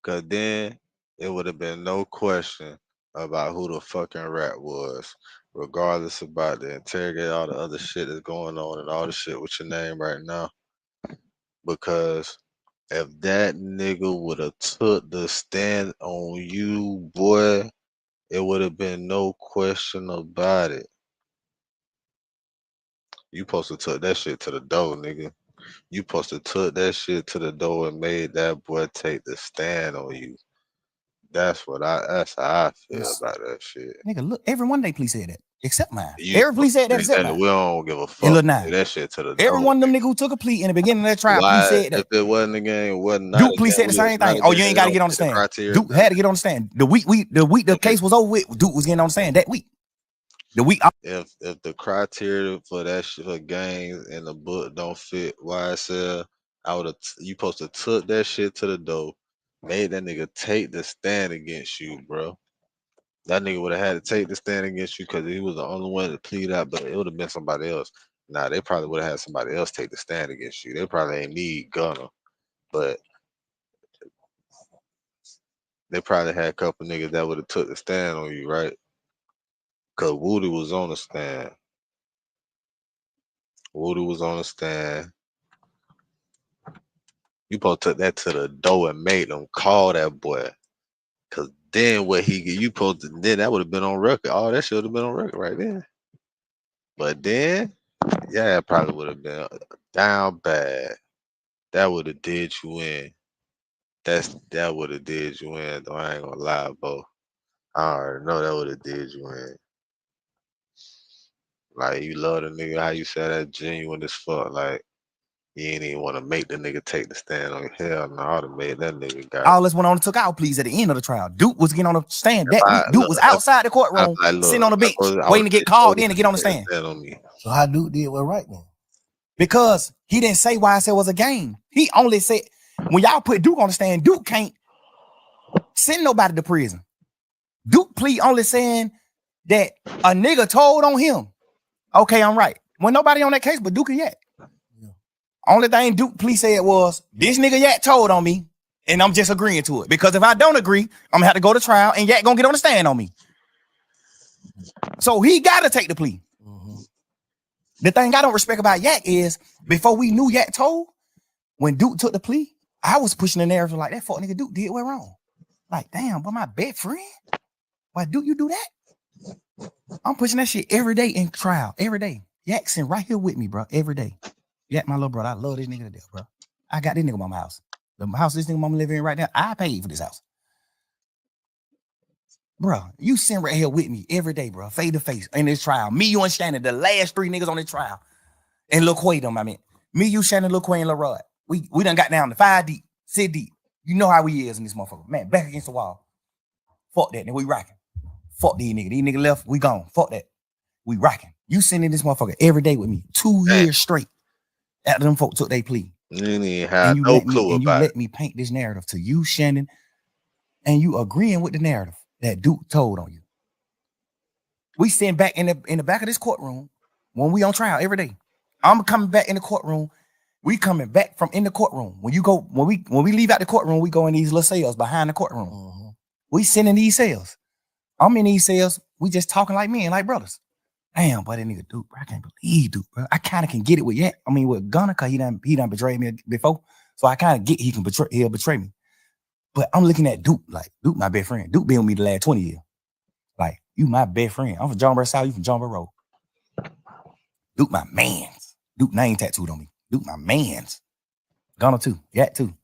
Cause then it would have been no question about who the fucking rat was, regardless about the interrogate, all the other shit that's going on and all the shit with your name right now. Because if that nigga would have took the stand on you, boy, it would have been no question about it. You supposed to took that shit to the door, nigga. You supposed to took that shit to the door and made that boy take the stand on you. That's how I feel about that shit. Nigga, look, every one they plea said that, except mine. Every plea said that except mine. We don't give a fuck. That shit to the door. Every one of them niggas who took a plea in the beginning of that trial, plea said that. If it wasn't a game, it wasn't not. Duke plea said the same thing. Oh, you ain't got to get on the stand. Duke had to get on the stand. The week the case was over with, Duke was getting on the stand that week. The week. If the criteria for that shit for games in the book don't fit YSL, I would have. You supposed to took that shit to the door, made that nigga take the stand against you, bro. That nigga would have had to take the stand against you because he was the only one to plead out, but it would have been somebody else. Nah, they probably would have had somebody else take the stand against you. They probably ain't need Gunna, but they probably had a couple niggas that would have took the stand on you, right? Cause Woody was on the stand. You supposed to took that to the door and made them call that boy. Cause then what you supposed to then that would have been on record. All that shit would have been on record right then. But then, yeah, it probably would have been down bad. That would have did you in. That would have did you in, though. I ain't gonna lie, bro. I already know that would have did you in. Like, you love the nigga, how you said that genuine as fuck. Like, you ain't even want to make the nigga take the stand on your hell. No, I would have made that nigga got all this went on and took out pleas at the end of the trial. Duke was getting on the stand that week. Duke was outside the courtroom, sitting on the bench, waiting to get called in to get on the stand. So how Duke did what right then? Because he didn't say YSL was a game. He only said, when y'all put Duke on the stand, Duke can't send nobody to prison. Duke plea only saying that a nigga told on him. Okay, I'm right. When nobody on that case but Duke and Yak. Yeah. Only thing Duke plea said was, this nigga Yak told on me, and I'm just agreeing to it. Because if I don't agree, I'm gonna have to go to trial, and Yak gonna get on the stand on me. So he gotta take the plea. Mm-hmm. The thing I don't respect about Yak is, before we knew Yak told, when Duke took the plea, I was pushing the narrative like, that fuck nigga Duke did what wrong. Like, damn, but my best friend? Why Duke you do that? I'm pushing that shit every day in trial, every day. Yak sitting right here with me, bro, every day. Yak, my little brother, I love this nigga to death, bro. I got this nigga mama house. The house this nigga mama living in right now, I paid for this house. Bro, you sitting right here with me every day, bro, face to face in this trial. Me, you, and Shannon, the last 3 niggas on this trial. And Lil Quay them, I mean. Me, you, Shannon, Lil Quay, and Lil Rod. We done got down to 5 deep, 6 deep. You know how we is in this motherfucker. Man, back against the wall. Fuck that, nigga, we rocking. Fuck these niggas. These niggas left, we gone. Fuck that. We rocking. You sitting this motherfucker every day with me, 2 years straight. After them folk took their plea. You didn't have no clue about it. You let me paint this narrative to you, Shannon, and you agreeing with the narrative that Duke told on you. We sitting back in the back of this courtroom when we on trial every day. I'm coming back in the courtroom. We coming back from in the courtroom. When we leave out the courtroom, we go in these little cells behind the courtroom. Mm-hmm. We sitting in these cells. I'm in these cells. We just talking like men, like brothers. Damn, boy, that nigga Duke, bro. I can't believe Duke, bro. I kind of can get it with Yak. I mean, with Gunna, cause he done betrayed me before. So I kind of get he'll betray me. But I'm looking at Duke, like, Duke my best friend. Duke been with me the last 20 years. Like, you my best friend. I'm from John Burr South, you from John Burr Road. Duke my mans. Duke name tattooed on me. Duke my mans. Gunna too. Yak too.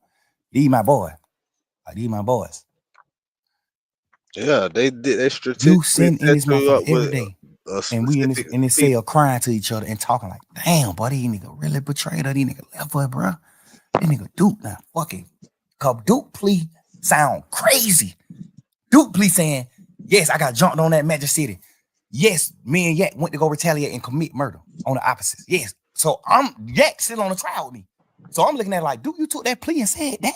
These my boy. Like, these my boys. Yeah, they did. They strategically you sitting in this motherfucker every day. And we in specific this cell crying to each other and talking like, damn, boy, these nigga really betrayed her. These nigga left her, bro. This nigga Duke now fucking. Cause Duke plea sound crazy. Duke plea saying, yes, I got jumped on that Magic City. Yes, me and Yak went to go retaliate and commit murder on the opposites. Yes. So Yak still on the trial with me. So I'm looking at it like, Duke, you took that plea and said that?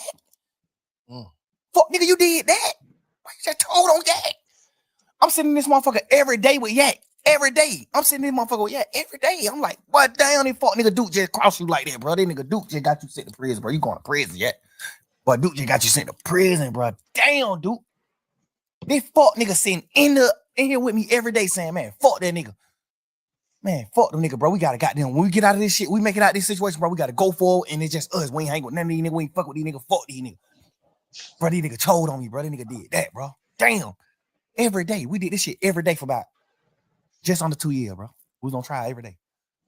Fuck, nigga, you did that? Why you just told on Yak? I'm sitting in this motherfucker every day with Yak. Every day. I'm sitting in this motherfucker with Yak every day. I'm like, what damn, this fuck nigga Duke just crossed you like that, bro. That nigga Duke just got you sent to prison, bro. You going to prison yet? But Duke just got you sent to prison, bro. Damn, Duke. This fuck nigga sitting in here with me every day saying, man, fuck that nigga. Man, fuck them nigga, bro. We gotta goddamn, when we get out of this shit, we make it out of this situation, bro. We gotta go forward, and it's just us. We ain't hang with none of these niggas. We ain't fuck with these niggas. Fuck these niggas. Bro, these niggas told on me, bro. These nigga did that, bro. Damn. Every day. We did this shit every day for about just under 2 years, bro. We was on trial every day.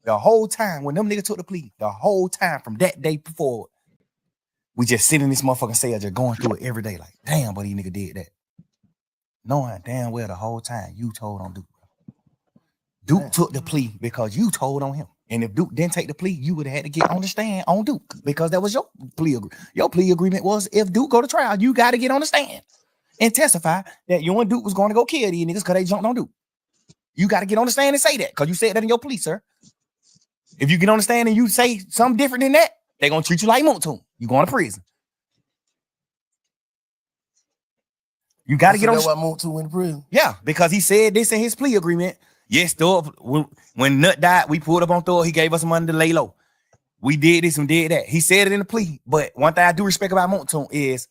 The whole time, when them niggas took the plea, the whole time from that day forward, we just sit in this motherfucking cell just going through it every day. Like, damn, but these nigga did that. Knowing damn well the whole time you told on Duke. Duke took the plea because you told on him. And if Duke didn't take the plea, you would have had to get on the stand on Duke because that was your plea agreement. Your plea agreement was if Duke go to trial, you got to get on the stand and testify that you and Duke was going to go kill these niggas because they jumped on Duke. You got to get on the stand and say that because you said that in your plea, sir. If you get on the stand and you say something different than that, they're going to treat you like Montun. You going to prison. You got to get on. That's why Montun went to prison. Yeah, because he said this in his plea agreement. Yes, Thor, when Nut died, we pulled up on Thor. He gave us some money to lay low. We did this and did that. He said it in the plea. But one thing I do respect about Montun is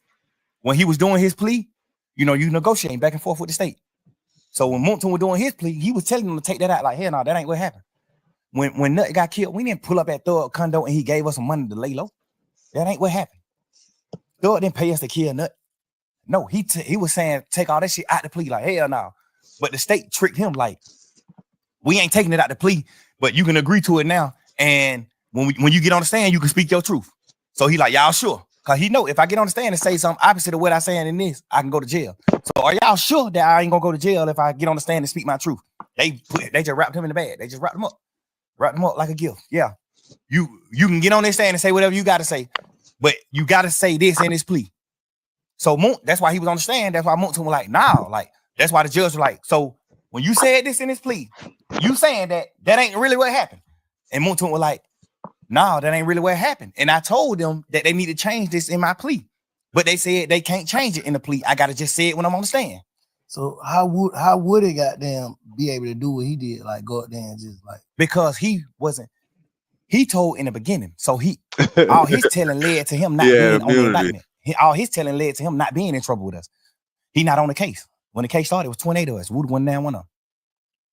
when he was doing his plea, you know, you negotiating back and forth with the state. So when Montun was doing his plea, he was telling them to take that out. Like, hell no, that ain't what happened. When Nut got killed, we didn't pull up at Thor condo and he gave us some money to lay low. That ain't what happened. Thor didn't pay us to kill Nut. No, he was saying take all that shit out the plea. Like, hell no. But the state tricked him like, we ain't taking it out the plea, but you can agree to it now. And when you get on the stand, you can speak your truth. So he like, y'all sure? Because he know if I get on the stand and say something opposite of what I saying in this, I can go to jail. So are y'all sure that I ain't gonna go to jail if I get on the stand and speak my truth? They just wrapped him in the bag. They just wrapped him up like a gift. Yeah. You can get on this stand and say whatever you got to say, but you got to say this in this plea. So that's why he was on the stand. That's why Montun was like, nah, like, that's why the judge was like, so when you said this in his plea, you saying that ain't really what happened. And Montun was like, nah, that ain't really what happened. And I told them that they need to change this in my plea. But they said they can't change it in the plea. I got to just say it when I'm on the stand. So how would it goddamn be able to do what he did? Like go up there and just like. Because he told in the beginning. So all his telling led to him not being on the indictment. All his telling led to him not being in trouble with us. He not on the case. When the case started, it was 28 of us. Wood went down one of them.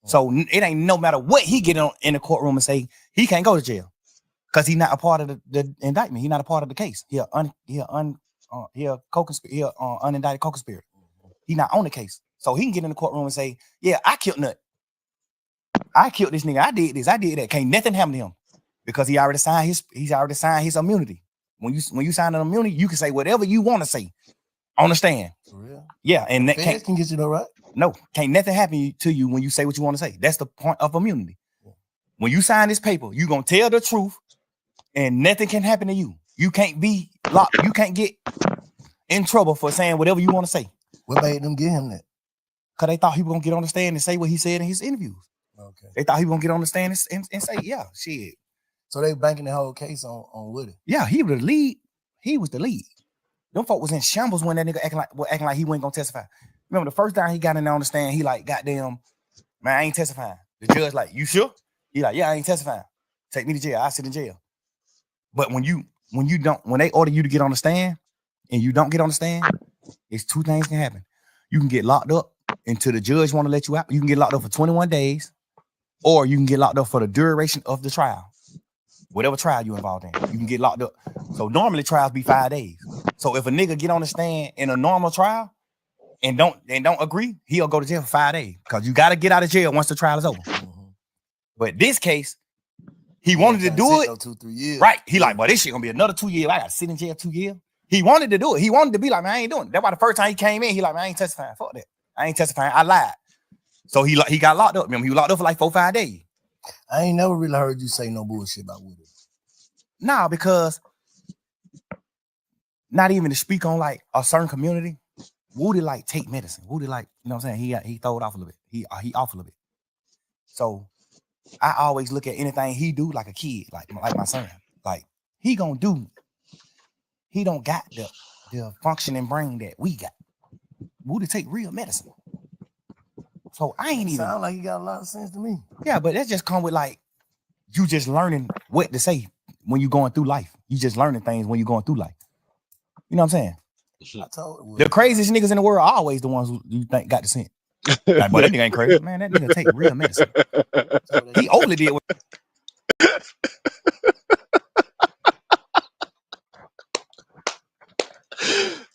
So it ain't no matter what he get in the courtroom and say, he can't go to jail because he's not a part of the indictment. He's not a part of the case. He unindicted co-conspirator. He's not on the case. So he can get in the courtroom and say, yeah, I killed Nut. I killed this nigga. I did this. I did that. Can't nothing happen to him because he already signed his immunity. When you sign an immunity, you can say whatever you want to say on the stand. For real? Yeah, and that can get you though, right? No, can't nothing happen to you when you say what you want to say. That's the point of immunity. Yeah. When you sign this paper, you gonna tell the truth, and nothing can happen to you. You can't be locked. You can't get in trouble for saying whatever you want to say. What made them give him that? Because they thought he was gonna get on the stand and say what he said in his interviews. Okay. They thought he was gonna get on the stand and say, yeah, shit. So they banking the whole case on Woody. Yeah, he was the lead. He was the lead. Them folk was in shambles when that nigga acting like he wasn't gonna testify. Remember the first time he got in there on the stand, he like, goddamn, man, I ain't testifying. The judge like, you sure? He like, yeah, I ain't testifying. Take me to jail. I sit in jail. But when they order you to get on the stand and you don't get on the stand, it's two things can happen. You can get locked up until the judge want to let you out. You can get locked up for 21 days, or you can get locked up for the duration of the trial. Whatever trial you involved in, you can get locked up. So normally trials be 5 days. So if a nigga get on the stand in a normal trial and don't agree, he'll go to jail for 5 days because you got to get out of jail once the trial is over. Mm-hmm. But this case, he wanted to do it. 2-3 years. Right. He like, well, this shit gonna be another 2 years. I got to sit in jail 2 years. He wanted to do it. He wanted to be like, man, I ain't doing it. That's why the first time he came in, he like, man, I ain't testifying. Fuck that. I ain't testifying. I lied. So he got locked up. Remember, he was locked up for like 4 or 5 days. I ain't never really heard you say no bullshit about Woody. Nah, because not even to speak on like a certain community, Woody like take medicine. Woody like, you know what I'm saying? He throw it off a little bit. He off a little bit. So I always look at anything he do like a kid, like my son. Like he gonna do. He don't got the functioning brain that we got. Woody take real medicine. So I ain't even sound like he got a lot of sense to me. Yeah, but that just come with like you just learning what to say when you going through life. You just learning things when you going through life. You know what I'm saying? I told The craziest niggas in the world are always the ones who you think got the sense. Like, but that nigga ain't crazy. Man, that nigga take real medicine. He overly did what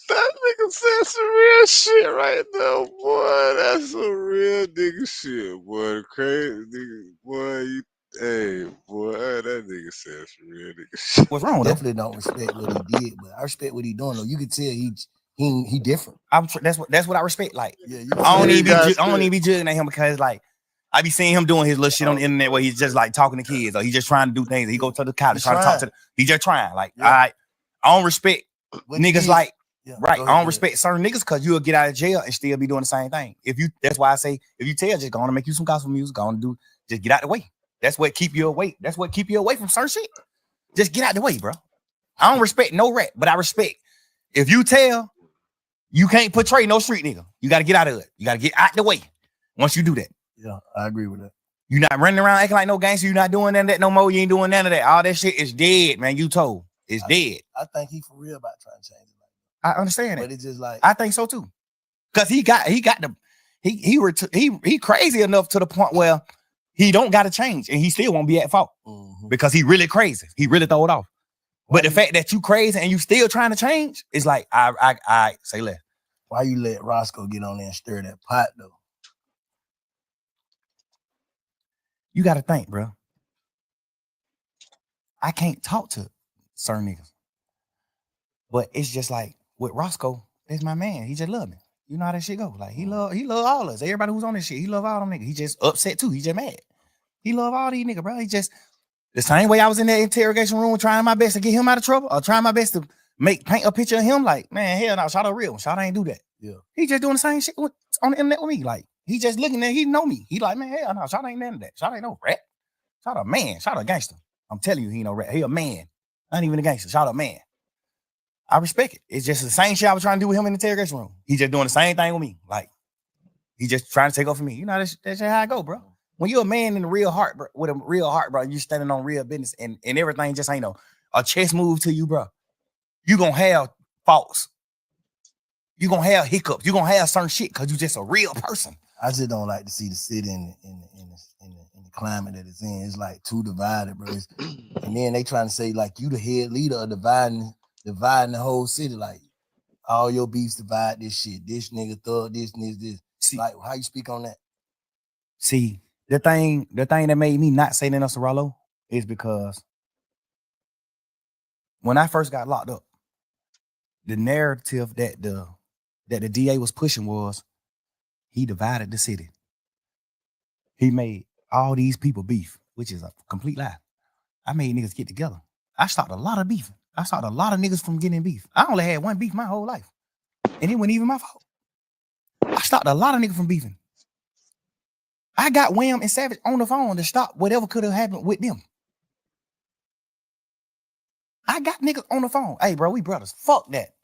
That nigga said some real shit right now, boy. That's some real nigga shit, boy. Crazy nigga, boy. Hey, boy, that nigga said some real nigga shit. What's wrong with Definitely don't respect what he did, but I respect what he doing though. You can tell he different. That's what I respect. Like, Yeah, I don't even be judging at him because like I be seeing him doing his little shit on the internet where he's just like talking to kids or he's just trying to do things. He go to the college, try to talk to them. He just trying. Like, I don't respect niggas like. Yeah, right. I don't respect certain niggas because you'll get out of jail and still be doing the same thing. That's why I say if you tell, just go on and make you some gospel music, go on and do, just get out the way. That's what keep you away. That's what keep you away from certain shit. Just get out the way, bro. I don't respect no rap, but I respect if you tell, you can't portray no street nigga. You got to get out of it. You got to get out the way. Once you do that. Yeah, I agree with that. You're not running around acting like no gangster. You're not doing none of that no more. You ain't doing none of that. All that shit is dead, man. You told. It's dead. I think he for real about trying to change it. I understand it. But it's just like I think so too. Cause he crazy enough to the point where he don't got to change and he still won't be at fault because he really crazy. He really throw it off. But the fact that you crazy and you still trying to change is like, I say less. Why you let Roscoe get on there and stir that pot though? You got to think, bro. I can't talk to certain niggas, but it's just like with Roscoe, that's my man. He just love me. You know how that shit go. Like he love all of us. Everybody who's on this shit, he love all them niggas. He just upset too. He just mad. He love all these niggas, bro. He just the same way I was in that interrogation room trying my best to get him out of trouble or trying my best to paint a picture of him. Like, man, hell no, Shawty real. Shawty ain't do that. Yeah. He just doing the same shit on the internet with me. Like, he just looking there. He know me. He like, man, hell no, Shawty ain't none of that. Shawty ain't no rat. Shawty a man. Shawty a gangster. I'm telling you, he ain't no rat. He a man. Not even a gangster. Shawty a man. I respect it. It's just the same shit I was trying to do with him in the interrogation room. He just doing the same thing with me. Like, he just trying to take off from me. You know, that's how I go, bro. When you're a man in a real heart, bro, with a real heart, bro, you standing on real business and everything just ain't a chess move to you, bro. You gonna have faults. You gonna have hiccups. You gonna have certain shit because you just a real person. I just don't like to see the city in the climate that it's in. It's like too divided, bro. And then they trying to say like you the head leader of dividing the whole city. Like all your beefs divide this shit. This nigga thug, this. See, like how you speak on that? See, the thing that made me not say nothing else to Rollo is because when I first got locked up, the narrative that the DA was pushing was he divided the city. He made all these people beef, which is a complete lie. I made niggas get together. I stopped a lot of beef. I stopped a lot of niggas from getting beef. I only had one beef my whole life. And it wasn't even my fault. I stopped a lot of niggas from beefing. I got Wham and Savage on the phone to stop whatever could have happened with them. I got niggas on the phone. Hey, bro, we brothers. Fuck that.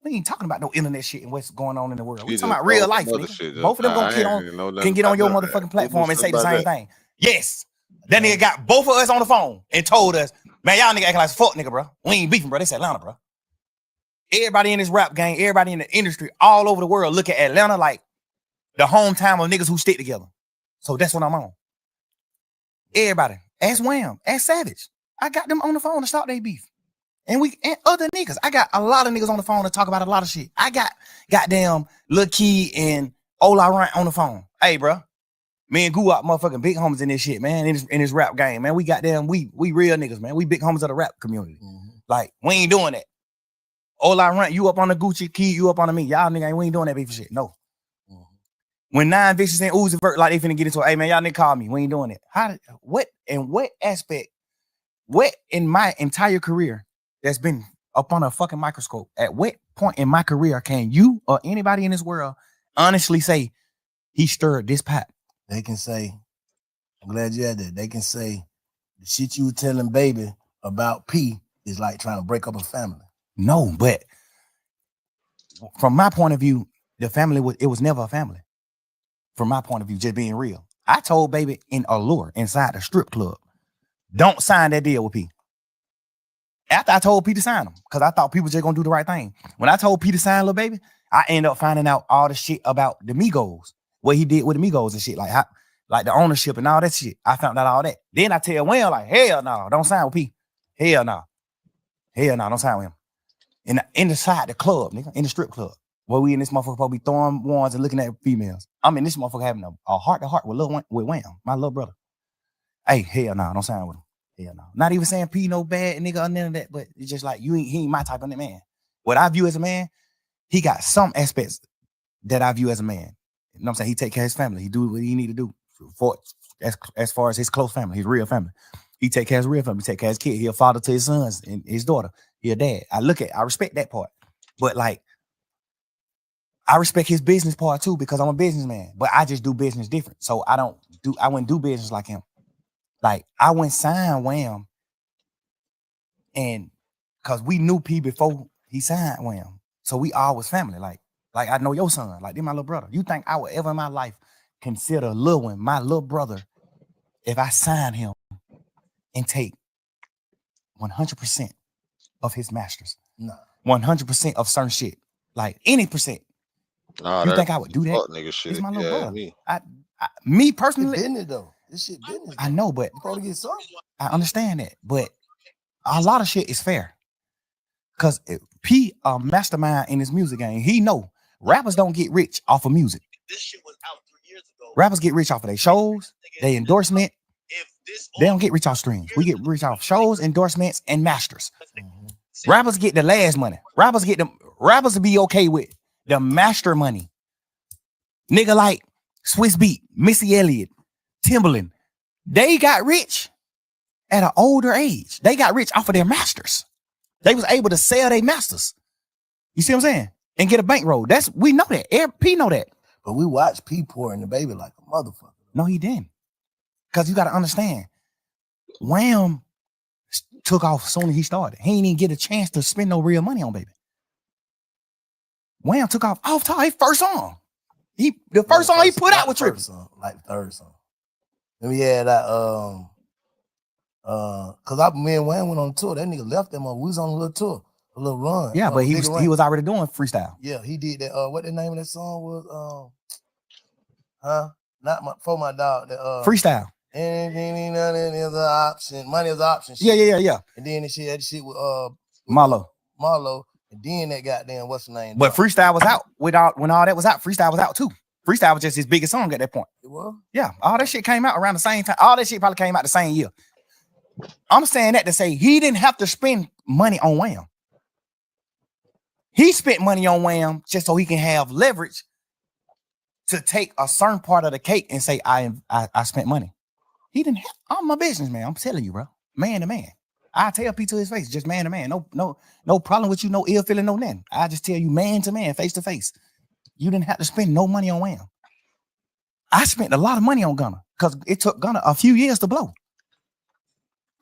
We ain't talking about no internet shit and what's going on in the world. We talking about real life, nigga. Shit, both of them can get on your motherfucking platform and say the same thing. Yes. That nigga got both of us on the phone and told us, man, y'all nigga acting like fuck nigga, bro. We ain't beefing, bro. This Atlanta, bro. Everybody in this rap gang, everybody in the industry all over the world look at Atlanta like the hometown of niggas who stick together. So that's what I'm on. Everybody. Ask Wham. Ask Savage. I got them on the phone to stop their beef. And other niggas. I got a lot of niggas on the phone to talk about a lot of shit. I got goddamn Lil Key and Ola Rant on the phone. Hey, bro. Me and Goo out motherfucking big homies in this shit, man. In this rap game, man. We goddamn, we real niggas, man. We big homies of the rap community. Like, we ain't doing that. Ola Rant, you up on the Gucci, Key, you up on the me. Y'all nigga, we ain't doing that beef shit. No. When 9 Vicious and Uzi Vert, like they finna get into it, hey man, y'all nigga call me. We ain't doing it. What aspect, what in my entire career that's been up on a fucking microscope, at what point in my career can you or anybody in this world honestly say he stirred this pot? They can say, I'm glad you had that. They can say the shit you were telling baby about P is like trying to break up a family. No, but from my point of view, the family was never a family. From my point of view, just being real. I told baby in Allure inside the strip club, don't sign that deal with P. After I told P to sign them, because I thought people just gonna do the right thing. When I told P to sign Lil Baby, I ended up finding out all the shit about the Migos, what he did with the Migos and shit, like the ownership and all that shit. I found out all that. Then I tell Wayne, like, hell no, don't sign with P. Hell no, don't sign with him. Inside the club, nigga, in the strip club, where we in this motherfucker probably throwing ones and looking at females. I'm in this motherfucker having a heart-to-heart with Wham, my little brother. Hey, hell no, don't sign with him. Hell no. Not even saying P no bad nigga or none of that, but it's just like he ain't my type of man. What I view as a man, he got some aspects that I view as a man. You know what I'm saying? He take care of his family. He do what he need to do for as far as his close family, his real family. He take care of his real family. He take care of his kid. He a father to his sons and his daughter. He a dad. I respect that part. But like, I respect his business part too, because I'm a businessman, but I just do business different. So I wouldn't do business like him. Like, I went sign Wham, and because we knew P before he signed Wham. So we all was family. Like I know your son, like they're my little brother. You think I would ever in my life consider Lil Wayne my little brother if I sign him and take 100% of his masters? No. 100% of certain shit. Like any percent. Nah, you think I would do that? Nigga shit. It's my little brother. Me. Me personally. It's business though. This shit business. I know, but you probably get some. I understand that, but a lot of shit is fair. Cause P a mastermind in his music game. He know rappers don't get rich off of music. This shit was out 3 years ago. Rappers get rich off of their shows, their endorsement. They don't get rich off streams. We get rich off shows, endorsements, and masters. Mm-hmm. Rappers get the last money. Rappers will be okay with the master money. Nigga like Swiss Beat, Missy Elliott, Timbaland, they got rich at an older age. They got rich off of their masters. They was able to sell their masters. You see what I'm saying? And get a bankroll. We know that. P know that. But we watched P pour in the baby like a motherfucker. No, he didn't. Because you got to understand, Wham took off as soon as he started. He ain't even get a chance to spend no real money on baby. Wham took off top his first song. The first song he put out with Trippin'. Like the third song. Then we had that cause me and Wayne went on tour. That nigga left them. We was on a little tour, a little run. Yeah, but he was already doing freestyle. Yeah, he did that. What the name of that song was? For my dog. Freestyle. Anything is an option. Money is an option. Shit. Yeah. And then that shit with Marlo. And then that goddamn what's the name? But freestyle was out when all that was out. Freestyle was out too. Freestyle was just his biggest song at that point. It was? Yeah, all that shit came out around the same time. All that shit probably came out the same year. I'm saying that to say he didn't have to spend money on Wham. He spent money on Wham just so he can have leverage to take a certain part of the cake and say, I spent money. He didn't have, I'm my business, man. I'm telling you, bro. Man to man. I tell P to his face, just man to man. No problem with you, no ill feeling, no nothing. I just tell you man to man, face to face. You didn't have to spend no money on Wham. I spent a lot of money on Gunna because it took Gunna a few years to blow.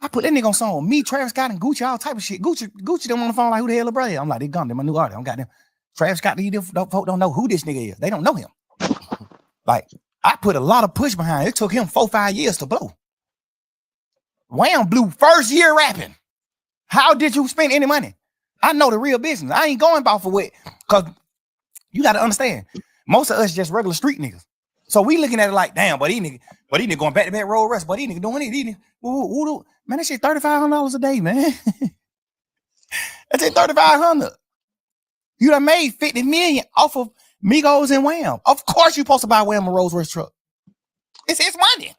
I put that nigga on song. Me, Travis Scott, and Gucci, all type of shit. Gucci them on the phone like, who the hell is brother? I'm like, they Gunna, they my new artist. I don't got them. Travis Scott, these folk don't know who this nigga is. They don't know him. Like, I put a lot of push behind it. It took him 4-5 years to blow. Wham blew first year rapping. How did you spend any money? I know the real business. I ain't going about for what, because you got to understand, most of us just regular street niggas. So we looking at it like, damn, but he nigga going back to back roll rest, but he nigga doing it. Man, that shit $3,500 a day, man. That's it, $3,500. You done made $50 million off of Migos and Wham. Of course you supposed to buy Wham a Rolls Royce truck. It's his money.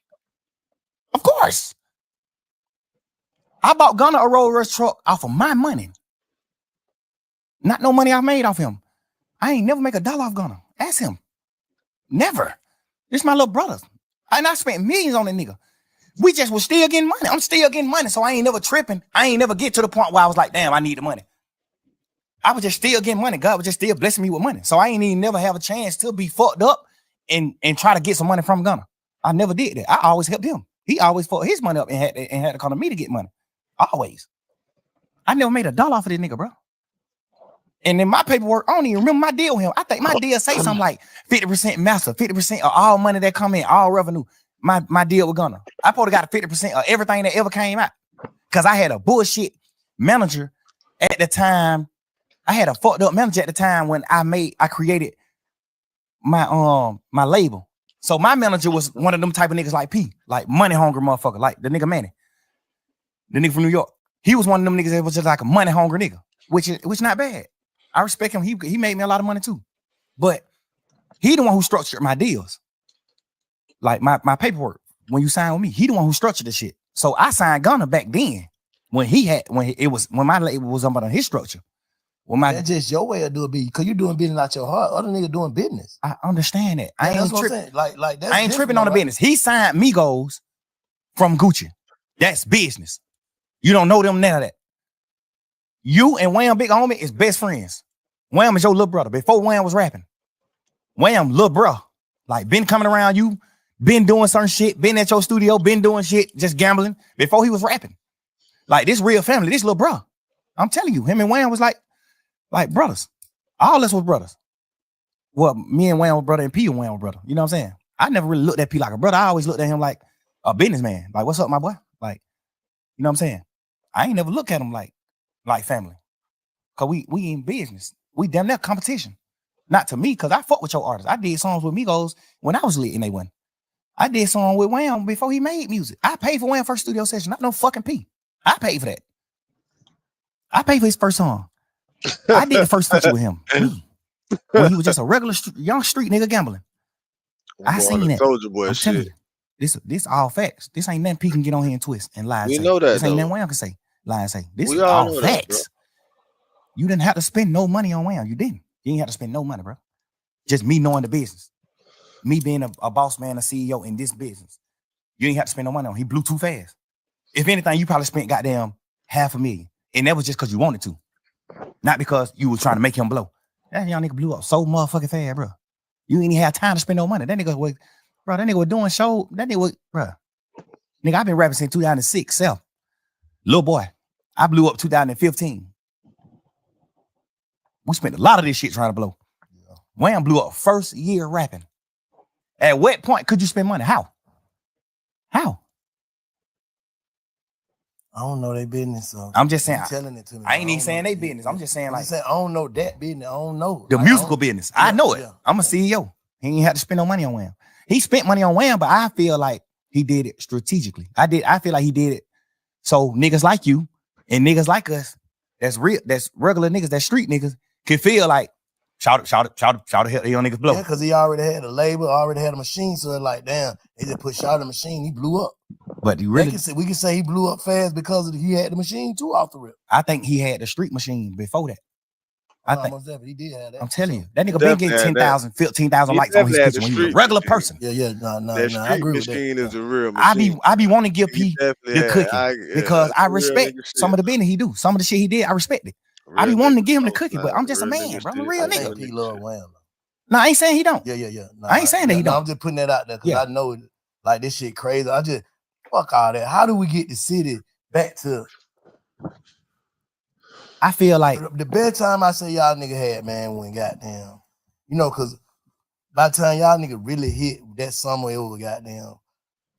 Of course. I bought Gunna a Rolls Royce truck off of my money. Not no money I made off him. I ain't never make $1 off Gunna. Ask him. Never. This my little brother. And I spent millions on that nigga. We just was still getting money. I'm still getting money. So I ain't never tripping. I ain't never get to the point where I was like, damn, I need the money. I was just still getting money. God was just still blessing me with money. So I ain't even never have a chance to be fucked up and try to get some money from Gunna. I never did that. I always helped him. He always fucked his money up and had to come to me to get money. Always. I never made $1 off of this nigga, bro. And in my paperwork, I don't even remember my deal with him. I think my deal say something like 50% master, 50% of all money that come in, all revenue. My deal with Gunna. I probably got 50% of everything that ever came out. Because I had a bullshit manager at the time. I had a fucked up manager at the time when I created my label. So my manager was one of them type of niggas like P, like money hungry motherfucker, like the nigga Manny, the nigga from New York. He was one of them niggas that was just like a money hungry nigga, which not bad. I respect him. He made me a lot of money too, but he the one who structured my deals, like my paperwork. When you sign with me, he the one who structured the shit. So I signed Gunna back then when my label was under his structure. That's just your way of doing business, because you doing business out your heart. Other niggas doing business. I understand that. I ain't tripping. Like that's I ain't tripping on the business. He signed Migos from Gucci. That's business. You don't know them, none of that. You and Wham Big Homie is best friends. Wham is your little brother. Before Wham was rapping, Wham little bro, like been coming around you, been doing certain shit, been at your studio, been doing shit, just gambling before he was rapping. Like this real family, this little bro. I'm telling you, him and Wham was like brothers. All us was brothers. Well, me and Wham was brother and P and Wham was brother. You know what I'm saying? I never really looked at P like a brother. I always looked at him like a businessman. Like, what's up, my boy? Like, you know what I'm saying? I ain't never look at him like family. Cause we in business. We damn near competition. Not to me, cause I fuck with your artists. I did songs with Migos when I was lit and they won. I did songs with Wham before he made music. I paid for Wham's first studio session, not no fucking P. I paid for that. I paid for his first song. I did the first feature with him. When he was just a regular young street nigga gambling. I seen that. Soldier Boy I'm shit. telling you, this all facts. This ain't nothing P can get on here and twist and lie and We say. know that, This ain't though. nothing Wham can say. Lie and say. This We is all all know that, facts. You didn't have to spend no money on Wham. You didn't. You didn't have to spend no money, bro. Just me knowing the business. Me being a boss man, a CEO in this business. You didn't have to spend no money on him. He blew too fast. If anything, you probably spent goddamn $500,000. And that was just because you wanted to. Not because you was trying to make him blow. That young nigga blew up so motherfucking fast, bro. You ain't even have time to spend no money. That nigga was doing show. That nigga was, bro. Nigga, I've been rapping since 2006, self. Little boy. I blew up 2015. We spent a lot of this shit trying to blow. Yeah. Wham blew up first year rapping. At what point could you spend money? How? I don't know their business, so I'm just saying. Telling it to me. I ain't even saying they business. I'm just saying, like, I don't know that business. I don't know the musical business. I know it. I'm a CEO. He ain't had to spend no money on Wham. He spent money on Wham, but I feel like he did it strategically. I feel like he did it so niggas like you and niggas like us, that's regular niggas, that street niggas, can feel like shout it, help young niggas blow. Yeah, because he already had a label, already had a machine, so like, damn, they just put shout in the machine, he blew up. But he really, we can say he blew up fast because he had the machine too off the rip. I think he had the street machine before that. I think he did have that. I'm telling you, that nigga been getting 10,000, 15,000 likes on his picture when he was a regular person. Yeah, no, I agree with that. Machine is a real machine. I be wanting to give P the cookie because I respect some of the business he do. Some of the shit he did, I respect it. I be wanting to give him the cookie, but I'm just a man, bro. I'm a real nigga. P love Wham. No, I ain't saying he don't. Yeah. No, I ain't saying that he don't. I'm just putting that out there because I know like this shit crazy. I just fuck all that. How do we get the city back to? I feel like the best time I say y'all nigga had, man, when goddamn, because by the time y'all nigga really hit that summer, it was goddamn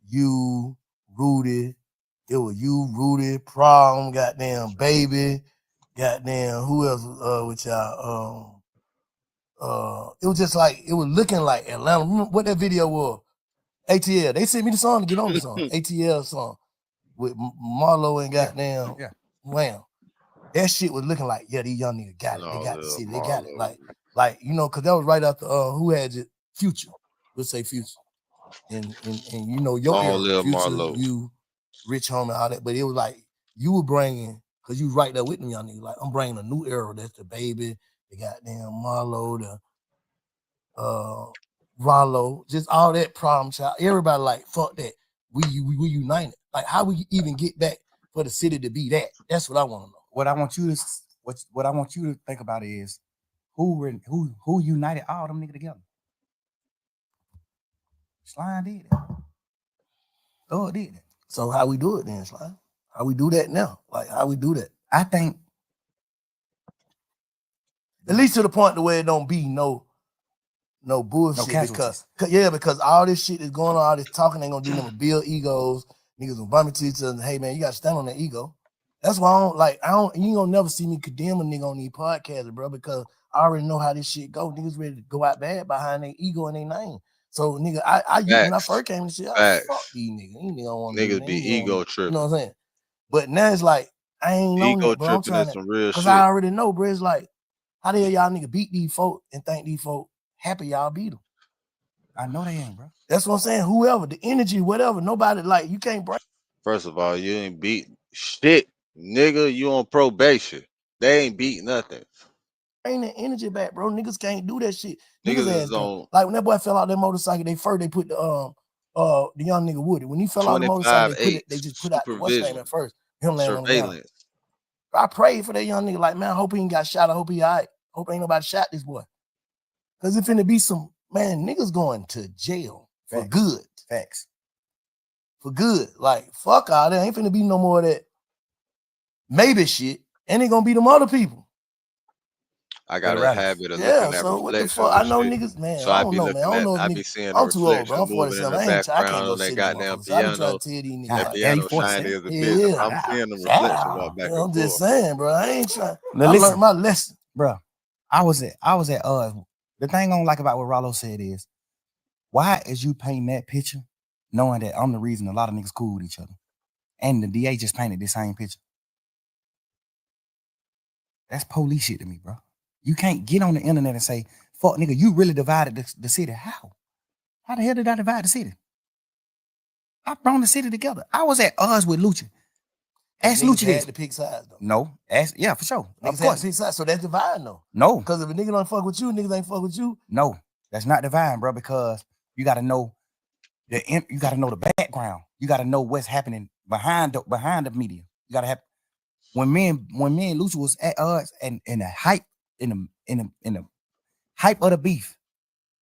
you, Rudy, Prom, goddamn Baby, goddamn who else with y'all? It was just like it was looking like Atlanta. Remember what that video was? ATL. They sent me the song to get on the song. ATL song with Marlo and goddamn Wham. That shit was looking like, these young niggas got it. They got the city. They got it. Like because that was right after who had it? Future. Let's say Future. And your era, Future, Marlo. You, Rich Homie, all that. But it was like you were bringing, because you right there with them young niggas. Like, I'm bringing a new era. That's the Baby, the goddamn Marlo, the Rollo, just all that problem child. Everybody like, fuck that. We united. Like, how we even get back for the city to be that? That's what I want to know. What I want you to think about is who united all them niggas together. Slime did that. Thug did that. So how we do it then, Slime? How we do that now? Like, how we do that? I think at least to the point where it don't be no bullshit. Because all this shit is going on, all this talking ain't gonna do nothing but build egos. Niggas will bump into each other and, hey man, you gotta stand on that ego. That's why you ain't gonna never see me condemn a nigga on these podcasts, bro, because I already know how this shit go. Niggas ready to go out bad behind their ego and their name. So nigga, when I first came to shit, I fuck these niggas. These niggas don't want niggas be ego tripping. You know what I'm saying? But now it's like, I ain't know ego that, bro. I'm trying to, some real because shit. I already know, bro. It's like, how the hell y'all nigga beat these folk and think these folk happy y'all beat them? I know they ain't, bro. That's what I'm saying. Whoever, the energy, whatever, nobody, like, you can't break. First of all, you ain't beat shit, nigga. You on probation. They ain't beat nothing. Bring the energy back, bro. Niggas can't do that shit. Niggas is on. Like when that boy fell out that motorcycle, they put the young nigga Woody. When he fell out the motorcycle, they just put out what's his name at first. Him laying on the ground. I prayed for that young nigga. Like, man, I hope he ain't got shot. I hope he all right. Hope ain't nobody shot this boy. Cause it finna be some niggas going to jail for good. Facts. For good. Like, fuck all that. Ain't finna be no more of that maybe shit. And they gonna be them other people. I got a habit of looking at so what the reflection. I know niggas, man. So I don't know, man. I don't know if I be niggas, seeing I'm too old, bro. I'm moving in the 47. I can't background go on that sit goddamn so I be trying piano. to tell these niggas. That piano shiny as a bitch. I'm seeing them reflections walk back and forth. I'm just saying, bro. I ain't trying. Now, I learned my lesson, bro. I was at the thing I don't like about what Rollo said is, why is you painting that picture knowing that I'm the reason a lot of niggas cool with each other? And the DA just painted the same picture. That's police shit to me, bro. You can't get on the internet and say, fuck nigga, you really divided the city. How? How the hell did I divide the city? I brought the city together. I was at odds with Lucha. Ask Lucha this. To pick sides, though. No. Yeah, for sure. Niggas had to pick sides, so that's dividing, though. No. Because if a nigga don't fuck with you, niggas ain't fuck with you. No, that's not dividing, bro, because you got to know the background. You got to know what's happening behind the media. You got to have when me and Lucha was at odds and in the hype in the hype of the beef.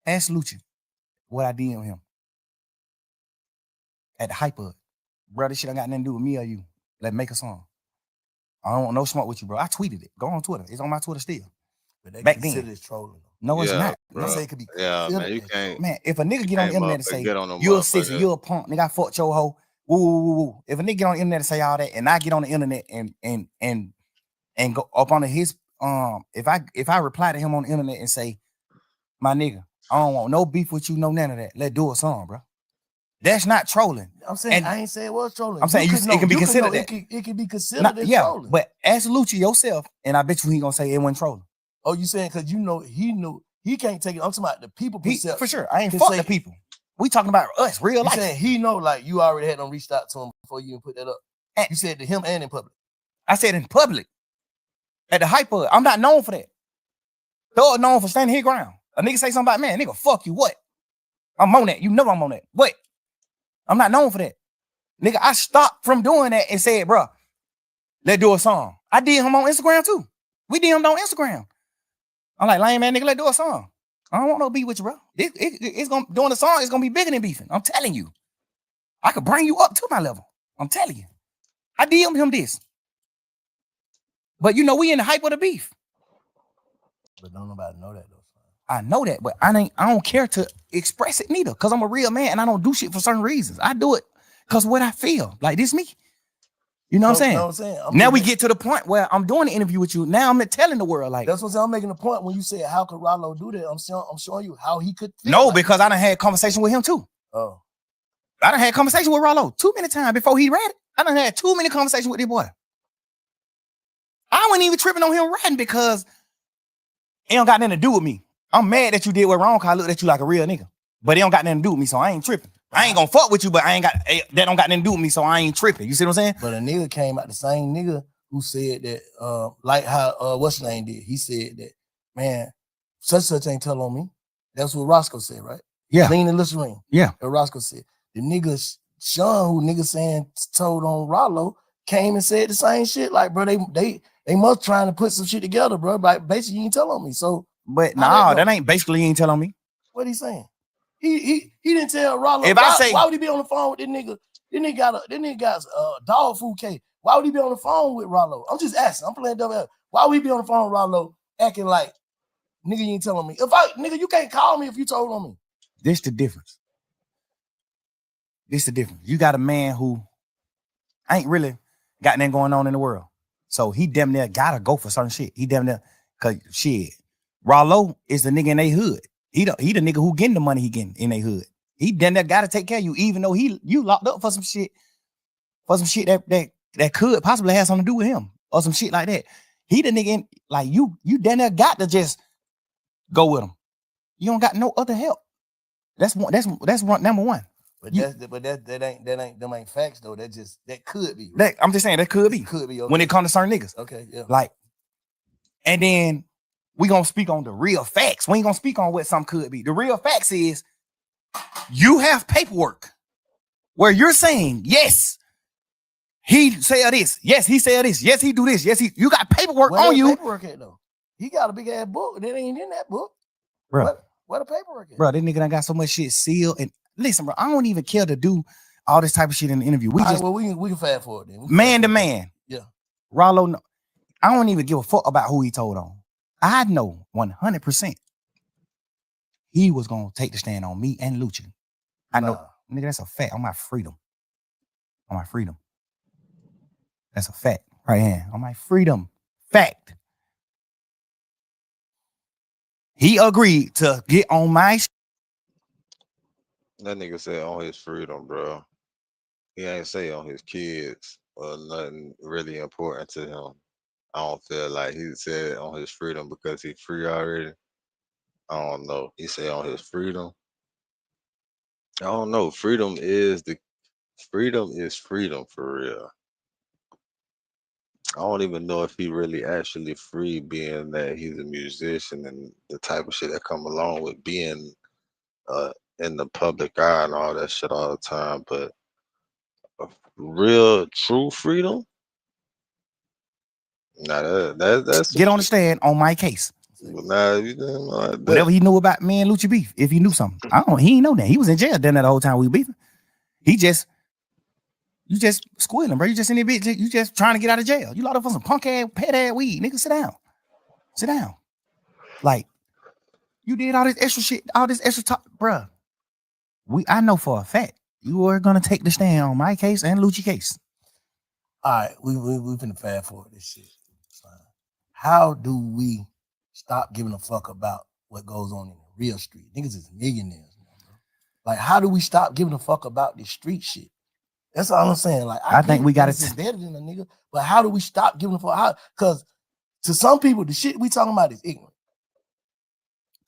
Ask Lucha what I did with him at the hype of it. Bro, this shit ain't got nothing to do with me or you. Let's make a song. I don't want no smoke with you, bro. I tweeted it. Go on Twitter. It's on my Twitter still. But they back consider then. it's trolling. No, it's not. Bro. They say it could be. Yeah, man, you can't. Man, if a nigga get on the internet and say you're a sissy, you're a punk, nigga, I fucked your hoe. Woo. If a nigga get on the internet and say all that, and I get on the internet and go up on his if I reply to him on the internet and say, my nigga, I don't want no beef with you, no none of that. Let's do a song, bro. That's not trolling. I'm saying I ain't saying it was trolling. I'm saying it can be considered that. It can be considered as trolling. But ask Lucci yourself, and I bet you he gonna say it wasn't trolling. Oh, you saying because he knew he can't take it. I'm talking about the people perception. For sure. I ain't fuck the people. We talking about us, real life. You saying he know, like you already had them reached out to him before you even put that up. You said to him and in public. I said in public. At the hype of it. I'm not known for that. They're known for standing his ground. A nigga say something about, man, nigga, fuck you, what? I'm on that. You know I'm on that. What? I'm not known for that. Nigga, I stopped from doing that and said, bro, let's do a song. I did him on Instagram too. We did him on Instagram. I'm like, lame man, nigga, let's do a song. I don't want no beef with you, bro. It's gonna doing the song, it's gonna be bigger than beefing. I'm telling you. I could bring you up to my level. I'm telling you. I DM him this. But you know, we in the hype of the beef. But don't nobody know that though. I know that, but I don't care to express it neither, because I'm a real man and I don't do shit for certain reasons. I do it because what I feel. Like this me. You know what I'm saying? Now we get to the point where I'm doing the interview with you. Now I'm telling the world, like, that's what I'm saying. I'm making a point when you said how could Rollo do that? I'm showing you how he could feel. No, like, because I done had conversation with him too. Oh. I done had conversation with Rollo too many times before he read it. I done had too many conversations with this boy. I wasn't even tripping on him writing because it don't got nothing to do with me. I'm mad that you did what wrong because I looked at you like a real nigga. But it don't got nothing to do with me, so I ain't tripping. I ain't gonna fuck with you, but that don't got nothing to do with me, so I ain't tripping. You see what I'm saying? But a nigga came out, the same nigga who said that, like how what's name did. He said that, man, such ain't tell on me. That's what Roscoe said, right? Yeah. Lean and Listerine. Yeah. And Roscoe said, the nigga Sean, who nigga saying told on Rollo, came and said the same shit. Like, bro, they must trying to put some shit together, bro. Like, basically, you ain't tell on me. So, but nah, that ain't basically you ain't telling me. What he saying? He didn't tell Rollo. If I say, why would he be on the phone with this nigga? This nigga got a dog food cake. Why would he be on the phone with Rollo? I'm just asking. I'm playing double. Why would he be on the phone with Rollo acting like, nigga, you ain't telling me? Nigga, you can't call me if you told on me. This the difference. You got a man who ain't really got nothing going on in the world. So he damn near gotta go for certain shit. He damn near, cause shit, Rollo is the nigga in they hood. He the nigga who getting the money he getting in they hood. He damn near gotta take care of you, even though you locked up for some shit that could possibly have something to do with him or some shit like that. He the nigga in, like you damn near got to just go with him. You don't got no other help. That's number one. But them ain't facts though. That could be. Right? I'm just saying that could be. Okay. When it comes to certain niggas. Okay, yeah. Like, and then we gonna speak on the real facts. We ain't gonna speak on what some could be. The real facts is you have paperwork where you're saying, yes, he said this. Yes, he said this. Yes, he do this. Yes, you got paperwork on you. Paperwork at though? He got a big ass book. That ain't in that book. Bro. What the paperwork at? Bro, that nigga done got so much shit sealed. And listen, bro, I don't even care to do all this type of shit in the interview. We can fast forward then. Man to man. Yeah. Rollo, I don't even give a fuck about who he told on. I know 100% he was gonna take the stand on me and Lucci. I know, nigga, that's a fact. On my freedom. That's a fact right here. On my freedom. Fact. He agreed to get on my That nigga said on his freedom, bro. He ain't say on his kids or nothing really important to him. I don't feel like he said on his freedom because he free already. I don't know. He said on his freedom. I don't know. Freedom is freedom for real. I don't even know if he really actually free, being that he's a musician and the type of shit that come along with being in the public eye and all that shit all the time. But real true freedom, nah, that's get on the stand on my case. Nah, you didn't know that. Whatever he knew about me and Lucci beef, if he knew something, he ain't know that. He was in jail then that whole time we beefing. You just squealing, bro. You just in there, bitch. You just trying to get out of jail. You locked up for some punk ass, pet ass weed. Nigga, sit down. Like, you did all this extra shit, all this extra talk, bro. I know for a fact you are gonna take the stand on my case and Lucci case. All right, we finna fast forward this shit. How do we stop giving a fuck about what goes on in the real street? Niggas is millionaires, bro. Like, how do we stop giving a fuck about this street shit? That's all I'm saying. Like, I think we got it better than a nigga, but how do we stop giving a fuck? Because to some people, the shit we talking about is ignorant.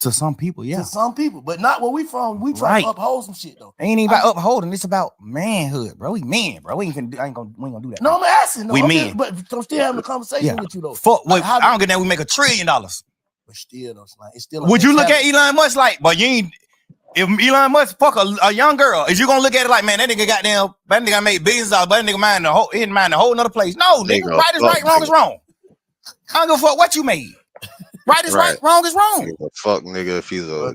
To some people, yeah. To some people, but not where we from. We try to uphold some shit though. Ain't even about upholding. It's about manhood, bro. We men, bro. We ain't gonna do that. No, I'm asking. No, we men, but I'm still having a conversation with you though. Fuck, like, I don't get that. We make $1 trillion. But still, though, it's still. Would you look at Elon Musk like? But you ain't. If Elon Musk fuck a young girl, is you gonna look at it like, man, that nigga made billions of dollars, but that nigga he didn't mind a whole nother place? No, nigga, right is right, wrong is wrong. I don't give a fuck what you made. Right is right, wrong is wrong. Fuck nigga if he's a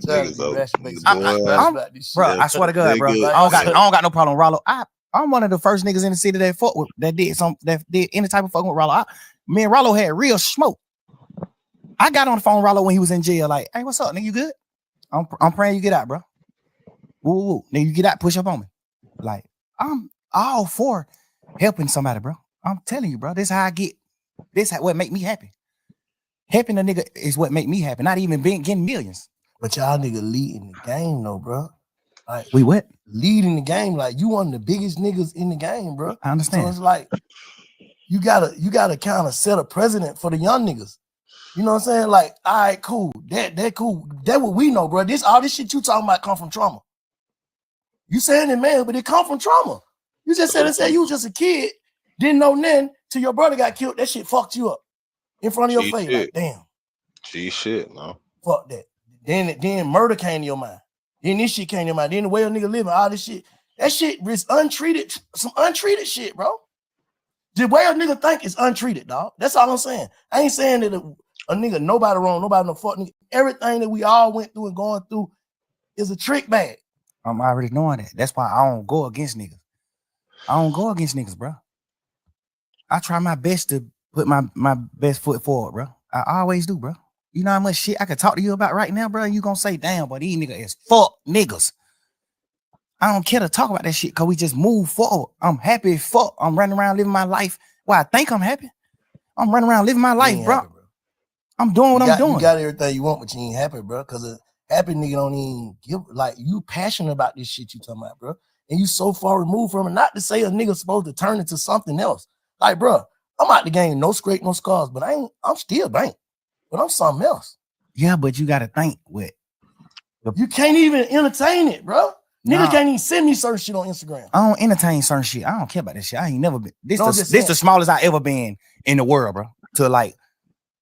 bro. I swear to God, bro. I don't got no problem with Rollo. I'm one of the first niggas in the city that did any type of fucking with Rollo. Me and Rollo had real smoke. I got on the phone with Rollo when he was in jail, like, hey, what's up, nigga? You good? I'm praying you get out, bro. Woo. Nigga, you get out, push up on me. Like, I'm all for helping somebody, bro. I'm telling you, bro. This how I get. This what make me happy. Helping a nigga is what make me happy. Not even getting millions. But y'all nigga leading the game, though, bro. Like, we what? Leading the game. Like, you one of the biggest niggas in the game, bro. I understand. So it's like you gotta kind of set a precedent for the young niggas. You know what I'm saying? Like, all right, cool. That cool. That what we know, bro. All this shit you talking about come from trauma. You saying it, man, but it come from trauma. You just said you was just a kid, didn't know nothing till your brother got killed. That shit fucked you up in front of your face. Like, damn. Gee shit, no. Fuck that. Then murder came to your mind. Then this shit came to mind. Then the way a nigga living, all this shit. That shit is untreated, some untreated shit, bro. The way a nigga think is untreated, dog. That's all I'm saying. I ain't saying that a nigga, nobody wrong, nobody no fuck nigga. Everything that we all went through and going through is a trick bag. I'm already knowing that. That's why I don't go against niggas. I don't go against niggas, bro. I try my best to put my best foot forward, bro. I always do, bro. You know how much shit I could talk to you about right now, bro? And you gonna say, damn, but these niggas is fuck niggas. I don't care to talk about that shit because we just move forward. I'm happy as fuck. I'm running around living my life. Well, I think I'm happy. I'm running around living my life, bro. Happy, bro. I'm doing what I'm doing. You got everything you want, but you ain't happy, bro. Because a happy nigga don't even give, like, you passionate about this shit you talking about, bro. And you so far removed from it. Not to say a nigga supposed to turn into something else. Like, bro, I'm out the game, no scrape, no scars, but I'm still bank. But I'm something else. Yeah, but you got to think with. You can't even entertain it, bro. Niggas can't even send me certain shit on Instagram. I don't entertain certain shit. I don't care about that shit. I ain't never been. This the smallest I ever been in the world, bro. To like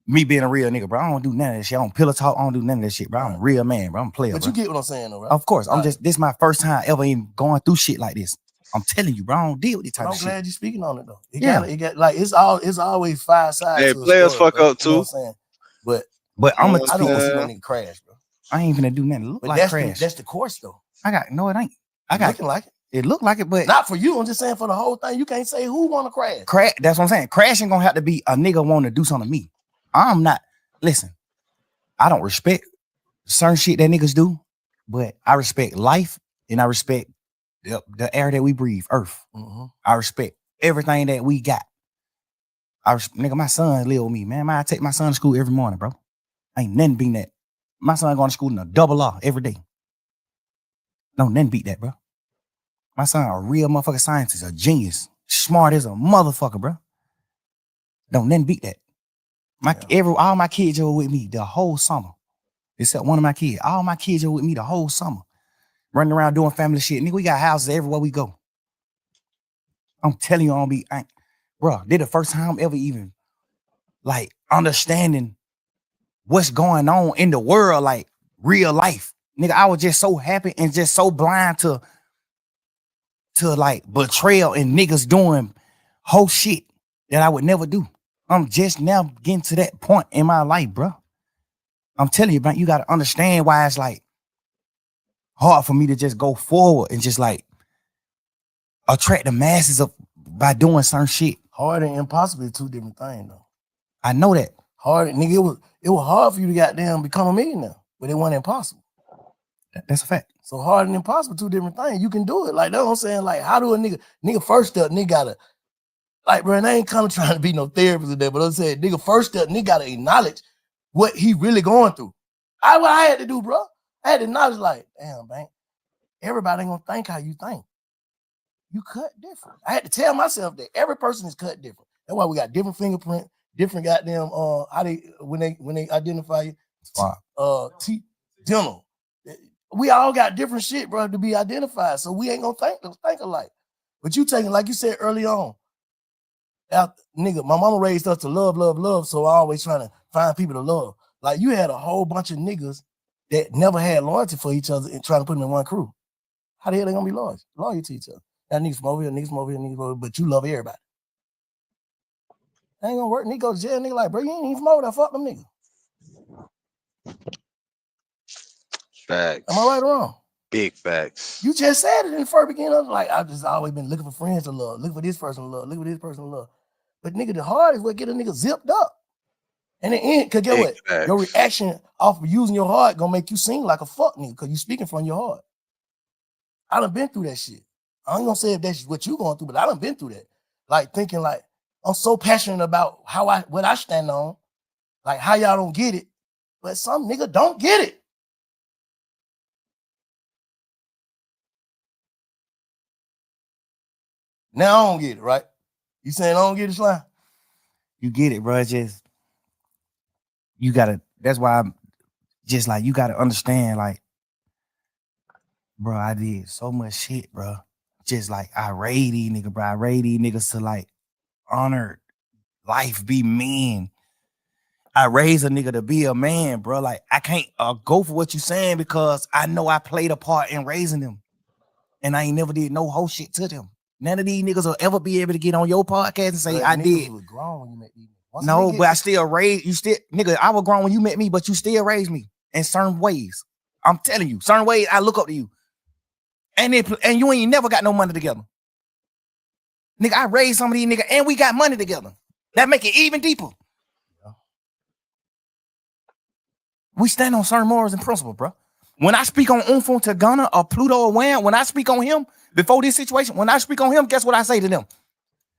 me being a real nigga, bro. I don't do none of that shit. I don't pillow talk. I don't do none of that shit, bro. I'm a real man, bro. I'm a player, but bro. You get what I'm saying, though, right? Of course. This is my first time ever even going through shit like this. I'm telling you, bro. I don't deal with this type of shit. I'm glad you're speaking on it, though. It got like it's always 5 sides. Hey, players story, fuck up too. You know what I'm saying? But I don't want to see no nigga crash, bro. I ain't gonna do nothing. Look like crash. That's the course, though. No, it ain't. Looking like it. It looked like it, but not for you. I'm just saying for the whole thing. You can't say who want to crash. That's what I'm saying. Crashing gonna have to be a nigga want to do something to me. I'm not. Listen, I don't respect certain shit that niggas do, but I respect life and I respect the air that we breathe, Earth. Mm-hmm. I respect everything that we got. Nigga, my son live with me, man. I take my son to school every morning, bro. Ain't nothing beating that. My son going to school in a double R every day. No, nothing beat that, bro. My son a real motherfucking scientist, a genius, smart as a motherfucker, bro. Don't nothing beat that. All my kids were with me the whole summer, except one of my kids. All my kids were with me the whole summer, running around doing family shit. Nigga, we got houses everywhere we go. I'm telling you, bro. This the first time ever even like understanding what's going on in the world, like real life. Nigga, I was just so happy and just so blind to like betrayal and niggas doing whole shit that I would never do. I'm just now getting to that point in my life, bro. I'm telling you, man, you got to understand why it's like hard for me to just go forward and just like attract the masses by doing certain shit. Hard and impossible is two different things, though. I know that. Hard, nigga, it was hard for you to goddamn become a millionaire, but it wasn't impossible. That's a fact. So hard and impossible, two different things. You can do it. Like, that's what I'm saying. Like, how do a nigga first step, nigga gotta, like, bro, and I ain't kind of trying to be no therapist or that, but I'm saying, nigga first step, nigga gotta acknowledge what he really going through. What I had to do, bro. I had to acknowledge, like, damn, man, everybody ain't gonna think how you think. You cut different. I had to tell myself that every person is cut different. That's why we got different fingerprint, different goddamn, how they, when they identify you, dental. We all got different shit, bro, to be identified. So we ain't gonna think alike. But you taking, like you said early on, nigga, my mama raised us to love, love, love. So I always trying to find people to love. Like, you had a whole bunch of niggas that never had loyalty for each other and trying to put them in one crew. How the hell they gonna be loyal to each other? That niggas from over here, niggas from over here, niggas from over here, but you love everybody. That ain't gonna work. Nigga go to jail, nigga like, bro, you ain't even from over there. Fuck them niggas. Facts. Am I right or wrong? Big facts. You just said it in the first beginning. Like, I've just always been looking for friends to love, looking for this person to love, looking for this person to love. But nigga, the heart is what get a nigga zipped up. And in the end, cause get what? Facts. Your reaction off of using your heart gonna make you seem like a fuck nigga, cause you speaking from your heart. I done been through that shit. I ain't gonna say if that's what you going through, but I done been through that. Like, thinking like, I'm so passionate about what I stand on, like how y'all don't get it, but some nigga don't get it. Now I don't get it, right? You saying I don't get it, Slime? You get it, bro. Just, you gotta, that's why I'm just like, you gotta understand, like, bro, I did so much shit, bro. Just like, I raid these niggas, bro. I raid these niggas to like honor life, be men. I raised a nigga to be a man, bro. Like, I can't go for what you saying because I know I played a part in raising them. And I ain't never did no whole shit to them. None of these niggas will ever be able to get on your podcast and say, I did. Was grown when you met these no, but I still raised you. Still, nigga, I was grown when you met me, but you still raised me in certain ways. I'm telling you, certain ways I look up to you. And you ain't never got no money together. Nigga, I raised some of these niggas and we got money together. That make it even deeper. Yeah. We stand on certain morals and principles, bro. When I speak on Umfo to Gunna or Pluto or Wham, when I speak on him, before this situation, when I speak on him, guess what I say to them?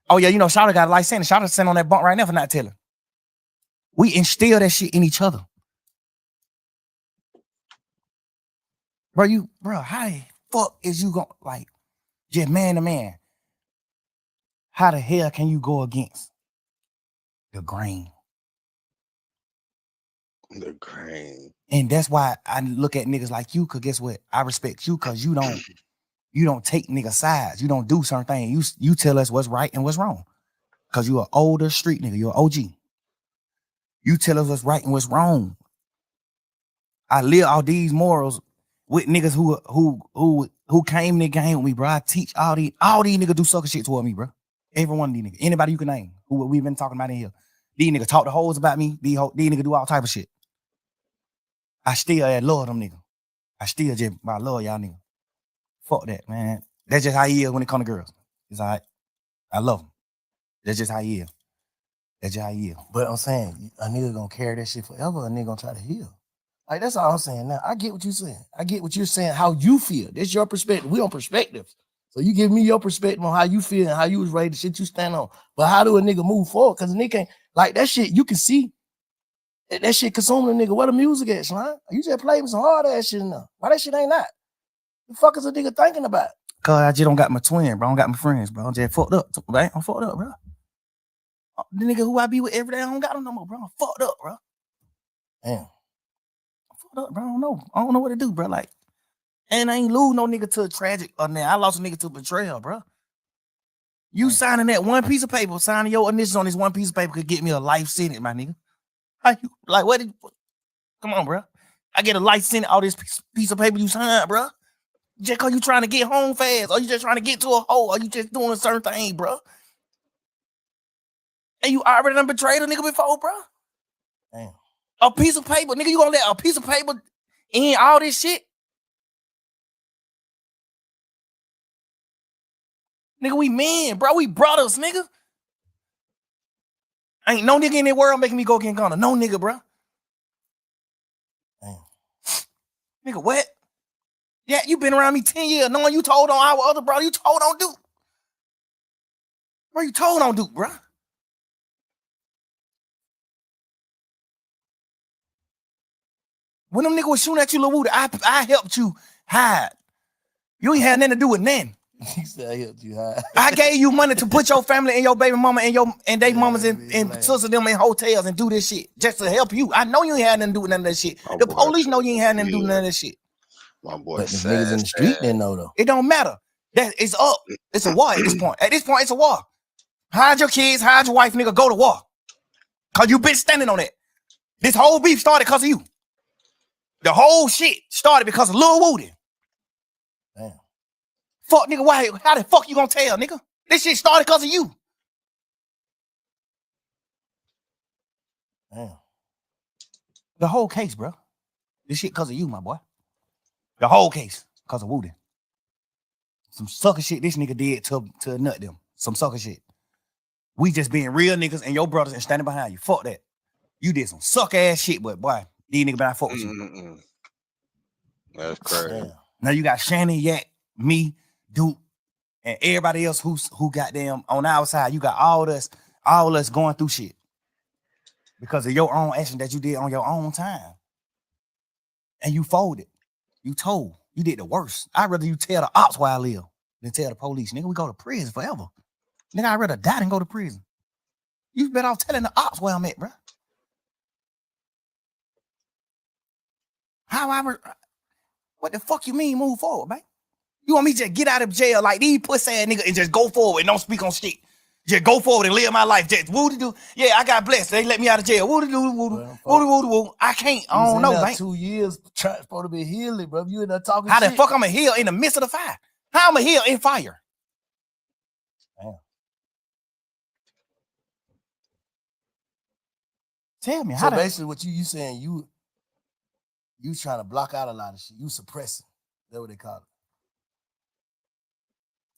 Oh, yeah, you know, Shawty got a life sentence. Shawty sitting on that bunk right now for not telling. We instill that shit in each other. Bro, how the fuck is you going, like, just man to man? How the hell can you go against the grain? The grain. And that's why I look at niggas like you, because guess what? I respect you because you don't take nigga sides. You don't do certain things. You tell us what's right and what's wrong. Because you're an older street nigga. You're an OG. You tell us what's right and what's wrong. I live all these morals with niggas who came in the game with me, bro. I teach all these niggas do sucker shit toward me, bro. Every one of these niggas. Anybody you can name who we've been talking about in here. These niggas talk the hoes about me. These niggas do all type of shit. I still love them niggas. I love y'all niggas. Fuck that, man. That's just how he is when it comes to girls. It's all right. I love him. That's just how he is. That's just how he is. But I'm saying, a nigga gonna carry that shit forever. A nigga gonna try to heal. Like, that's all I'm saying. Now, I get what you're saying. I get what you're saying, how you feel. That's your perspective. We on perspectives. So you give me your perspective on how you feel and how you was raised, the shit you stand on. But how do a nigga move forward? Because a nigga can't, like, that shit, you can see that shit consuming a nigga. Where the music at, son? You just play me some hard ass shit in there. Why that shit ain't that? The fuck is a nigga thinking about? Cause I just don't got my twin, bro. I don't got my friends, bro. I'm just fucked up, right? I'm fucked up, bro. The nigga who I be with every day, I don't got him no more, bro. I'm fucked up, bro. Damn. I'm fucked up, bro. I don't know what to do, bro. Like, and I ain't lose no nigga to a tragic or now. I lost a nigga to betrayal, bro. You signing that one piece of paper, signing your initials on this one piece of paper could get me a life sentence, my nigga. How you, like, what did, come on, bro. I get a life sentence, all this piece of paper you signed, bro. Just cause you trying to get home fast, or you just trying to get to a hole, or you just doing a certain thing, bro. And you already done betrayed a nigga before, bro. Damn. A piece of paper, nigga, you gonna let a piece of paper in all this shit? Nigga, we men, bro. We brothers, nigga. Ain't no nigga in the world making me go against Gunna. No nigga, bro. Damn. Nigga, what? Yeah, you been around me 10 years knowing you told on our other brother. You told on Duke. Bro, you told on Duke, bro. When them niggas was shooting at you, Lil Woody, I helped you hide. You ain't had nothing to do with nothing. He said I helped you hide. I gave you money to put your family and your baby mama and they mamas and sisters them in hotels and do this shit just to help you. I know you ain't had nothing to do with none of that shit. The police know you ain't had nothing to do with none of that shit. My boy, but the niggas in the street didn't know though. It don't matter. That it's up. It's a war at this point. At this point, it's a war. Hide your kids, hide your wife, nigga. Go to war. Cause you been standing on that. This whole beef started because of you. The whole shit started because of Lil Woody. Damn. Fuck, nigga. Why? How the fuck you gonna tell, nigga? This shit started because of you. Damn. The whole case, bro. This shit because of you, my boy. The whole case because of Woody. Some sucker shit this nigga did to nut them. Some sucker shit. We just being real niggas and your brothers and standing behind you. Fuck that. You did some suck ass shit, but boy, these niggas better fuck with you. That's crazy. Damn. Now you got Shannon, Yak, me, Duke, and everybody else who got them on our side. You got all us going through shit because of your own action that you did on your own time. And you folded. You told. You did the worst. I'd rather you tell the ops where I live than tell the police. Nigga, we go to prison forever. Nigga, I'd rather die than go to prison. You better off telling the ops where I'm at, bro. What the fuck you mean move forward, man? You want me to just get out of jail like these pussy ass niggas and just go forward and don't speak on shit? Just go forward and live my life. Just woo-de-doo. Yeah, I got blessed. They let me out of jail. Woo-de-doo, woo-de-doo, woo-de-woo. I can't. I don't know, man. 2 years trying supposed to be healing, bro. You in there talking How shit. the fuck I'm a heal in the midst of the fire? How I'm a heal in fire? Damn. Tell me. So basically what you saying, you trying to block out a lot of shit. You suppressing. That's what they call it.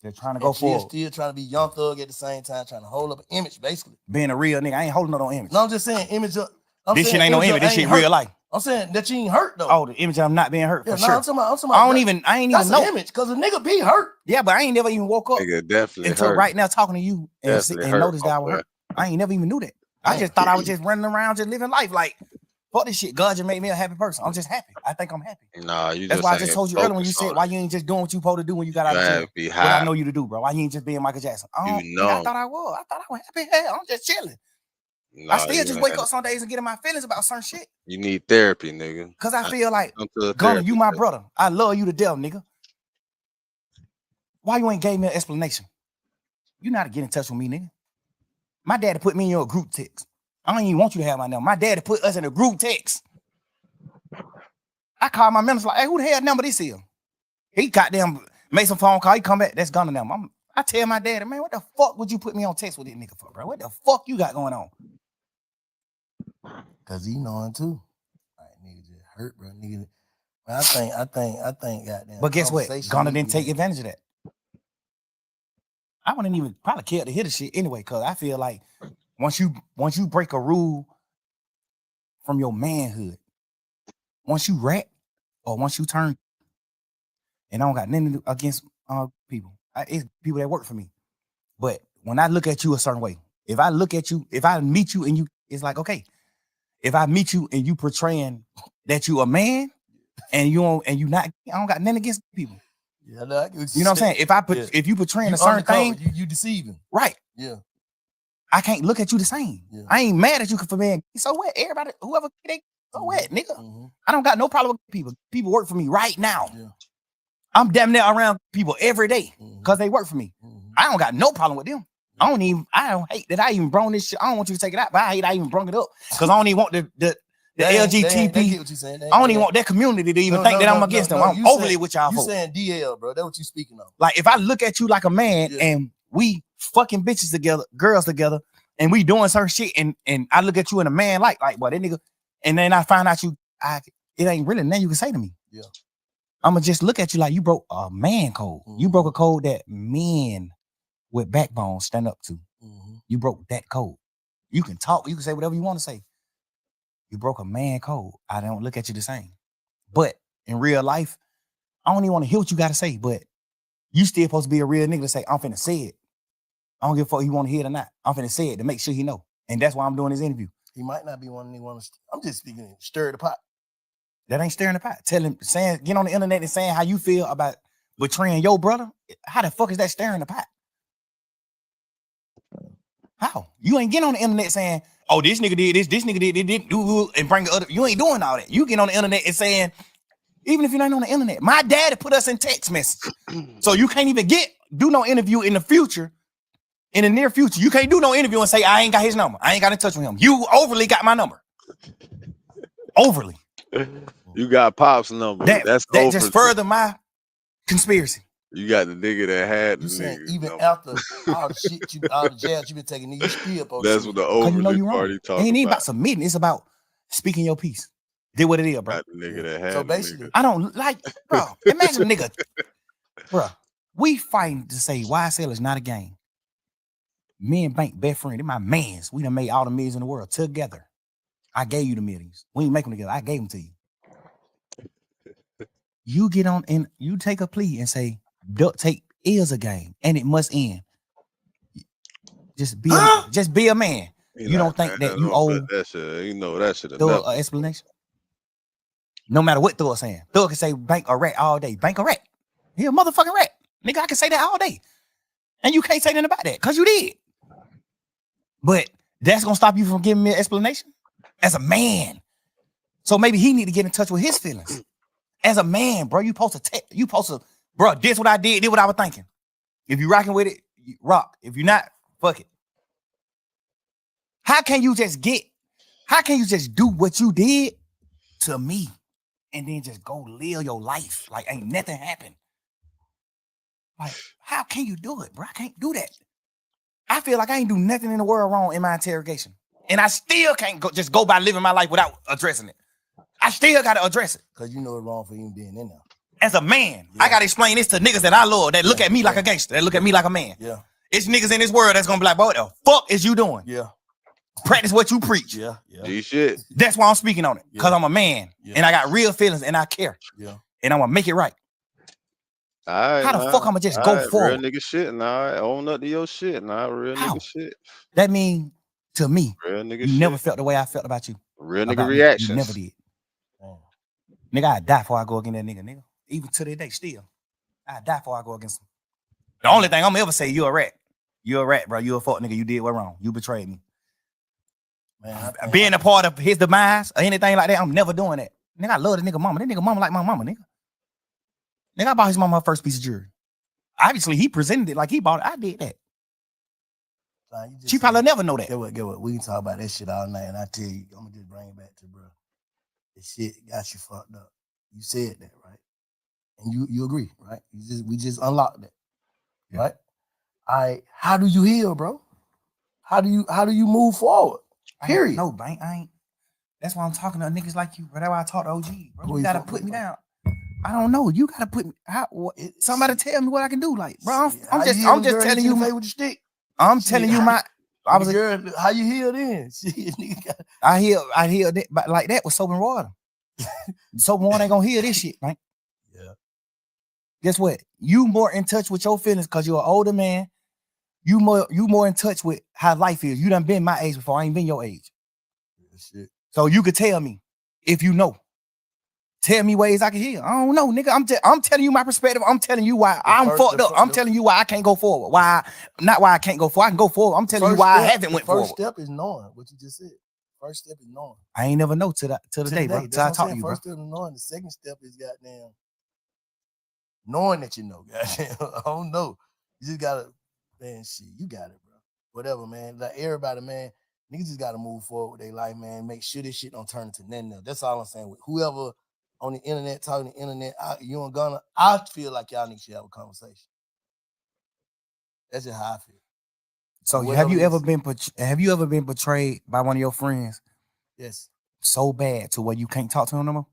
They're trying to go forward. Still trying to be young thug at the same time, trying to hold up an image, basically. Being a real nigga. I ain't holding no image. No, I'm just saying image of, this shit ain't no image. This shit real life. I'm saying that you ain't hurt though. Oh, the image of I'm not being hurt. Yeah, for sure. I'm talking about I ain't even know. Image, because a nigga be hurt. Yeah, but I ain't never even woke up Nigga definitely until hurt. right now talking to you and noticed that I was hurt. I ain't never even knew that. I just thought I was just running around, just living life like, fuck this shit. God just made me a happy person. I'm just happy. I think I'm happy. Nah, you That's just why I just told you earlier when you said, why you ain't just doing what you supposed to do when you got out of jail? Be What high. I know you to do, bro. Why you ain't just being Michael Jackson? I thought I was. I thought I was happy. Hell, I'm just chilling. Nah, I still just wake up some days and get in my feelings about certain shit. You need therapy, nigga. Because I feel like, Gunna, you my brother. I love you to death, nigga. Why you ain't gave me an explanation? You know how to get in touch with me, nigga. My daddy put me in your group text. I don't even want you to have my number. My daddy put us in a group text. I called my members like, hey, who the hell number this is? He goddamn made some phone call. He come back. That's Gunna number. I tell my daddy, man, what the fuck would you put me on text with this nigga for, bro? What the fuck you got going on? Cause he knowing too. Like nigga just hurt, bro. Nigga. I think goddamn. But guess what? Gunna didn't take advantage of that. I wouldn't even probably care to hear the shit anyway, cause I feel like once you break a rule from your manhood, once you rat or once you turn, and I don't got nothing to do against people. It's people that work for me. But when I look at you a certain way, if I look at you, if I meet you and you, it's like, okay, if I meet you and you portraying that you a man and you not, I don't got nothing against people. Yeah, no, you know what I'm saying? If you portraying a certain thing, you deceiving. Right. Yeah. I can't look at you the same. Yeah. I ain't mad at you for being so what? Everybody, whoever they so what, nigga. Mm-hmm. I don't got no problem with people. People work for me right now. Yeah. I'm damn near around people every day because they work for me. Mm-hmm. I don't got no problem with them. I don't hate that I even brought this shit. I don't want you to take it out, but I hate I even brought it up because I don't even want the LGBT. I don't even want that community to even think that I'm against them. I'm overly with y'all. You saying DL, bro? That's what you speaking of. Like if I look at you like a man and we fucking bitches together, girls together, and we doing certain shit, and I look at you and a man like boy, that nigga, and then I find out it ain't really nothing you can say to me. Yeah. I'ma just look at you like you broke a man code. Mm-hmm. You broke a code that men with backbone stand up to. Mm-hmm. You broke that code. You can talk, you can say whatever you want to say. You broke a man code. I don't look at you the same. But in real life, I don't even want to hear what you got to say, but you still supposed to be a real nigga to say, I'm finna say it. I don't give a fuck if you want to hear it or not. I'm finna say it to make sure he know. And that's why I'm doing this interview. He might not be one he want to. I'm just speaking, stir the pot. That ain't stirring the pot. Get on the internet and saying how you feel about betraying your brother. How the fuck is that stirring the pot? How? You ain't getting on the internet saying, oh, this nigga did this nigga did do and bring the other. You ain't doing all that. You get on the internet and saying, even if you're not on the internet, my daddy put us in text message. So you can't even do no interview in the future. In the near future, you can't do no interview and say, I ain't got his number. I ain't got in touch with him. You overly got my number. Overly. You got Pop's number. That just further my conspiracy. You got the nigga that had the nigga. Even number. after all the shit, all the jabs you been taking, you still supposed That's what the overly party talking about. It ain't even about submitting. It's about speaking your piece. Did what it is, bro. Got the nigga that had so basically, I don't like, bro. Imagine a nigga, bro. We fighting to say YSL is not a game. Me and Bank, best friend, they're my mans. We done made all the millions in the world together. I gave you the millions. We ain't make them together. I gave them to you. You get on and you take a plea and say, duct tape is a game and it must end. Just be a man. You don't think that you owe that shit? You know that shit. Thug an explanation. No matter what Thug saying, Thug can say Bank a rat all day. Bank a rat. He a motherfucking rat, nigga. I can say that all day, and you can't say nothing about that because you did. But that's gonna stop you from giving me an explanation as a man. So maybe he need to get in touch with his feelings as a man, bro. You supposed to, bro. This what I did what I was thinking. If you rocking with it, rock. If you're not, fuck it. How can you just do what you did to me and then just go live your life like ain't nothing happened? Like, how can you do it, bro? I can't do that. I feel like I ain't do nothing in the world wrong in my interrogation. And I still can't just go by living my life without addressing it. I still got to address it. Because you know it's wrong for you being in there. As a man, I got to explain this to niggas that I love, that look at me like a gangster, that look at me like a man. Yeah. It's niggas in this world that's going to be like, boy, what the fuck is you doing? Yeah. Practice what you preach. Yeah. G shit. That's why I'm speaking on it. Because I'm a man and I got real feelings and I care. Yeah. And I'm going to make it right. All right, How the fuck I'm going to just go forward? Real nigga shit. Nah, own up to your shit. Nah, real nigga shit. That mean to me, real nigga you shit. never felt the way I felt about you. Real nigga reactions. You never did. Nigga, I'd die before I go against that nigga. Even to this day, still. I'd die before I go against him. The only thing I'm ever say, you a rat. You a rat, bro. You a fuck nigga. You did what wrong. You betrayed me. Man, being a part of his demise or anything like that, I'm never doing that. Nigga, I love the nigga mama. That nigga mama like my mama, nigga. Nigga, I bought his mama her first piece of jewelry. Obviously, he presented it like he bought it. I did that. She probably never know that. Get what? We can talk about that shit all night, and I tell you, I'm gonna just bring it back to bro. This shit got you fucked up. You said that, right? And you agree, right? We just unlocked that, right? All right. How do you heal, bro? How do you move forward? Period. No, Bank. I ain't. That's why I'm talking to niggas like you, bro. That's why I talk to OG, bro. You gotta put me down. I don't know. You gotta put me. Somebody tell me what I can do. Like, bro, I'm just telling you. With the stick. I'm telling you my. I was girl. How you heal then? I healed it, but like that with soap and water. Soap and water ain't gonna heal this shit, man. Yeah. Guess what? You more in touch with your feelings because you're an older man. You more in touch with how life is. You done been my age before. I ain't been your age. Shit. So you could tell me if you know. Tell me ways I can heal. I don't know, nigga. I'm telling you my perspective. I'm telling you why I'm fucked up. I'm telling you why I can't go forward. Not why I can't go forward. I can go forward. I'm telling you why I haven't went forward. First step is knowing what you just said. First step is knowing. I ain't never know till the day, bro. Till I talk to you, bro. First step is knowing. The second step is goddamn knowing that you know. Goddamn, I don't know. You just gotta, man. Shit, you got it, bro. Whatever, man. Like everybody, man. Niggas just gotta move forward with their life, man. Make sure this shit don't turn into nothing else. That's all I'm saying. With whoever on the internet, talking the internet, you and Gunna, I feel like y'all need to have a conversation. That's just how I feel. So have you ever been betrayed by one of your friends? Yes. So bad to where you can't talk to him no more?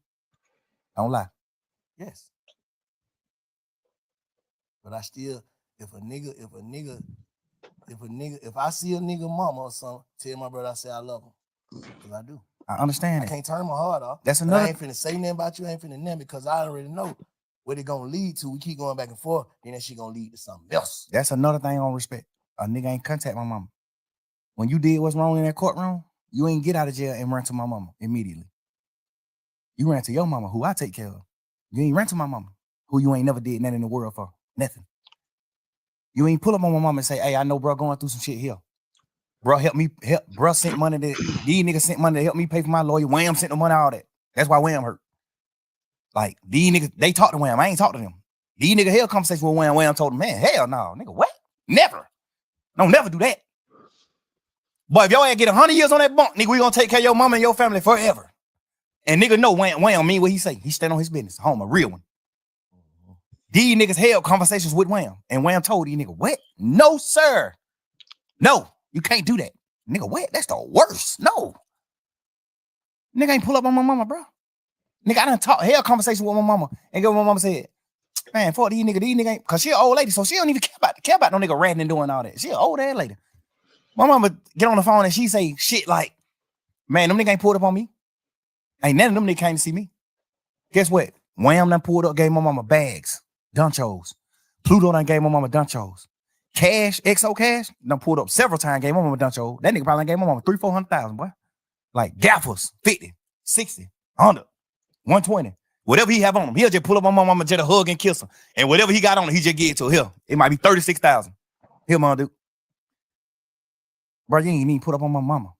Don't lie. Yes. But I still, if I see a nigga mama or something, tell my brother I say I love him. Because I do. I understand I can't turn my heart off. That's another. I ain't finna say nothing about you. I ain't finna nothing because I already know what it gonna lead to. We keep going back and forth, then that shit gonna lead to something else. That's another thing on respect. A nigga ain't contact my mama. When you did what's wrong in that courtroom, you ain't get out of jail and run to my mama immediately. You ran to your mama, who I take care of. You ain't ran to my mama, who you ain't never did nothing in the world for. Nothing. You ain't pull up on my mama and say, hey, I know bro going through some shit here. Bro, bro sent money these niggas sent money to help me pay for my lawyer. Wham sent the money, all that. That's why Wham hurt. Like, these niggas, they talk to Wham. I ain't talk to them. These niggas held conversation with Wham. Wham told them, man, hell no, nigga, what? Never. Don't never do that. Boy, if your ass get 100 years on that bunk, nigga, we gonna take care of your mama and your family forever. And nigga know Wham mean what he say. He stand on his business. Home, a real one. These niggas held conversations with Wham. And Wham told these niggas, what? No, sir. No, you can't do that. Nigga, what? That's the worst. No. Nigga ain't pull up on my mama, bro. Nigga, I done held conversation with my mama. And get what my mama said. Man, fuck these niggas ain't, cause she an old lady, so she don't even care about no nigga ratting and doing all that. She an old ass lady. My mama get on the phone and she say shit like, man, them niggas ain't pulled up on me. Ain't none of them niggas came to see me. Guess what? Wham done pulled up, gave my mama bags, dunchos. Pluto done gave my mama dunchos. Cash, XO Cash, done pulled up several times, gave my mama duncho. That nigga probably gave my mama 300,000-400,000, boy. Like gaffers, 50, 60, 100, 120. Whatever he have on him, he'll just pull up on my mama, just a hug and kiss her. And whatever he got on him, he just give it to her. Here, it might be 36,000. Here, mama, dude. Bro, you ain't even put up on my mama.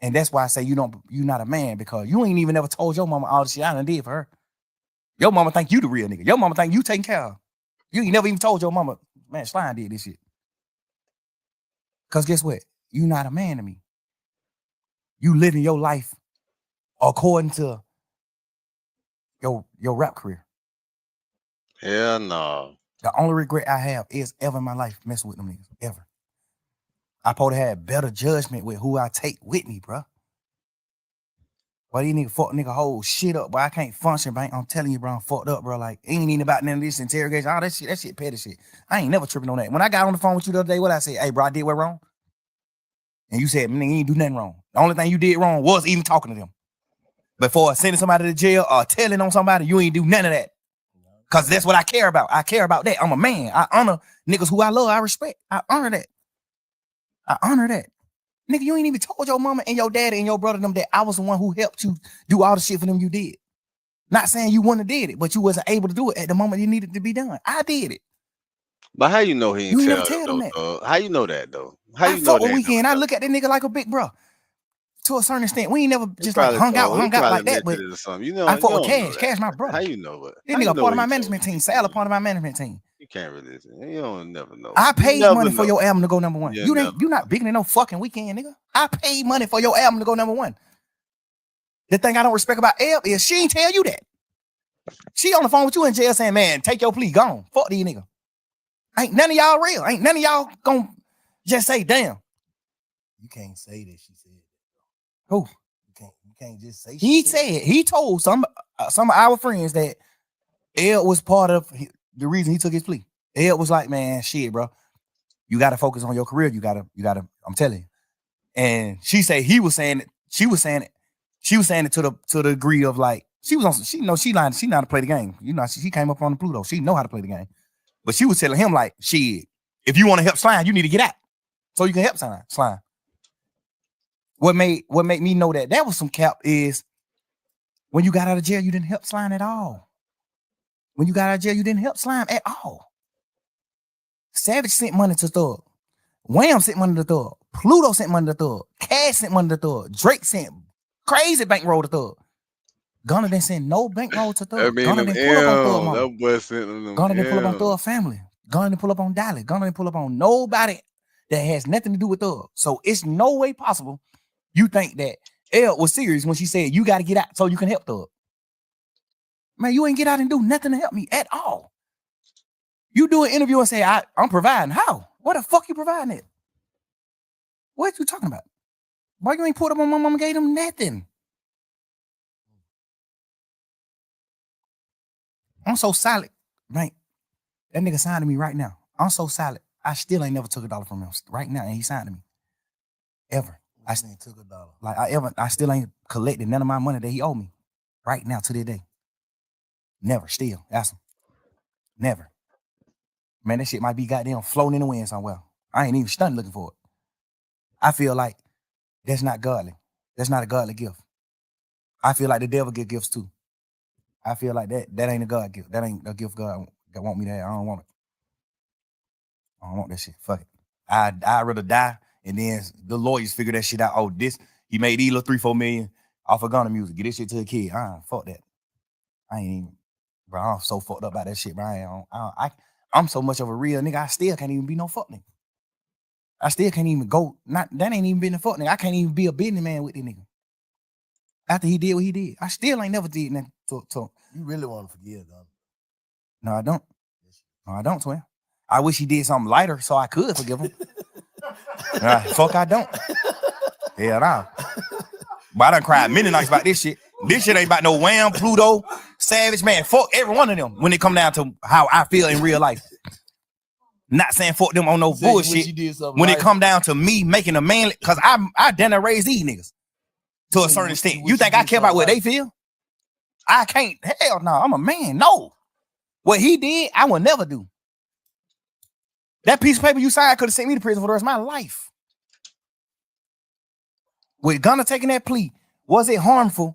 And that's why I say you not a man, because you ain't even ever told your mama all the shit I done did for her. Your mama think you the real nigga. Your mama think you taking care of. You ain't never even told your mama, man, Slime did this shit. Because guess what? you're not a man to me. You living your life according to your rap career. Hell no. The only regret I have is ever in my life messing with them niggas. Ever. I probably had better judgment with who I take with me, bro. But these niggas fuck nigga whole shit up, but I can't function, bro. I'm telling you, bro, I'm fucked up, bro. Like, ain't even about none of this interrogation. All that shit petty shit. I ain't never tripping on that. When I got on the phone with you the other day, what I said? Hey, bro, I did what wrong? And you said, man, you ain't do nothing wrong. The only thing you did wrong was even talking to them. Before sending somebody to jail or telling on somebody, you ain't do none of that. Because that's what I care about. I care about that. I'm a man. I honor niggas who I love. I respect. I honor that. I honor that. Nigga, you ain't even told your mama and your daddy and your brother them that I was the one who helped you do all the shit for them you did. Not saying you wouldn't have did it, but you wasn't able to do it at the moment you needed to be done. I did it. But how you know he ain't You tell never tell them them that. though? How you know that though? How I you know fuck with that? Weekend. I look at that nigga like a big bro. To a certain extent, we ain't never just like hung out like that. But or something. You know, I fuck you with don't know Cash. that. Cash, my brother. How you know it? This How you nigga know part of he my told management you? team. Sal a part of my management team. You can't really. You don't never know. I You paid never money for know. your album to go number one. You never You not bigger than no fucking Weekend, nigga. I paid money for your album to go number one. The thing I don't respect about Elle is she ain't tell you that. She on the phone with you in jail saying, man, take your plea, gone. Fuck these niggas. Ain't none of y'all real. Ain't none of y'all gonna just say, damn. You can't say that she said that. Who? You can't just say he told some of our friends that Elle was part of the reason he took his plea. Elle was like, man, shit, bro. You gotta focus on your career. You gotta, I'm telling you. And she said she was saying it to the degree of like, she know how to play the game. You know, she came up on the Pluto. She know how to play the game. But she was telling him like, shit, if you want to help Slime, you need to get out. So you can help Slime. What made me know that was some cap is when you got out of jail, you didn't help Slime at all. When you got out of jail, you didn't help Slime at all. Savage sent money to Thug. Wham sent money to Thug. Pluto sent money to Thug. Cash sent money to Thug. Drake sent crazy bankroll to Thug. Gunna didn't send no bankroll to Thug. Gunna didn't pull up on Thug mama. That boy sent them. Gunna didn't pull up on Thug family. Gunna didn't pull up on Dolly. Gunna didn't pull up on nobody that has nothing to do with Thug. So it's no way possible you think that Elle was serious when she said you got to get out so you can help Thug. Man, you ain't get out and do nothing to help me at all. You do an interview and say, I'm providing. How? What the fuck you providing it? What you talking about? Why you ain't put up on my mama gave them nothing? I'm so solid, right? That nigga signed to me right now. I'm so solid. I still ain't never took $1 from him right now, and he signed to me. Ever. I still took $1. Like I still ain't collected none of my money that he owed me. Right now to this day. Never. Still. Ask him. Never. Man, that shit might be goddamn floating in the wind somewhere. I ain't even stunned looking for it. I feel like that's not godly. That's not a godly gift. I feel like the devil get gifts too. I feel like that ain't a God gift. That ain't a gift God want me to have. I don't want it. I don't want that shit. Fuck it. I'd rather die and then the lawyers figure that shit out. Oh, he made these little 3-4 million off of Gunna music. Get this shit to a kid. Fuck that. I ain't even, bro. I'm so fucked up about that shit, bro. I'm so much of a real nigga. I still can't even be no fuck nigga. I still can't even go. That ain't even been a fuck nigga. I can't even be a businessman with this nigga. After he did what he did, I still ain't never did nothing. You really want to forgive them? No, I don't. No, I don't, twin. I wish he did something lighter so I could forgive him. Fuck, I don't. Hell nah. But I done cried many nights about this shit. This shit ain't about no Wham, Pluto, Savage, man. Fuck every one of them when it come down to how I feel in real life. Not saying fuck them on no bullshit. When it come down to me making a man, because I done raise these niggas to a certain extent. You think I care about what they feel? I can't. Hell no, I'm a man. No. What he did, I will never do. That piece of paper you signed could have sent me to prison for the rest of my life. With Gunna taking that plea, was it harmful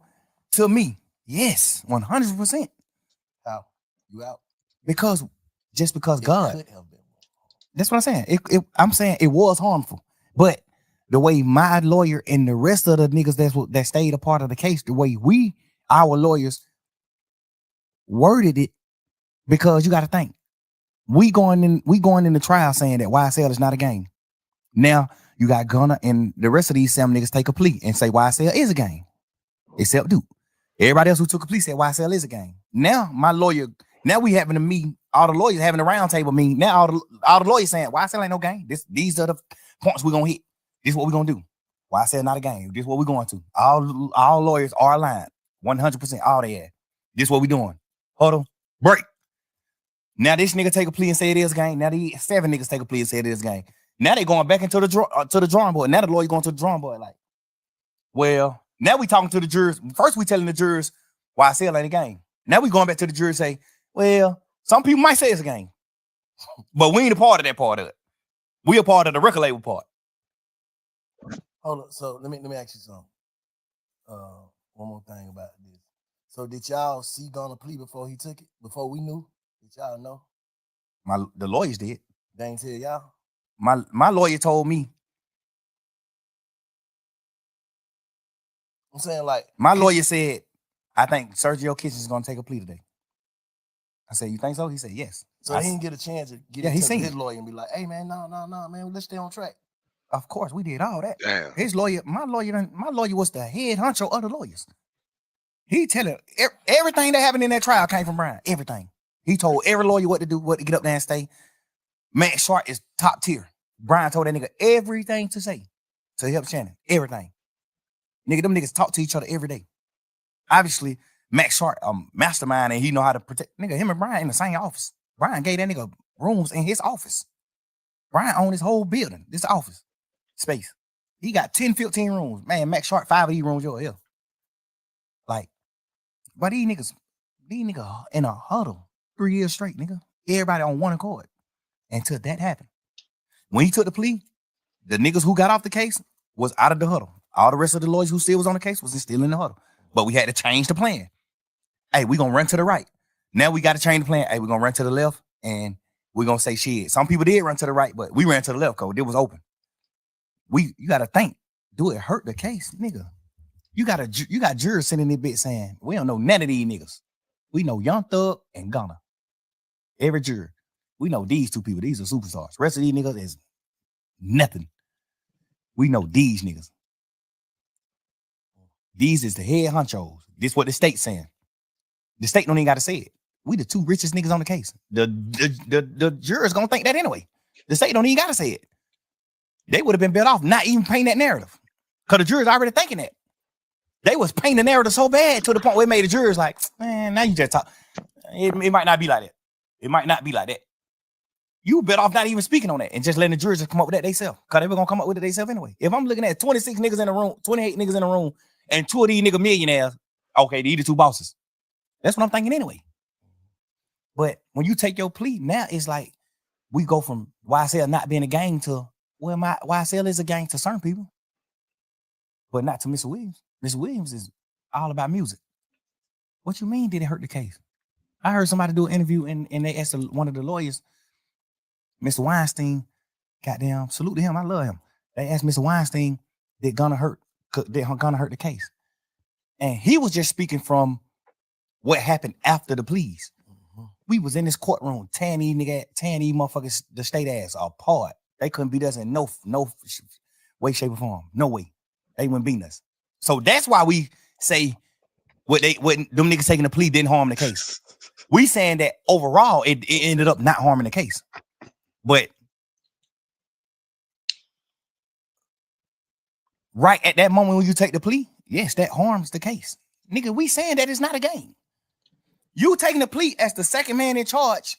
to me? Yes, 100%. How? You out? Because God. That's what I'm saying. I'm saying it was harmful. But the way my lawyer and the rest of the niggas that stayed a part of the case, the way our lawyers worded it, because you got to think, we going in the trial saying that YSL is not a game. Now, You got Gunna and the rest of these 7 niggas take a plea and say YSL is a gang. Except Duke. Everybody else who took a plea said YSL is a gang. Now my lawyer, now we having a meeting, all the lawyers having a round table meeting. Now all the lawyers saying YSL ain't no gang. These are the points we're gonna hit. This is what we're gonna do. YSL not a gang. This is what we're going to. All lawyers are aligned. 100% all they are. This is what we doing. Huddle, break. Now this nigga take a plea and say it is a gang. Now these 7 niggas take a plea and say it is a gang. Now they going back into the drawing board. Now the lawyer going to the drawing board like, well, now we talking to the jurors. First we telling the jurors YSL ain't a gang. Now we going back to the jurors and say, well, some people might say it's a gang, but we ain't a part of that part of it. We a part of the record label part. Hold on. So let me ask you something. One more thing about this. So did y'all see Gunna plea before he took it? Before we knew? Did y'all know? The lawyers did. They ain't tell y'all? My lawyer told me. I'm saying like my lawyer said, I think Sergio Kitchens is gonna take a plea today. I said, you think so? He said, yes. So he didn't get a chance to get he to seen his lawyer and be like, hey man, no, man, let's stay on track. Of course, we did all that. Damn. His lawyer, my lawyer was the head honcho of the lawyers. He telling everything that happened in that trial came from Brian. Everything. He told every lawyer what to do, what to get up there and stay. Max Sharp is top tier. Brian told that nigga everything to say to help Shannon. Everything. Nigga, them niggas talk to each other every day. Obviously, Max Sharp, mastermind, and he know how to protect. Nigga, him and Brian in the same office. Brian gave that nigga rooms in his office. Brian owned his whole building, this office space. He got 10, 15 rooms. Man, Max Sharp, 5 of these rooms, yours here. Like, but these niggas in a huddle 3 years straight, nigga. Everybody on one accord. Until that happened. When he took the plea, the niggas who got off the case was out of the huddle. All the rest of the lawyers who still was on the case was still in the huddle. But we had to change the plan. Hey, we gonna run to the right. Now we got to change the plan. Hey, we gonna run to the left and we gonna say shit. Some people did run to the right, but we ran to the left because it was open. You gotta think. Do it hurt the case, nigga? You got jurors sitting in this bit saying, we don't know none of these niggas. We know Young Thug and Gunna. Every juror. We know these 2 people. These are superstars. Rest of these niggas is nothing. We know these niggas. These is the head honchos. This what the state's saying. The state don't even got to say it. We the 2 richest niggas on the case. The jurors gonna think that anyway. The state don't even got to say it. They would have been better off not even painting that narrative. Because the jurors already thinking that. They was painting the narrative so bad to the point where it made the jurors like, man, now you just talk. It might not be like that. It might not be like that. You better off not even speaking on that and just letting the jurors just come up with that themselves. Because they were going to come up with it themselves anyway. If I'm looking at 26 niggas in the room, 28 niggas in the room, and 2 of these nigga millionaires, okay, these the 2 bosses. That's what I'm thinking anyway. But when you take your plea, now it's like we go from YSL not being a gang to, well, my YSL is a gang to certain people, but not to Mr. Williams. Mr. Williams is all about music. What you mean did it hurt the case? I heard somebody do an interview and they asked one of the lawyers, Mr. Weinstein, goddamn, salute to him. I love him. They asked Mr. Weinstein, did Gunna hurt the case? And he was just speaking from what happened after the pleas. Mm-hmm. We was in this courtroom, tearing these motherfuckers, the state ass apart. They couldn't beat us in no way, shape, or form. No way. They wouldn't beat us. So that's why we say what them niggas taking the plea didn't harm the case. We saying that overall it ended up not harming the case. But right at that moment when you take the plea, yes, that harms the case. Nigga, we saying that it's not a game. You taking the plea as the second man in charge.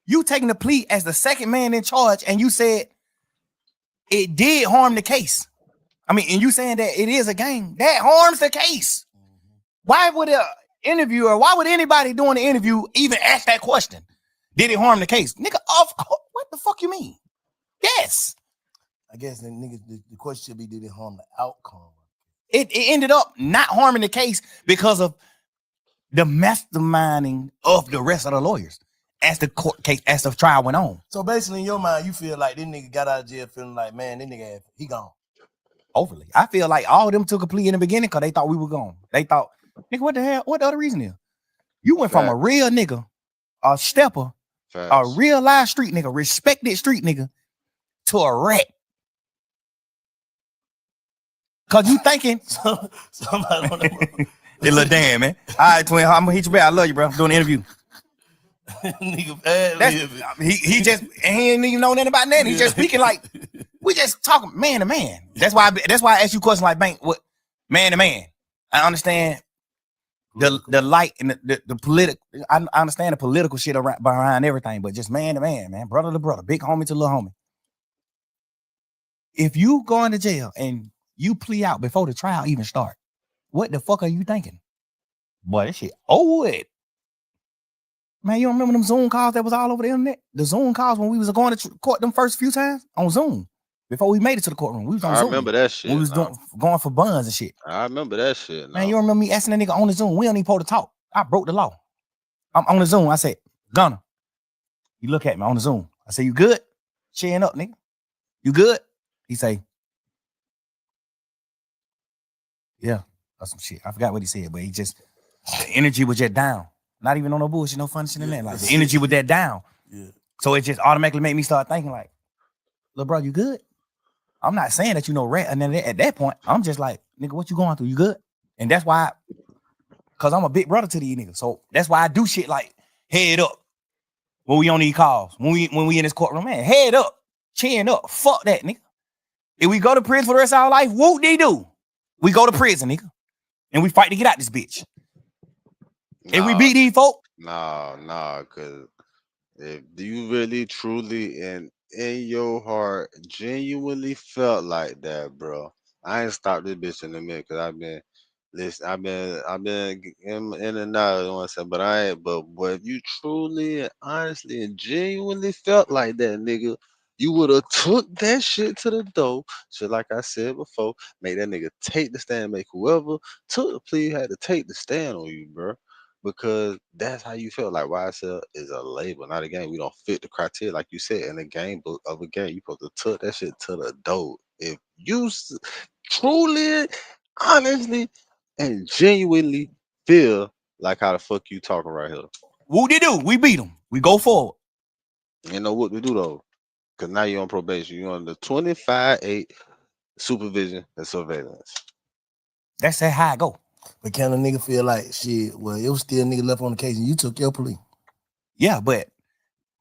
You taking the plea as the second man in charge, and you said it did harm the case. I mean, and you saying that it is a game, that harms the case. Why would an interviewer, why would anybody doing the interview even ask that question? Did it harm the case? Nigga, what the fuck you mean? Yes. I guess the question should be, did it harm the outcome? It ended up not harming the case because of the masterminding of the rest of the lawyers as the court case, as the trial went on. So basically, in your mind, you feel like this nigga got out of jail feeling like, man, this nigga, he gone. Overly. I feel like all of them took a plea in the beginning because they thought we were gone. They thought, nigga, what the hell? What the other reason is? You went from a real nigga, a stepper, a real live street nigga, respected street nigga, to a rat. Cause you thinking Somebody on that hey, little damn, man. All right, twin, I'm gonna hit you back. I love you, bro. I'm doing an interview. nigga bad. He just he ain't even know nothing about nothing. He just speaking like we just talking man to man. That's why I ask you questions like Bank, what man to man. I understand the light and the political. I understand the political shit behind everything, but just man to man, brother to brother, big homie to little homie. If you go into jail and you plea out before the trial even start, what the fuck are you thinking? Boy, that shit over it. Man, you don't remember them Zoom calls that was all over the internet? The Zoom calls when we was going to court them first few times on Zoom. Before we made it to the courtroom, we was on Zoom. I remember that shit. We was going for buns and shit. I remember that shit. Man, you remember me asking that nigga on the Zoom? We don't even supposed to talk. I broke the law. I'm on the Zoom. I said, Gunna. You look at me on the Zoom. I say, you good? Cheering up, nigga. You good? He say, yeah, that's some shit. I forgot what he said, but he just, the energy was just down. Not even on no bullshit, no fun shit in that. Like the energy was that down. Yeah. So it just automatically made me start thinking like, little bro, you good? I'm not saying that you know rat. And then at that point, I'm just like, nigga, what you going through? You good? And that's why, cause I'm a big brother to these niggas. So that's why I do shit like head up when we on these calls. When we in this courtroom, man, head up, chin up. Fuck that, nigga. If we go to prison for the rest of our life, whoop they do. We go to prison, nigga. And we fight to get out this bitch. And we beat these folk. Nah, cause if you really truly and in your heart genuinely felt like that, bro, I ain't stopped this bitch in a minute because I've been in and out, you know what I'm saying? But if you truly and honestly and genuinely felt like that, nigga, you would have took that shit to the door. So like I said before, make that nigga take the stand, make whoever took the plea had to take the stand on you, bro. Because that's how you feel. Like YSL is a label, not a game. We don't fit the criteria, like you said, in the game book of a game. You supposed to took that shit to the door. If you truly, honestly, and genuinely feel like how the fuck you talking right here. What they do? We beat them. We go forward. You know what to do though, because now you're on probation. You're on the 25-8 supervision and surveillance. That's how I go. But can a nigga feel like shit? Well, it was still a nigga left on the case, and you took your plea. Yeah, but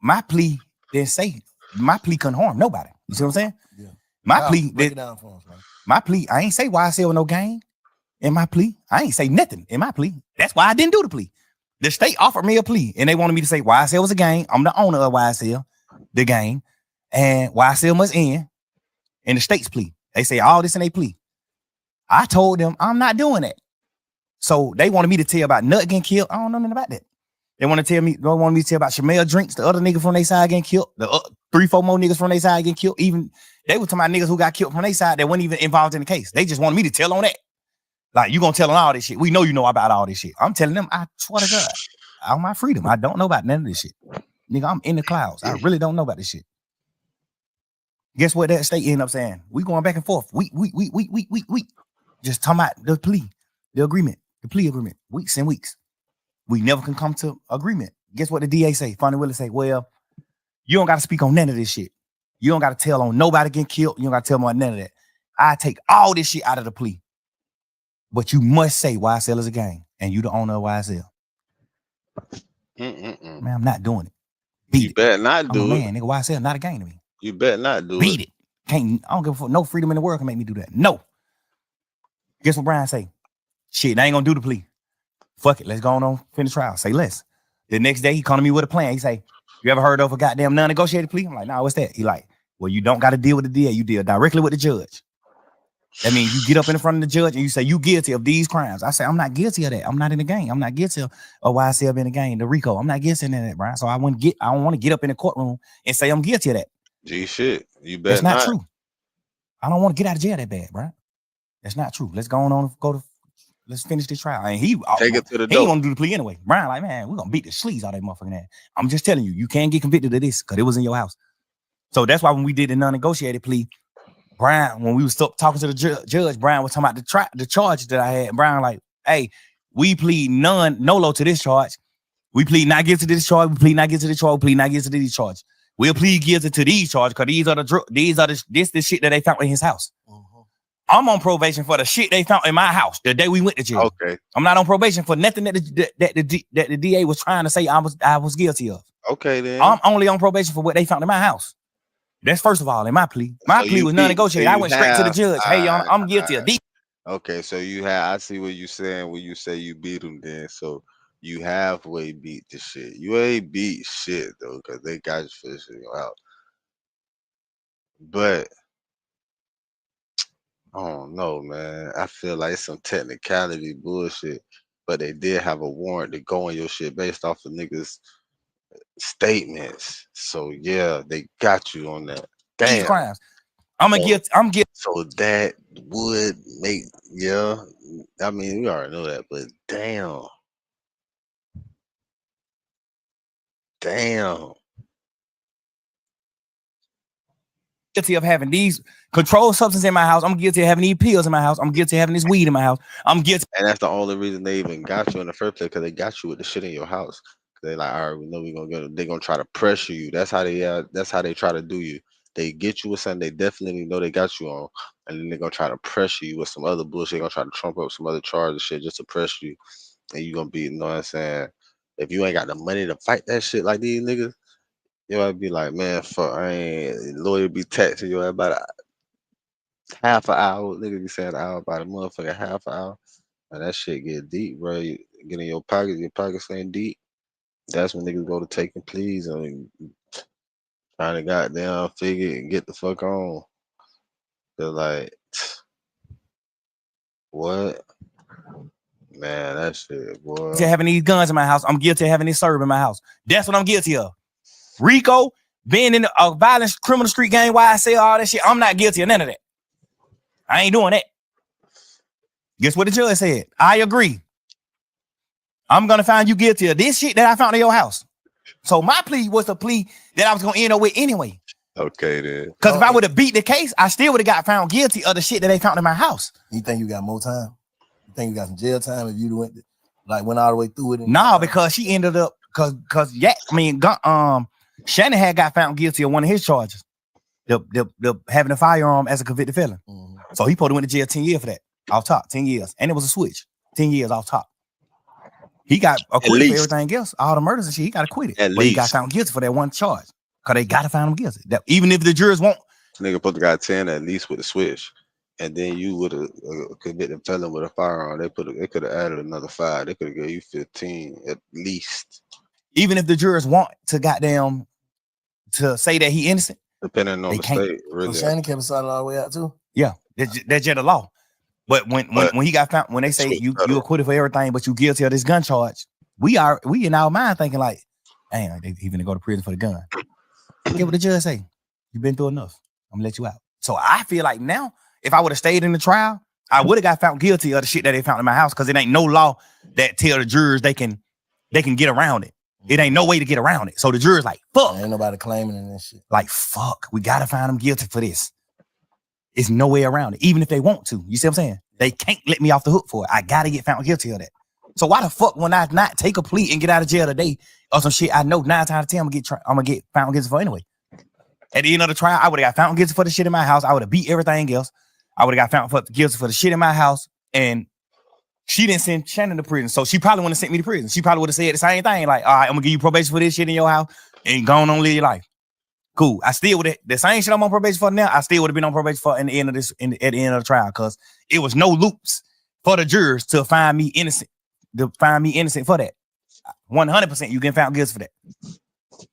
my plea didn't say my plea couldn't harm nobody. You see what I'm saying? Yeah. My plea. Break it down for us, man. My plea. I ain't say YSL with no gang in my plea. I ain't say nothing in my plea. That's why I didn't do the plea. The state offered me a plea, and they wanted me to say YSL was a gang. I'm the owner of YSL, the gang, and YSL must end. In the state's plea, they say all this in their plea. I told them I'm not doing that. So they wanted me to tell about Nut getting killed. I don't know nothing about that. They want me to tell about Shamel Drinks, the other nigga from their side getting killed, the 3-4 more niggas from their side getting killed. Even they were talking about niggas who got killed from their side that weren't even involved in the case. They just wanted me to tell on that. Like, you gonna tell on all this shit. We know you know about all this shit. I'm telling them, I swear to God, all my freedom. I don't know about none of this shit. Nigga, I'm in the clouds. I really don't know about this shit. Guess what that state ended up saying? We going back and forth. We. Just talking about the plea, the agreement. The plea agreement, weeks and weeks. We never can come to agreement. Guess what the DA say? Fonnie Willis say, well, you don't got to speak on none of this shit. You don't got to tell on nobody getting killed. You don't got to tell them on none of that. I take all this shit out of the plea. But you must say YSL is a gang and you the owner of YSL. Man, I'm not doing it. Beat it. Better not do it. Man, nigga, YSL not a gang to me. You better not do it. Beat it. Can't. I don't give a fuck. No freedom in the world can make me do that. No. Guess what Brian say? Shit, I ain't gonna do the plea. Fuck it, let's go on finish trial. Say less. The next day, he come to me with a plan. He say, you ever heard of a goddamn non-negotiated plea? I'm like, nah, what's that? He like, well, you don't got to deal with the DA. You deal directly with the judge. That means you get up in front of the judge and you say, you guilty of these crimes. I say, I'm not guilty of that. I'm not in the gang. I'm not guilty of YSL being in the gang, the RICO. I'm not guilty of that, Brian. So I don't want to get up in the courtroom and say I'm guilty of that. Gee, shit. You better That's not true. I don't want to get out of jail that bad, Brian. That's not true. Let's let's finish this trial. And he take it to the door. He ain't gonna do the plea anyway. Brian, like, man, we're gonna beat the sleaze out of that motherfucking ass. I'm just telling you, you can't get convicted of this because it was in your house. So that's why when we did the non-negotiated plea, Brian, when we was talking to the judge, Brian was talking about the charge that I had. And Brian like, hey, we plead nolo to this charge. We plead not guilty to this charge. We plead not guilty to this charge. We plead not guilty to these charges. We'll plead guilty to these charges because these are the shit that they found in his house. I'm on probation for the shit they found in my house the day we went to jail. Okay. I'm not on probation for nothing that the DA was trying to say I was guilty of. Okay, then. I'm only on probation for what they found in my house. That's first of all in my plea. My plea was non-negotiated. I went straight to the judge. Hey, I'm guilty of these. Okay, so I see what you saying when you say you beat them then. So you halfway beat the shit. You ain't beat shit though, because they got you for this shit in your house. But I don't know, man. I feel like it's some technicality bullshit. But they did have a warrant to go on your shit based off of niggas' statements. So yeah, they got you on that. These Damn. crimes. I'm guilty. So that would make, yeah. I mean, we already know that, but damn. Guilty of having these controlled substances in my house. I'm guilty of having these pills in my house. I'm guilty of having this weed in my house. I'm guilty. And that's the only reason they even got you in the first place, because they got you with the shit in your house. They like, all right, we know we're gonna get it. They're gonna try to pressure you. That's how they try to do you. They get you with something they definitely know they got you on, and then they're gonna try to pressure you with some other bullshit. They're gonna try to trump up some other charges shit just to pressure you. And you're gonna be, you know what I'm saying? If you ain't got the money to fight that shit like these niggas, you might be like, man, fuck, I ain't lawyer be taxing you about a half an hour. Nigga be saying an hour about a motherfucking half an hour. And that shit get deep, bro. You get in your pockets ain't deep. That's when niggas go to taking pleas and trying to goddamn figure and get the fuck on. They're like, what? Man, that shit, boy. To having these guns in my house. I'm guilty of having this serve in my house. That's what I'm guilty of. Rico, being in a violent criminal street gang, YSL, all that shit. I'm not guilty of none of that. I ain't doing that. Guess what the judge said? I agree. I'm gonna find you guilty of this shit that I found in your house. So my plea was a plea that I was gonna end up with anyway. Okay, then. Because if I would have beat the case, I still would have got found guilty of the shit that they found in my house. You think you got more time? You think you got some jail time if you went all the way through it? Nah, because she ended up Shannon had got found guilty of one of his charges, the having a firearm as a convicted felon. Mm-hmm. So he probably went to jail 10 years for that. Off top, 10 years, and it was a switch. 10 years off top. He got acquitted for everything else, all the murders and shit. He got acquitted, but he got found guilty for that one charge. Cause they gotta find him guilty. That even if the jurors won't, nigga supposed to got 10 at least with the switch. And then you would have convicted felon with a firearm. They could have added another 5. They could have gave you 15 at least. Even if the jurors want to goddamn to say that he innocent, depending on the state. Really. So Shannon kept decided all the way out too. Yeah, that's just the law. But when he got found, when they say you acquitted for everything, but you guilty of this gun charge, we in our mind thinking like, damn, they even to go to prison for the gun. Get what the judge say. You've been through enough. I'm gonna let you out. So I feel like now, if I would have stayed in the trial, I would have got found guilty of the shit that they found in my house, because it ain't no law that tell the jurors they can get around it. It ain't no way to get around it. So the jurors like, fuck. Ain't nobody claiming it and shit. Like, fuck, we gotta find them guilty for this. It's no way around it, even if they want to. You see what I'm saying? They can't let me off the hook for it. I gotta get found guilty of that. So why the fuck when I not take a plea and get out of jail today or some shit I know 9 times out of 10 I'm gonna get found guilty for anyway? At the end of the trial, I would have got found guilty for the shit in my house. I would have beat everything else. I would have got found guilty for the shit in my house. And she didn't send Shannon to prison. So she probably wouldn't have sent me to prison. She probably would have said the same thing. Like, all right, I'm gonna give you probation for this shit in your house and go on live your life. Cool. I still would have, the same shit I'm on probation for now, I still would have been on probation for at the end of the trial, because it was no loops for the jurors to find me innocent. For that. 100% you get found guilty for that.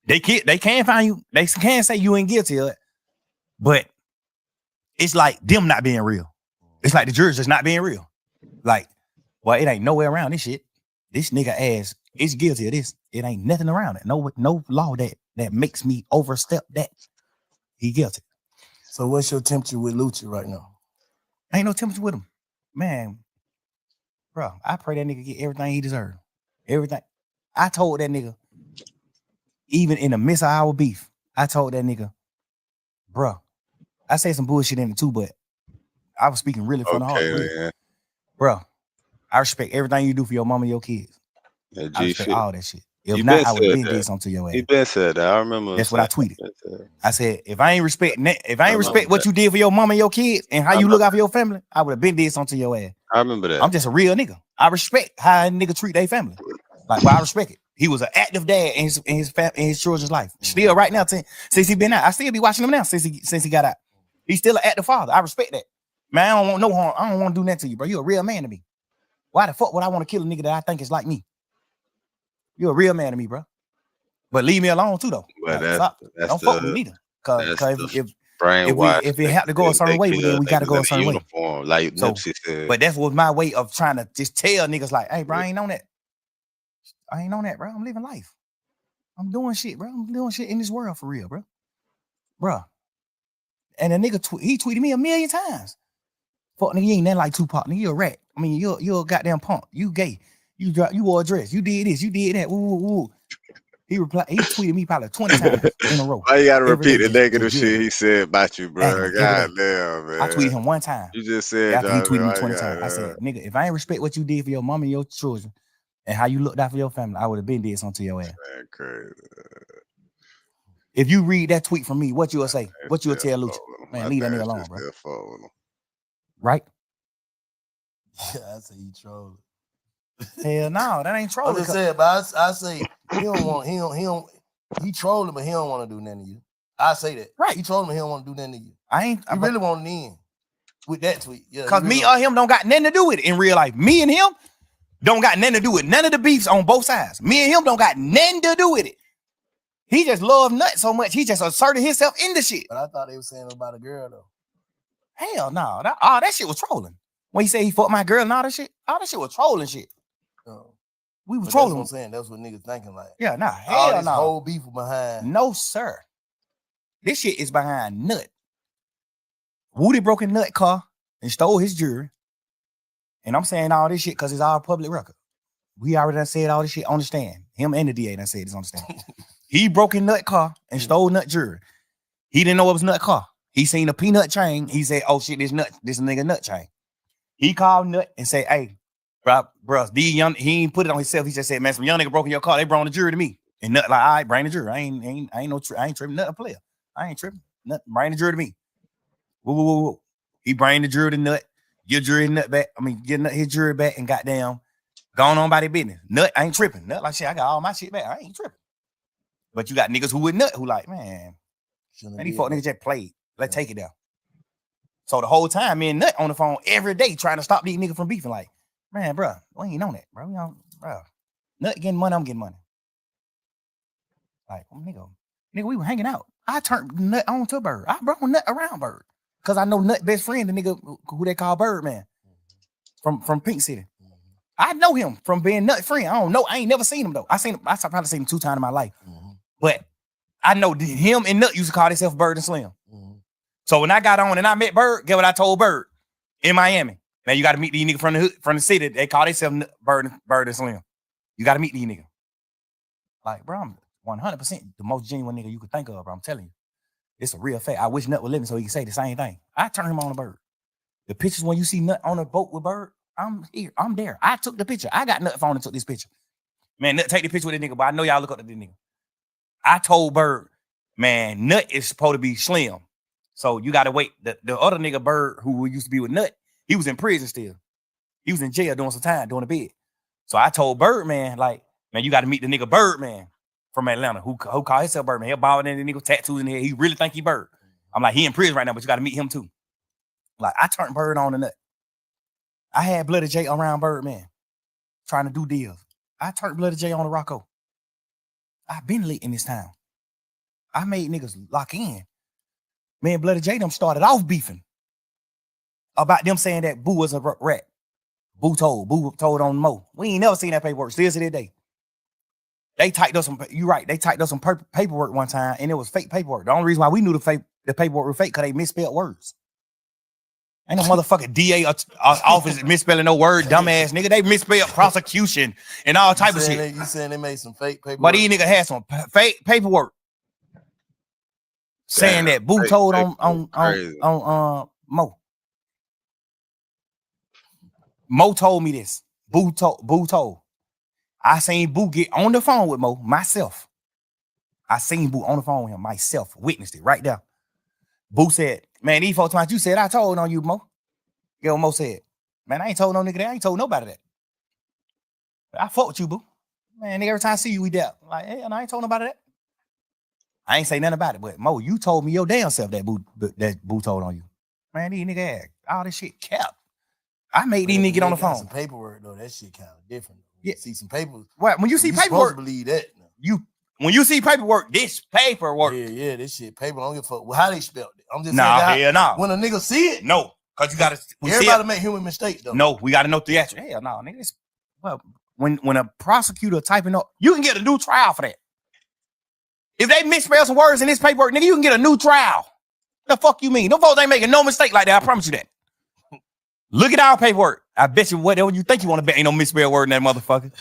They can find you, they can say you ain't guilty of it, but it's like them not being real. It's like the jurors just not being real. Like, well, it ain't no way around this shit. This nigga ass is guilty of this. It ain't nothing around it. No law that makes me overstep that. He guilty. So what's your temperature with Lucci right now? Ain't no temperature with him. Man, bro, I pray that nigga get everything he deserves. Everything. I told that nigga, even in the midst of our beef, I told that nigga, bro, I said some bullshit in it too, but I was speaking really from the heart. Really. Bro, I respect everything you do for your mama and your kids. I respect all that shit. If not, I would have been did something to your ass. He been said that. I remember. That's what I tweeted. I said, if I ain't respect what you did for your mama and your kids and how you look out for your family, I would have been did something to your ass. I remember that. I'm just a real nigga. I respect how a nigga treat their family. Like, well, I respect it. He was an active dad in his children's life. Still right now, since he been out, I still be watching him now since he got out. He's still an active father. I respect that. Man, I don't want no harm. I don't want to do that to you, bro. You're a real man to me. Why the fuck would I want to kill a nigga that I think is like me? You're a real man to me, bro. But leave me alone too, though. Well, don't fuck with me neither. Cause if it have to go a certain way, then we got to go a certain way. Like Nipsey said. But that was my way of trying to just tell niggas like, hey, bro, I ain't on that. I ain't on that, bro. I'm living life. I'm doing shit, bro. I'm doing shit in this world for real, bro. Bro. And a nigga, he tweeted me 1,000,000 times. Fuck nigga, you ain't nothing like Tupac. Nigga, you a rat. I mean, you're a goddamn punk. You gay. You wore a dress. You did this. You did that. Woo. He tweeted me probably 20 times in a row. Why you gotta repeat the negative shit he said about you, bro? God damn, man. I tweeted him one time. You just said after he tweeted me 20 times. I said, nigga, if I ain't respect what you did for your mom and your children and how you looked out for your family, I would have been did something to your ass. Man, crazy. If you read that tweet from me, what you'll say? What you'll tell Lucha? Man, leave that nigga alone, bro. Right? Yeah, I say he trolling. Hell no, that ain't trolling. I just said, but I say he trolling, but he don't want to do nothing to you. I say that. Right. He trolling, but he don't want to do nothing to you. I really want to end with that tweet. Yeah. Cause me or him don't got nothing to do with it in real life. Me and him don't got nothing to do with none of the beefs on both sides. Me and him don't got nothing to do with it. He just loved Nut so much. He just asserted himself in the shit. But I thought they were saying about a girl though. Hell no. That shit was trolling. When he said he fucked my girl and all that shit was trolling shit. We were trolling. That's what I'm saying. That's what niggas thinking like. Yeah, nah. Hell no. Whole beef behind. No, sir. This shit is behind Nut. Woody broke in Nut car and stole his jewelry. And I'm saying all this shit because it's all public record. We already done said all this shit on the stand. Him and the DA done said this on the stand. He broke in Nut car and stole Nut jewelry. He didn't know it was Nut car. He seen a peanut chain. He said, oh shit, this nigga Nut chain. He called Nut and said, hey, bro, he ain't put it on himself. He just said, man, some young nigga broke in your car. They brought the jury to me. And Nut like, all right, bring the jury. I ain't tripping. Nut a player. I ain't tripping. Nut, bring the jury to me. Woo. He bring the jury to Nut. Get jury Nut back. I mean, get Nut his jury back and goddamn gone on by their business. Nut ain't tripping. Nut like shit. I got all my shit back. I ain't tripping. But you got niggas who with Nut who like, man, these fuck niggas just played. Let's take it down. So the whole time, me and Nut on the phone every day trying to stop these niggas from beefing. Like, man, bro, we ain't on that, bro. Nut getting money, I'm getting money. Like, nigga, we were hanging out. I turned Nut on to Bird. I brought Nut around Bird because I know Nut best friend, the nigga who they call Birdman from Pink City. I know him from being Nut friend. I don't know. I ain't never seen him though. I probably seen him 2 times in my life, but I know him and Nut used to call themselves Bird and Slim. So when I got on and I met Bird, get what I told Bird in Miami. Man, you got to meet these niggas from the city. They call themselves Bird and Slim. You got to meet these niggas. Like, bro, I'm 100% the most genuine nigga you could think of, bro. I'm telling you. It's a real fact. I wish Nut was living so he could say the same thing. I turned him on to Bird. The pictures when you see Nut on a boat with Bird, I'm here. I'm there. I took the picture. I got Nut phone and took this picture. Man, Nut take the picture with this nigga, but I know y'all look up to this nigga. I told Bird, man, Nut is supposed to be Slim. So you got to wait. The other nigga, Bird, who used to be with Nut, he was in prison still. He was in jail doing some time, doing a bid. So I told Birdman, like, man, you got to meet the nigga Birdman from Atlanta who called himself Birdman. He bald and the nigga tattoos in the head. He really think he Bird. I'm like, he in prison right now, but you got to meet him too. Like, I turned Bird on the Nut. I had Bloody J around Birdman trying to do deals. I turned Bloody J on the Rocco. I've been lit in this town. I made niggas lock in. Me and Bloody J them started off beefing about them saying that Boo was a rat. Boo told on Mo. We ain't never seen that paperwork. Still to this day. They typed up some, you right, they typed up some paperwork one time and it was fake paperwork. The only reason why we knew the paperwork was fake because they misspelled words. Ain't no motherfucking DA office misspelling no word, dumbass nigga. They misspelled prosecution and all type of shit. You saying they made some fake paperwork? But these niggas had some fake paperwork. Saying that Boo told on Mo. Mo told me this. Boo told. I seen Boo get on the phone with Mo myself. I seen Boo on the phone with him myself, witnessed it right there. Boo said, man, these 4 times you said I told on you, Mo. Yo, Mo said, man, I ain't told no nigga that. I ain't told nobody that. I fuck with you, Boo. Man, nigga, every time I see you, we there. Like, hey, I ain't told nobody that. I ain't say nothing about it, but Mo, you told me your damn self that Boo told on you. Man, these nigga ass, all this shit kept. I made these niggas get on the phone. Some paperwork though, that shit kind of different. Yeah. See some paper. What? When you see paperwork, supposed to believe that. When you see paperwork, this paperwork. Yeah, this shit paper. I don't give a fuck how they spelled it. I'm just saying that when a nigga see it, no, because you gotta. Everybody make human mistakes though. No, we gotta know theatrical. Hell no, nigga. Well, when a prosecutor typing up, you can get a new trial for that. If they misspell some words in this paperwork, nigga, you can get a new trial. The fuck you mean? Them folks ain't making no mistake like that. I promise you that. Look at our paperwork. I bet you whatever you think you want to bet ain't no misspelled word in that motherfucker.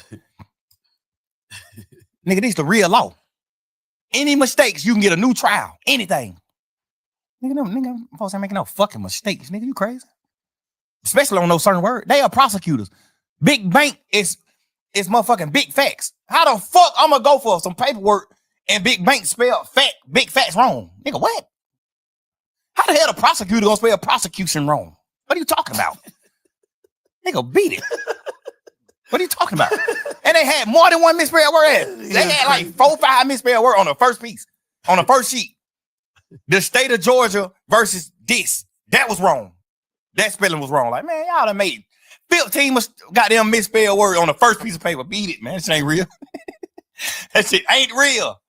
Nigga, this is the real law. Any mistakes, you can get a new trial. Anything. Nigga, folks ain't making no fucking mistakes. Nigga, you crazy? Especially on those certain words. They are prosecutors. Big bank is motherfucking big facts. How the fuck I'm gonna go for some paperwork and big bank spell big facts wrong? Nigga, what? How the hell the prosecutor gonna spell prosecution wrong? What are you talking about? Nigga, beat it. What are you talking about? And they had more than one misspelled word. They had like 4 or 5 misspelled words on the first piece, on the first sheet. The state of Georgia versus this. That was wrong. That spelling was wrong. Like, man, y'all done made 15 goddamn misspelled word on the first piece of paper. Beat it, man. This ain't real. That shit ain't real.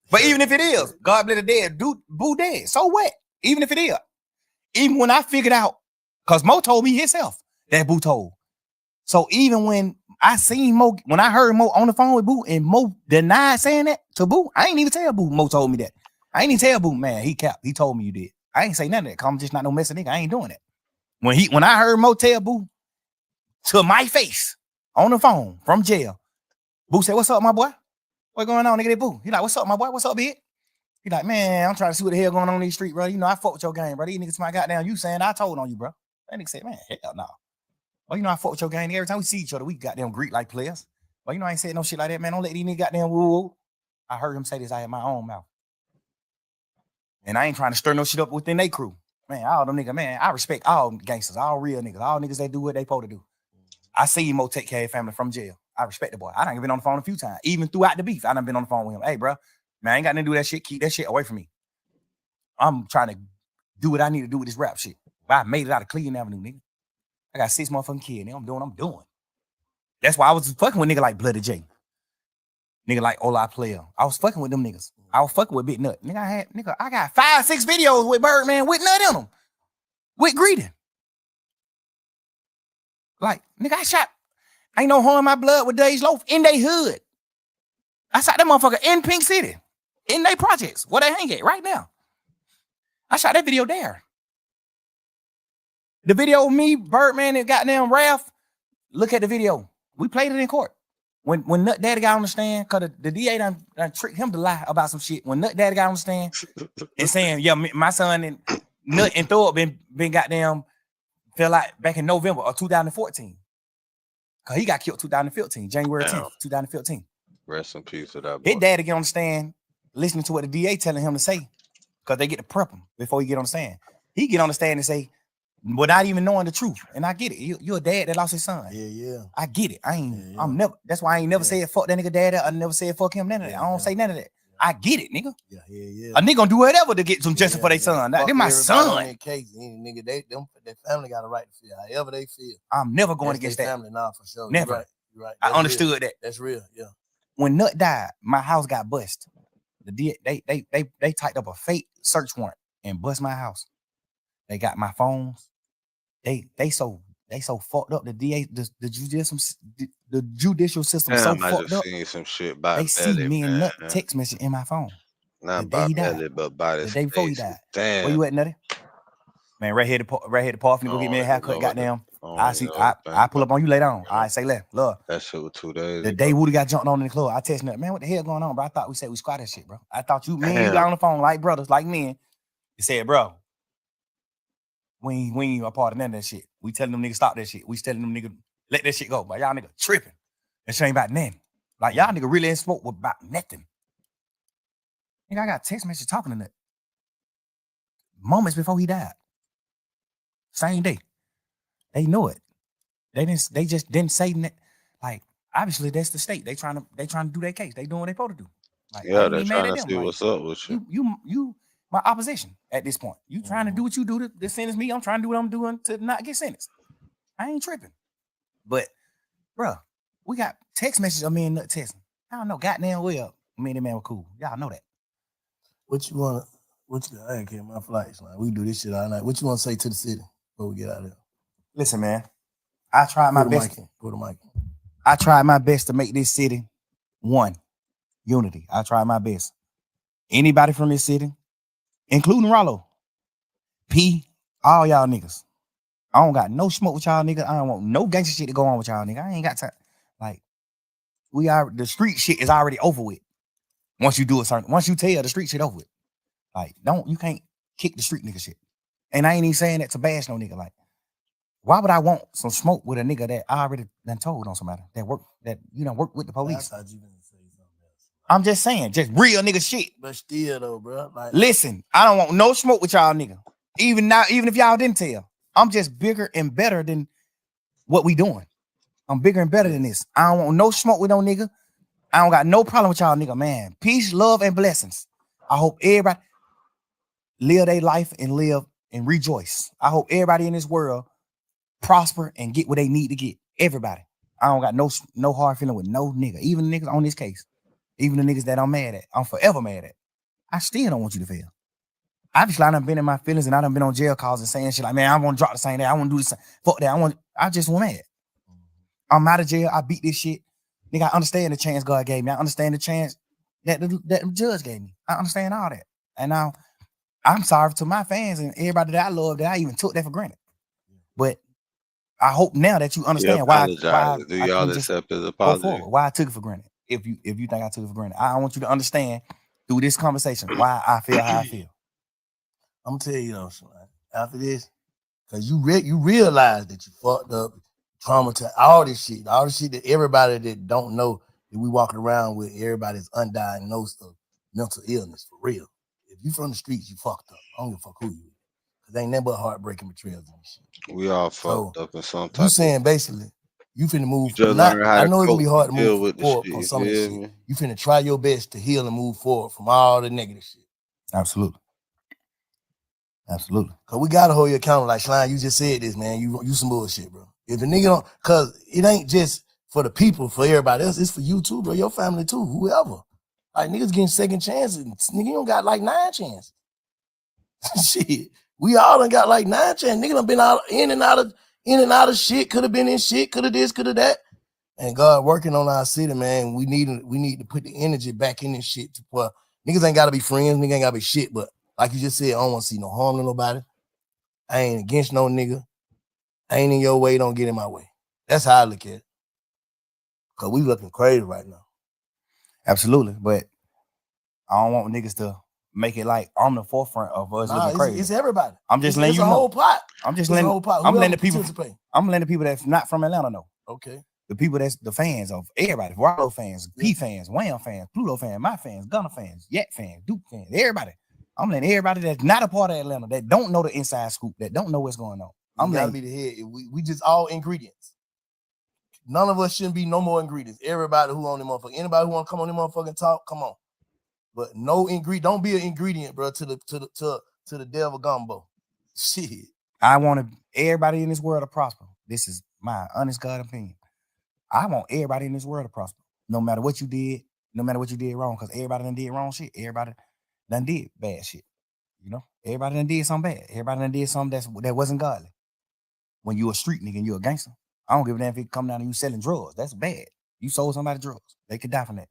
But even if it is, God bless the dead, Boo dead. So what? Even if it is. Even when I figured out, because Mo told me himself that Boo told. So even when I seen Mo, when I heard Mo on the phone with Boo and Mo denied saying that to Boo, I ain't even tell Boo Mo told me that. I ain't even tell Boo, man, he capped. He told me you did. I ain't say nothing of that. Cause I'm just not no messing nigga. I ain't doing that. When I heard Mo tell Boo to my face on the phone from jail, Boo said, "What's up, my boy? What going on, nigga? That Boo." He like, "What's up, my boy? What's up, bitch?" He like, "Man, I'm trying to see what the hell going on in these streets, bro. You know, I fuck with your game, bro. These niggas my goddamn you saying I told on you, bro." That nigga said, "Man, hell no. Well, you know, I fuck with your gang. Every time we see each other, we goddamn greet like players. Well, you know, I ain't said no shit like that, man. Don't let these niggas goddamn woo. I heard him say this out of my own mouth. And I ain't trying to stir no shit up within their crew. Man, all them niggas, man, I respect all gangsters, all real niggas, all niggas that do what they supposed to do. I see Mo take care of family from jail. I respect the boy. I done been on the phone a few times. Even throughout the beef, I done been on the phone with him. Hey, bro, man, I ain't got nothing to do with that shit. Keep that shit away from me. I'm trying to do what I need to do with this rap shit. But I made it out of Cleveland Avenue, nigga. I got 6 motherfucking kids. Nigga, I'm doing what I'm doing. That's why I was fucking with nigga like Bloody J. Nigga like Ola Player. I was fucking with them niggas. I was fucking with Big Nut. I got 5, 6 videos with Birdman with Nut in them. With greeting. Like, nigga, ain't no harm in my blood with Dave's Loaf in they hood. I shot that motherfucker in Pink City. In they projects. Where they hang at right now. I shot that video there. The video of me, Birdman, and goddamn Ralph. Look at the video. We played it in court. When Nut Daddy got on the stand, because the DA done tricked him to lie about some shit. When Nut Daddy got on the stand and saying, yeah, my son and Nut and Thor been goddamn fell out back in November of 2014. Because he got killed 2015, January 10th, 2015. Rest in peace to that boy. His daddy get on the stand listening to what the DA telling him to say because they get to prep him before he get on the stand. He get on the stand and say, without even knowing the truth. And I get it. You're a dad that lost his son. Yeah. I get it. I'm never, that's why I ain't never said fuck that nigga daddy. I never said fuck him, none of that. I don't say none of that. I get it, nigga. Yeah. A nigga gonna do whatever to get some justice for their son. They're my son. Case, nigga, their family got a right to feel however they feel. I'm never going against that. Family, nah, for sure. Never. You're right. I understood that. That's real. Yeah. When Nut died, my house got bust. They typed up a fake search warrant and bust my house. They got my phones. They so fucked up. The DA, the judicial system so fucked up. Seen some shit by they see me and Nut text message in my phone. Not by Belly, but by the day before he died. Damn. Where you at, Nutty? Man, right here to park. Finna go get me a haircut. Goddamn. I pull up on you later on. All right, say left. Look. That shit was 2 days. The day Woody got jumped on in the club, I text Nut, man, what the hell going on, bro? I thought we said we squat that shit, bro. I thought me and you got on the phone like brothers, like men. He said, bro, we ain't a part of none of that shit. We telling them niggas stop that shit. We telling them niggas let that shit go. But y'all niggas tripping. That shit ain't about nothing. Like y'all nigga really ain't spoke about nothing. Nigga, I got text message talking to that moments before he died. Same day. They know it. They just didn't say that. Like, obviously that's the state. They trying to do their case. They doing what they supposed to do. Like, I Yeah, ain't they're even mad trying at to them. see Like, what's up with you. you my opposition at this point. You trying to do what you do to sentence me. I'm trying to do what I'm doing to not get sentenced. I ain't tripping. But, bruh, we got text messages of me and Nut texting. I don't know, goddamn well. Me and that man were cool. Y'all know that. What you wanna? I ain't care my flights. Like we do this shit all night. What you wanna say to the city before we get out of here? Listen, man. I tried my best. Put the mic in. I tried my best to make this city one. Unity. I tried my best. Anybody from this city, including Rollo, P, all y'all niggas. I don't got no smoke with y'all niggas. I don't want no gangster shit to go on with y'all niggas. I ain't got time. Like, the street shit is already over with. Once you tell the street shit over with. Like, you can't kick the street nigga shit. And I ain't even saying that to bash no nigga. Like, why would I want some smoke with a nigga that I already done told on somebody that work with the police? I thought you gonna say something else. I'm just saying, just real nigga shit. But still though, bro. Like, listen, I don't want no smoke with y'all nigga. Even if y'all didn't tell, I'm just bigger and better than what we doing. I'm bigger and better than this. I don't want no smoke with no nigga. I don't got no problem with y'all nigga, man. Peace, love, and blessings. I hope everybody live their life and live and rejoice. I hope everybody in this world prosper and get what they need to get. Everybody. I don't got no hard feeling with no nigga. Even the niggas on this case. Even the niggas that I'm mad at. I'm forever mad at. I still don't want you to fail. Obviously, I done been in my feelings and I done been on jail calls and saying shit like, man, I want to drop the same day. I want to do this. Fuck that. I just want mad. I'm out of jail. I beat this shit. Nigga, I understand the chance God gave me. I understand the chance that the judge gave me. I understand all that. And now I'm sorry to my fans and everybody that I love that I even took that for granted. But I hope now that you understand why do y'all accept his go apology? forward. Why I took it for granted. If you think I took it for granted, I want you to understand through this conversation why I feel how I feel. I'm gonna tell you though, after this, because you realize that you fucked up, traumatized, all this shit that everybody that don't know that we walking around with, everybody's undiagnosed of mental illness for real. If you from the streets, you fucked up. I don't give a fuck who you is. Cause ain't nothing but heartbreaking betrayals and shit. We all fucked up in some type. You saying basically you finna move. You just learn how I to know it's gonna be hard to deal move with the forward shit, from you some of this feel shit. me? You finna try your best to heal and move forward from all the negative shit. Absolutely. Cause we gotta hold you accountable. Like Slime, you just said this, man. You some bullshit, bro. If a nigga don't, cause it ain't just for the people, for everybody else. It's for you too, bro. Your family too, whoever. Like niggas getting second chances. Nigga, you don't got like 9 chances. Shit, we all done got like 9 chances. Nigga done been in and out of shit. Could have been in shit. Could have this. Could have that. And God working on our city, man. We need to put the energy back in this shit. Well, niggas ain't gotta be friends. Niggas ain't gotta be shit. But like you just said, I don't want to see no harm to nobody. I ain't against no nigga. I ain't in your way. Don't get in my way. That's how I look at it. Cause we looking crazy right now. Absolutely, but I don't want niggas to make it like I'm the forefront of us looking crazy. It's everybody. I'm just letting you know. Whole pot. I'm just letting. I'm letting the people. Participate. I'm letting the people that's not from Atlanta know. Okay. The people that's the fans of everybody, Rollo fans, P fans, Wham fans, Pluto fans, my fans, Gunna fans, Yet fans, Duke fans, everybody. I'm letting everybody that's not a part of Atlanta, that don't know the inside scoop, that don't know what's going on. I'm gotta be the head. We just all ingredients. None of us shouldn't be no more ingredients. Everybody who on the motherfucker, anybody who want to come on the motherfucking talk, come on. But no ingredient. Don't be an ingredient, bro, to the devil gumbo. Shit. I want everybody in this world to prosper. This is my honest God opinion. I want everybody in this world to prosper. No matter what you did, no matter what you did wrong, because everybody done did wrong shit. Everybody done did bad shit. You know, everybody done did something bad. Everybody done did something that wasn't godly. When you a street nigga and you a gangster, I don't give a damn if it come down to you selling drugs. That's bad. You sold somebody drugs. They could die from that.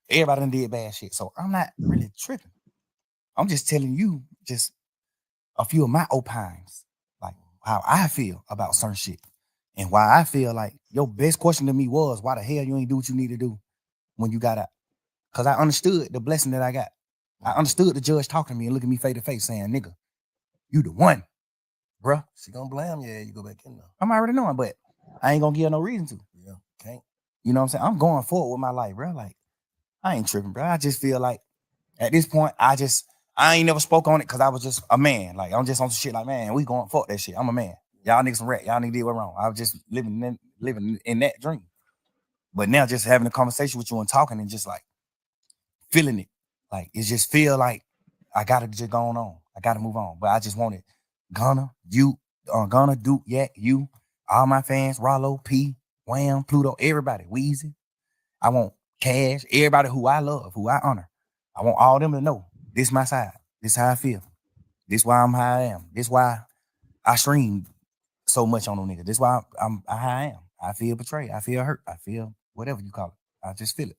Everybody done did bad shit. So I'm not really tripping. I'm just telling you just a few of my opines, like how I feel about certain shit. And why I feel like your best question to me was, why the hell you ain't do what you need to do when you got out? Because I understood the blessing that I got. I understood the judge talking to me and looking me face to face saying, nigga, you the one, bruh. She gonna blame you. You go back in there. I'm already knowing, but I ain't gonna give her no reason to. Yeah, can't. You know what I'm saying? I'm going forward with my life, bro. Like, I ain't tripping, bro. I just feel like at this point, I ain't never spoke on it because I was just a man. Like, I'm just on some shit like, man, we going fuck that shit. I'm a man. Y'all niggas some rat. Y'all niggas did what wrong. I was just living in that dream. But now just having a conversation with you and talking and just like feeling it. Like, it just feel like I gotta just go on. I gotta move on. But I just wanted Gunna, you, Gunna, Duke, Yak, you, all my fans, Rollo, P, Wham, Pluto, everybody, Weezy. I want Cash, everybody who I love, who I honor. I want all them to know this my side. This how I feel. This why I'm how I am. This why I stream so much on them niggas. This why I'm how I am. I feel betrayed. I feel hurt. I feel whatever you call it. I just feel it.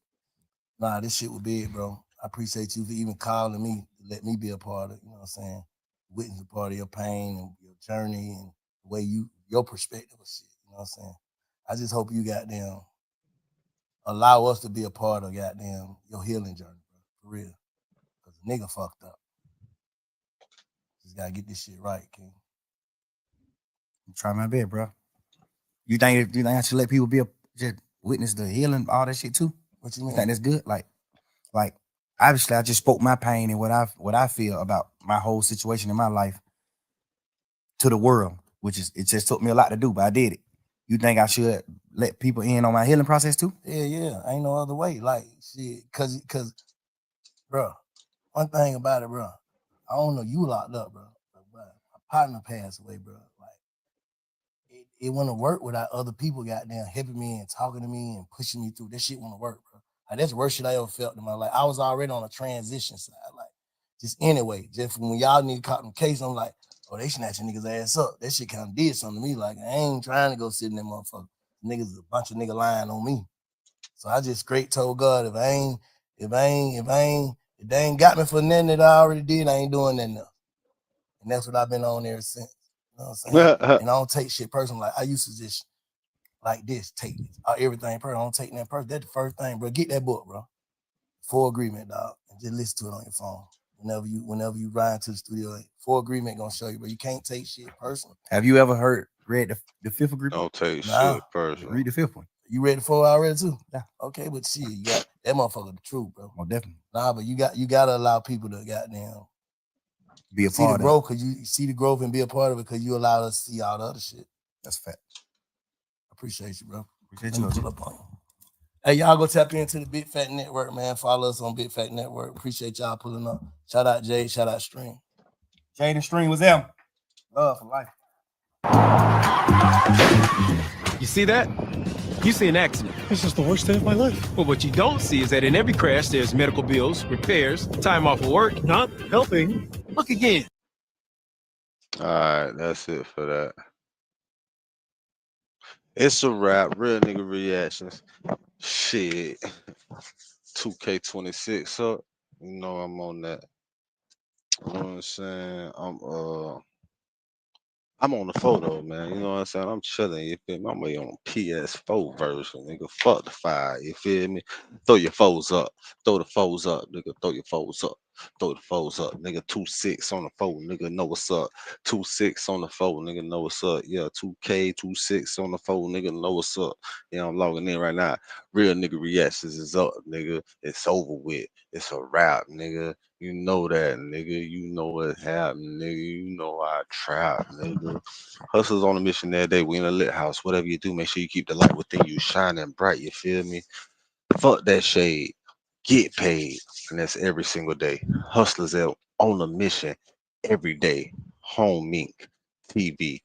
Nah, this shit was big, bro. I appreciate you for even calling me to let me be a part of, you know what I'm saying, witness a part of your pain and your journey and the way your perspective of shit, you know what I'm saying. I just hope you goddamn allow us to be a part of goddamn your healing journey, bro, for real. Cause the nigga fucked up. Just gotta get this shit right, King. I'm trying my best, bro. You think I should let people just witness the healing, all that shit too? What you mean? You think that's good? Like obviously I just spoke my pain and what I feel about my whole situation in my life to the world, which is it just took me a lot to do, but I did it. You think I should let people in on my healing process too? Yeah. Ain't no other way. Like shit, cause bro, one thing about it, bro. I don't know, you locked up, bro. But my partner passed away, bro. Like it wouldn't work without other people goddamn helping me and talking to me and pushing me through. That shit wouldn't work, bro. Like that's the worst shit I ever felt in my life. I was already on a transition side. Like, just anyway, just when y'all need to caught them case, I'm like, oh, they snatching niggas ass up. That shit kind of did something to me. Like, I ain't trying to go sit in that motherfucker. Niggas, a bunch of nigga lying on me. So I just straight told God, if they ain't got me for nothing that I already did, I ain't doing nothing else. And that's what I've been on ever since. You know what I'm saying? And I don't take shit personal. Like, I used to just like this, take this, everything personal. I don't take that personal. That's the first thing, bro. Get that book, bro. Full Agreement, dog. And just listen to it on your phone. Whenever you ride to the studio, Full Agreement gonna show you, but you can't take shit personal. Have you ever read the fifth agreement? Don't take Nah. shit personal. Read the fifth one. You read the 4 already too? Yeah. Okay, but shit, you got that motherfucker the truth, bro. Oh, definitely. Nah, but you gotta allow people to goddamn be a see part the growth, because you see the growth and be a part of it, because you allow us to see all the other shit. That's a fact. Appreciate you, bro. Appreciate you. Pull up on you. Hey, y'all go tap into the Big Fat Network, man. Follow us on Big Fat Network. Appreciate y'all pulling up. Shout out Jade. Shout out Stream. Jade and Stream was them. Love for life. You see that? You see an accident. This is the worst day of my life. But what you don't see is that in every crash, there's medical bills, repairs, time off of work. Not helping. Look again. All right, that's it for that. It's a wrap. Real nigga reactions. Shit. 2K26 up. You know I'm on that. You know what I'm saying? I'm on the photo, man. You know what I'm saying? I'm chilling. You feel me? I'm way on PS4 version, nigga. Fuck the 5. You feel me? Throw your foes up. Throw the foes up, nigga. Throw your foes up. Throw the foes up, nigga. 2-6 on the phone, nigga. Know what's up. 2-6 on the phone, nigga. Know what's up. Yeah, 2K 2-6 on the phone, nigga. Know what's up. Yeah, I'm logging in right now. Real nigga reactions is up, nigga. It's over with. It's a wrap, nigga. You know that, nigga. You know what happened, nigga. You know I trap, nigga. Hustlers on a mission that day. We in a lit house. Whatever you do, make sure you keep the light within you shining bright. You feel me? Fuck that shade. Get paid. And that's every single day. Hustlers out on a mission every day. Home Mink TV.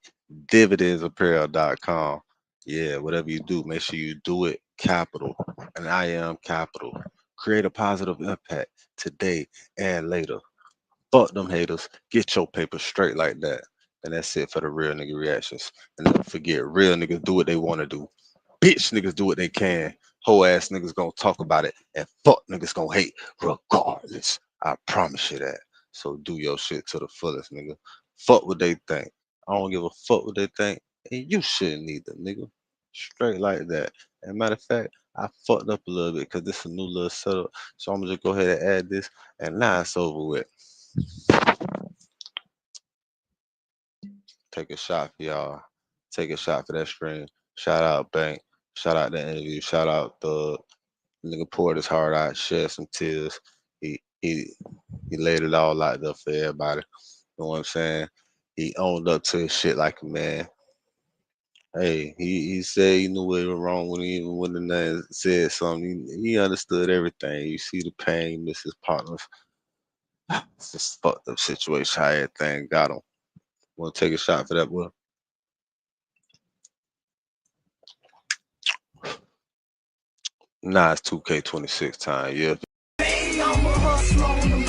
Dividendsapparel.com. Yeah, whatever you do, make sure you do it capital. And I am capital. Create a positive impact today and later. Fuck them haters. Get your paper straight like that. And that's it for the real nigga reactions. And don't forget, real niggas do what they want to do. Bitch niggas do what they can. Whole ass niggas gonna talk about it. And fuck niggas gonna hate regardless. I promise you that. So do your shit to the fullest, nigga. Fuck what they think. I don't give a fuck what they think. And you shouldn't either, nigga. Straight like that. And matter of fact, I fucked up a little bit because this is a new little setup. So I'm gonna just go ahead and add this. And now it's over with. Take a shot for y'all. Take a shot for that stream. Shout out Bank. Shout out the interview. Shout out the nigga poured his heart out, shed some tears. He laid it all out there for everybody. You know what I'm saying? He owned up to his shit like a man. Hey, he said he knew what was wrong when he even when the man said something. He understood everything. You see the pain, miss his partners. It's just fucked up situation. How everything got him. Want to take a shot for that, boy? Nah, it's 2K26 time. Yeah. Baby, I'm a hustler on them